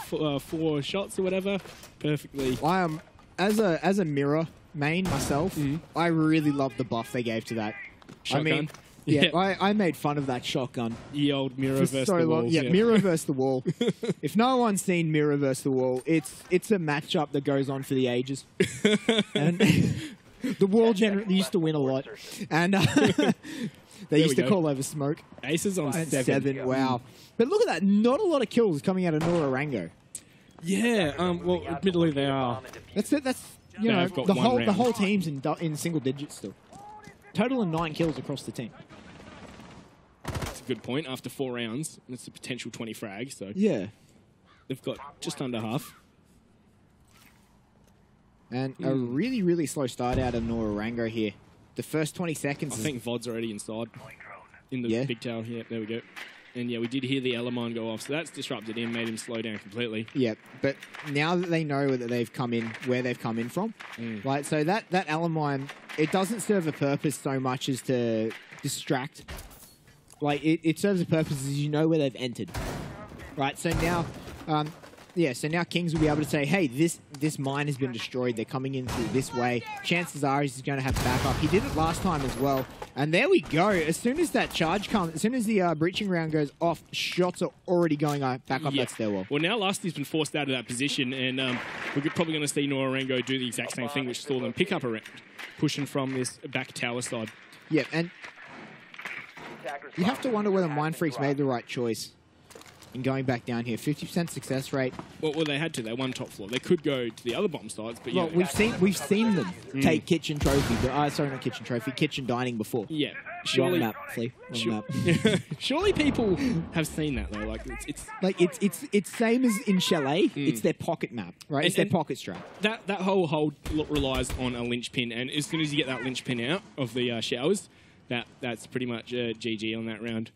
4 shots or whatever perfectly. I am as a mirror main myself. I really love the buff they gave to that. Shotgun? I mean, yeah, Yeah. I made fun of that shotgun The old mirror for versus so the long. walls. Yeah, mirror versus the wall. If no one's seen mirror versus the wall, it's a matchup that goes on for the ages. And the wall generally used to win a lot, and they used to go. call over smoke. Aces on And 7. Wow. But look at that. Not a lot of kills coming out of Nora-Rengo. Yeah, well, admittedly they are. That's it. That's you know They've got the one whole round. team's in single digits still. Total of 9 kills across the team. That's a good point. After 4 rounds, it's a potential 20 frag. So Yeah. they've got just under half. And a really, really slow start out of Nora-Rengou here. The first 20 seconds. I think VOD's already inside in the big tower. Yeah, there we go. And yeah, we did hear the L mine go off, so that's disrupted him, made him slow down completely. Yeah, but now that they know that they've come in, where they've come in from, right? So that L mine, it doesn't serve a purpose so much as to distract. Like it serves a purpose as you know where they've entered, right? So now, so now Kings will be able to say, hey, this mine has been destroyed. They're coming in through this way. Chances are he's going to have backup. He did it last time as well. And there we go. As soon as that charge comes, as soon as the breaching round goes off, shots are already going back up that stairwell. Well, now Lusty's been forced out of that position, and we're probably going to see Nora-Rengo do the exact same thing, which saw them pick up a round, pushing from this back tower side. Yeah, and you have to wonder whether Mindfreak's made the right choice in going back down here. 50% success rate. Well, they had to. They won top floor. They could go to the other bomb sites, but yeah. Well, we've seen them take kitchen trophy. Sorry, not kitchen trophy. Kitchen dining before. Yeah. Surely, wrong map, Flea. Wrong map. Surely people have seen that though. Like it's same as in Chalet. It's their pocket map, right? It's their pocket strat. That whole hold relies on a linchpin, and as soon as you get that linchpin out of the showers, that's pretty much GG on that round.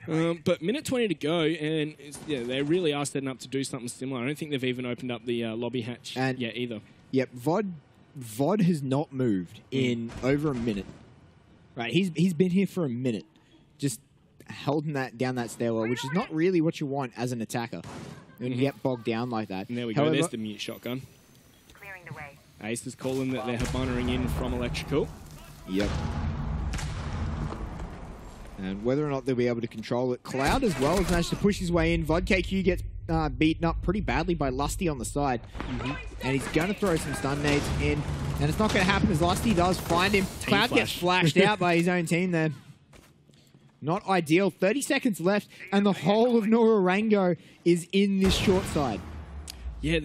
But minute 20 to go, and they really are setting up to do something similar. I don't think they've even opened up the lobby hatch yet either. Yep, VOD has not moved in over a minute. Right, he's been here for a minute, just holding that down that stairwell, which is not really what you want as an attacker when you get bogged down like that. And there we go. There's the mute shotgun. Clearing the way. Ace is calling that they're Habanaing in from electrical. Yep. And whether or not they'll be able to control it. Cloud as well has managed to push his way in. VOD gets beaten up pretty badly by Lusty on the side. And he's going to throw some stun nades in. And it's not going to happen as Lusty does find him. Cloud gets flashed out by his own team there. Not ideal. 30 seconds left. And the whole of Nora-Rengo is in this short side. Yeah,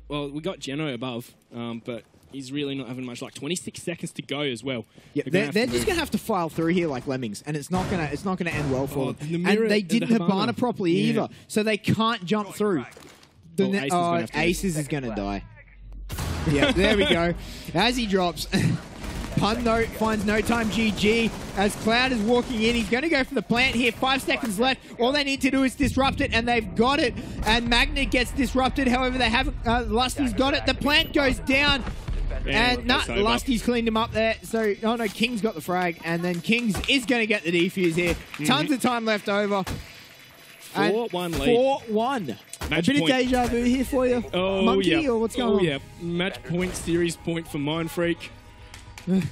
well, we got Geno above, but he's really not having much. Like 26 seconds to go as well. Yeah, they're just going to have to file through here like lemmings, and it's not going to end well for them. And they didn't Habana properly either, so they can't jump through. Aces is going to die. Yeah, there we go. As he drops, Pun finds no time GG. As Cloud is walking in, he's going to go for the plant here. 5 seconds left. All they need to do is disrupt it, and they've got it. And Magnet gets disrupted. However, they haven't. Lusty's got it. The plant goes down. And Lusty's cleaned him up there. So, oh no, King's got the frag. And then Kings is going to get the defuse here. Tons of time left over. 4-1 lead. 4-1. Match a bit point. of deja vu here for you. Oh, Monkey, yeah. or what's going on? Yeah, match point, series point for Mindfreak.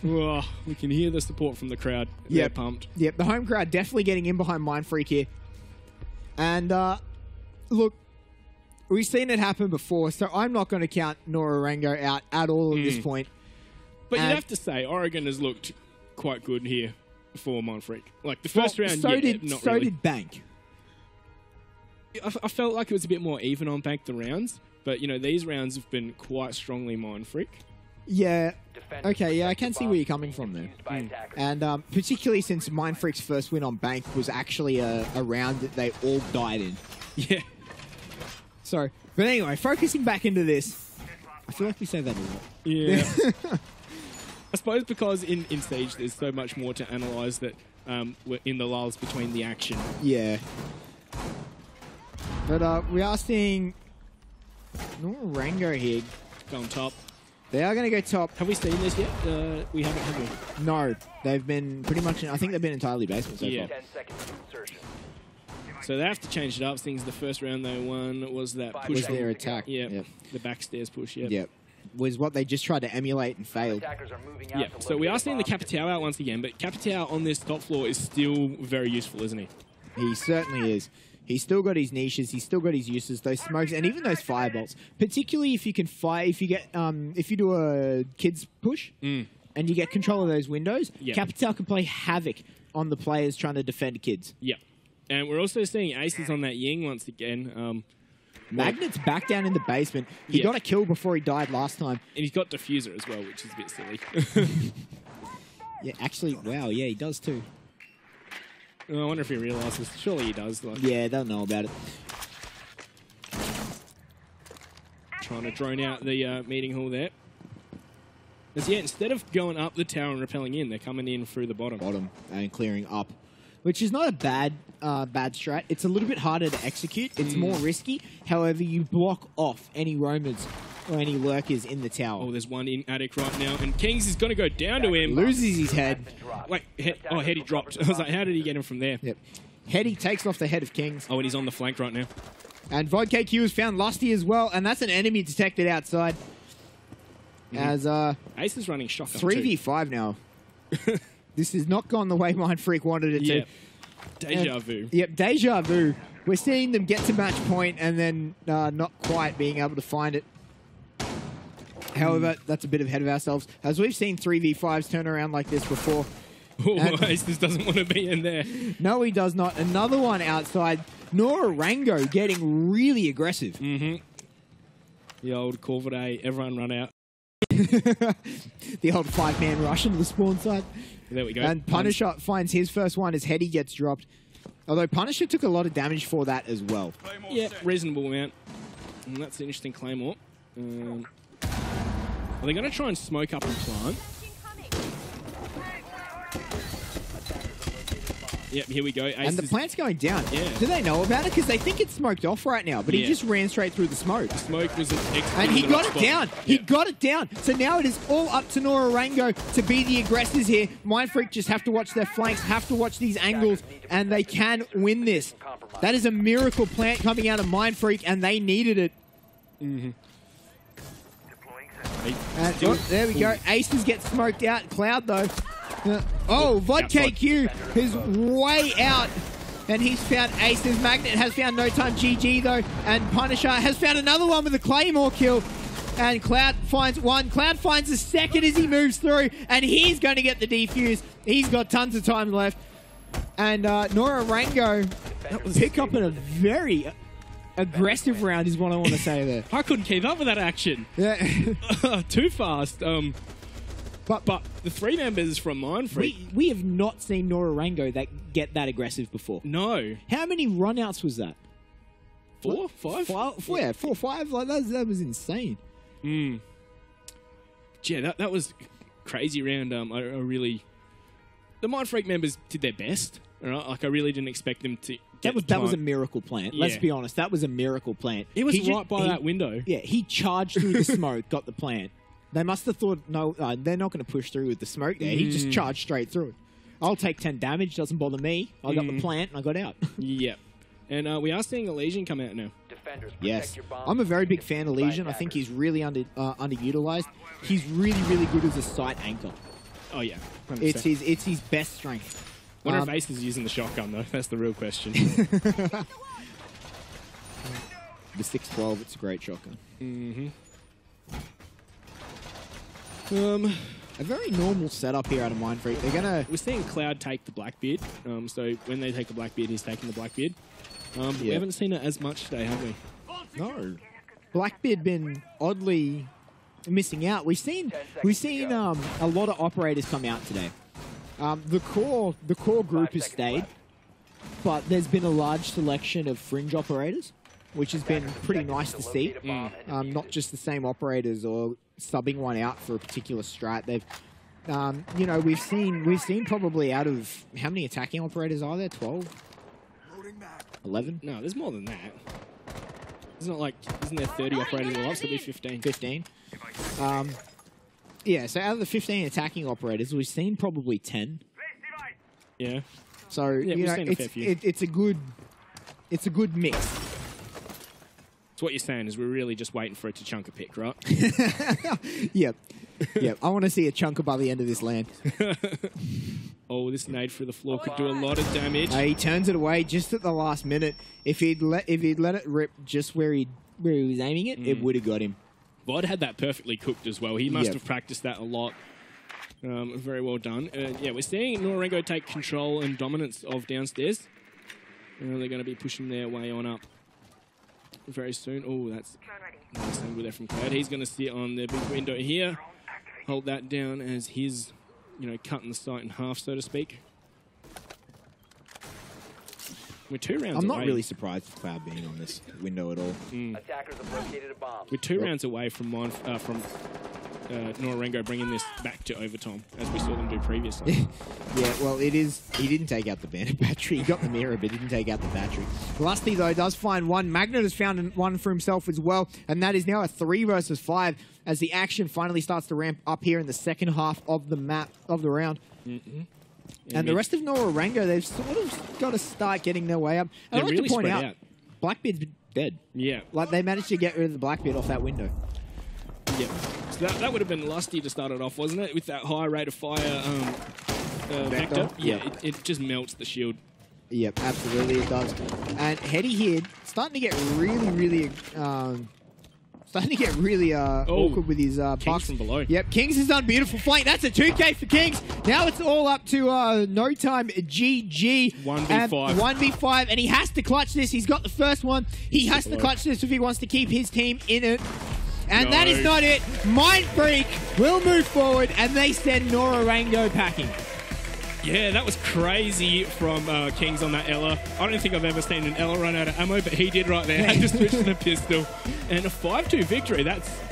Oh, we can hear the support from the crowd. They're pumped. Yep, the home crowd definitely getting in behind Mindfreak here. And, look, we've seen it happen before, so I'm not going to count Nora-Rengo out at all at this point. But you'd have to say, Oregon has looked quite good here for Mindfreak. Like, the first round, so really. did Bank. I felt like it was a bit more even on Bank the rounds, but, you know, these rounds have been quite strongly Mindfreak. Yeah. Okay, yeah, I can see where you're coming from there. And particularly since Mindfreak's first win on Bank was actually a round that they all died in. Yeah. So, but anyway, focusing back into this, I feel like we say that a lot. Yeah. I suppose because in Siege there's so much more to analyse that we're in the lulls between the action. Yeah. But we are seeing Nora-Rengo here. Go on top. They are going to go top. Have we seen this yet? We haven't, have we? No. They've been pretty much, I think they've been entirely basement so far. 10 seconds to insertion. So they have to change it up. Things the first round they won was that push. Was their attack. Yeah. Yep. The backstairs push, yeah. Yep. Was what they just tried to emulate and failed. Attackers are moving out Yeah. to So we are locate seeing the the bomb. Capitao out once again, but Capitao on this top floor is still very useful, isn't he? He certainly is. He's still got his niches. He's still got his uses. Those smokes and even those firebolts. Particularly if you can fire, if you get, if you do a kids push and you get control of those windows, Capitao can play havoc on the players trying to defend kids. Yeah. And we're also seeing aces on that Ying once again. Magnet's back down in the basement. He got a kill before he died last time. And he's got Diffuser as well, which is a bit silly. Yeah, actually, wow, yeah, he does too. I wonder if he realises. Surely he does. Like, Yeah, they'll know about it. trying to drone out the meeting hall there. As yeah, instead of going up the tower and rappelling in, they're coming in through the bottom. Bottom and clearing up, which is not a bad strat. It's a little bit harder to execute. It's more risky. However, you block off any roamers or any lurkers in the tower. Oh, there's one in attic right now, and Kings is going to go down to him. Loses his head. Wait, Heady dropped. I was like, how did he get him from there? Yep. Heady takes off the head of Kings. Oh, and he's on the flank right now. And Vodka Q has found Lusty as well, and that's an enemy detected outside. As Ace is running shotgun 3v5 now. This has not gone the way Mindfreak wanted it Yep. to. Deja vu. Yep, deja vu. We're seeing them get to match point and then not quite being able to find it. However, that's a bit ahead of ourselves, as we've seen 3v5s turn around like this before. Oh, Ace doesn't want to be in there. No, he does not. Another one outside. Nora-Rengo getting really aggressive. The old Corvette, everyone run out. The old 5-man rush into the spawn site. There we go. And Punisher finds his first one as Heady gets dropped. Although Punisher took a lot of damage for that as well. Yeah, reasonable amount. And that's an interesting Claymore. Are they going to try and smoke up and plant? Yep, here we go. Ace and the plant's going down. Yeah. Do they know about it? Because they think it's smoked off right now, but he just ran straight through the smoke. The smoke was an and he got it down. He got it down. So now it is all up to Nora-Rengo to be the aggressors here. Mindfreak just have to watch their flanks, have to watch these angles, and they can win this. That is a miracle plant coming out of Mindfreak, and they needed it. And, there we go. Aces get smoked out. Cloud, though. Vodka Q is way out. And he's found Aces. Magnet has found No Time GG, though. And Punisher has found another one with a Claymore kill. And Cloud finds one. Cloud finds a second as he moves through. And he's going to get the defuse. He's got tons of time left. And Nora-Rengo pick up in a very aggressive round is what I want to say there. I couldn't keep up with that action. Yeah. Too fast. But the three members from Mindfreak... We have not seen Nora-Rengo get that aggressive before. No. How many runouts was that? 4? 5? 4, 5. Like that was insane. Yeah, that was crazy round. I really... The Mindfreak members did their best. Right? Like, I really didn't expect them to... That was a miracle plant. Yeah. Let's be honest. That was a miracle plant. It was right by that window. Yeah, he charged through the smoke, got the plant. They must have thought, no, they're not going to push through with the smoke there. He just charged straight through. I'll take 10 damage. Doesn't bother me. I got the plant and I got out. Yep. And we are seeing a Legion come out now. Yes. I'm a very big fan of Legion. I think he's really underutilized. He's really, really good as a site anchor. Oh, yeah. 100%. It's his best strength. Wonder if Ace is using the shotgun, though. That's the real question. The 612, it's a great shotgun. A very normal setup here out of Mindfreak. They're gonna. We're seeing Cloud take the Blackbeard. So when they take the Blackbeard, he's taking the Blackbeard. We haven't seen it as much today, have we? No. Blackbeard been oddly missing out. We've seen a lot of operators come out today. The core group has stayed, but there's been a large selection of fringe operators, which has been pretty nice to see. Not just the same operators or subbing one out for a particular strat. They've, we've seen probably out of how many attacking operators are there? 12, 11? No, there's more than that. It's not like, isn't there 30 operators alive? So it'll be 15. 15. Yeah, so out of the 15 attacking operators, we've seen probably 10. Yeah. So it's a good mix. So what you're saying is we're really just waiting for it to chunk a pick, right? Yep. Yep. I want to see a chunker by the end of this land. Oh, this nade through the floor could do a lot of damage. He turns it away just at the last minute. If he'd let it rip just where he was aiming it, it would have got him. Vod had that perfectly cooked as well. He must have practiced that a lot. Very well done. Yeah, we're seeing Nora-Rengo take control and dominance of downstairs. They're going to be pushing their way on up very soon. Oh, that's nice angle there from Cloud. He's going to sit on the big window here. Hold that down as his you know, cutting the site in half, so to speak. We're 2 rounds I'm away. not really surprised with Cloud being on this window at all. Attackers have located a bomb. We're 2 rounds away from Nora-Rengo bringing this back to overtime, as we saw them do previously. Yeah, well, it is. He didn't take out the bandit battery. He got the mirror, but didn't take out the battery. Lusty, though, does find one. Magnet has found one for himself as well, and that is now a 3 versus 5 as the action finally starts to ramp up here in the second half of the map, of the round. And the rest of Nora-Rengo, they've sort of got to start getting their way up. And I'd like really to point spread out, Blackbeard's dead. Yeah. Like, they managed to get rid of the Blackbeard off that window. Yeah. So that would have been lusty to start it off, wasn't it? With that high rate of fire vector. Yeah, it just melts the shield. Yep, absolutely it does. And Heady here, starting to get really awkward with his bucks from below. Yep, Kings has done beautiful flank. That's a 2K for Kings. Now it's all up to no time GG. 1v5. 1v5, and he has to clutch this. He's got the first one. He has to clutch this if he wants to keep his team in it. And that is not it. Mindfreak will move forward, and they send Nora-Rengo packing. Yeah, that was crazy from Kings on that Ella. I don't think I've ever seen an Ella run out of ammo, but he did right there. Had to switch to the pistol. And a 5-2 victory. That's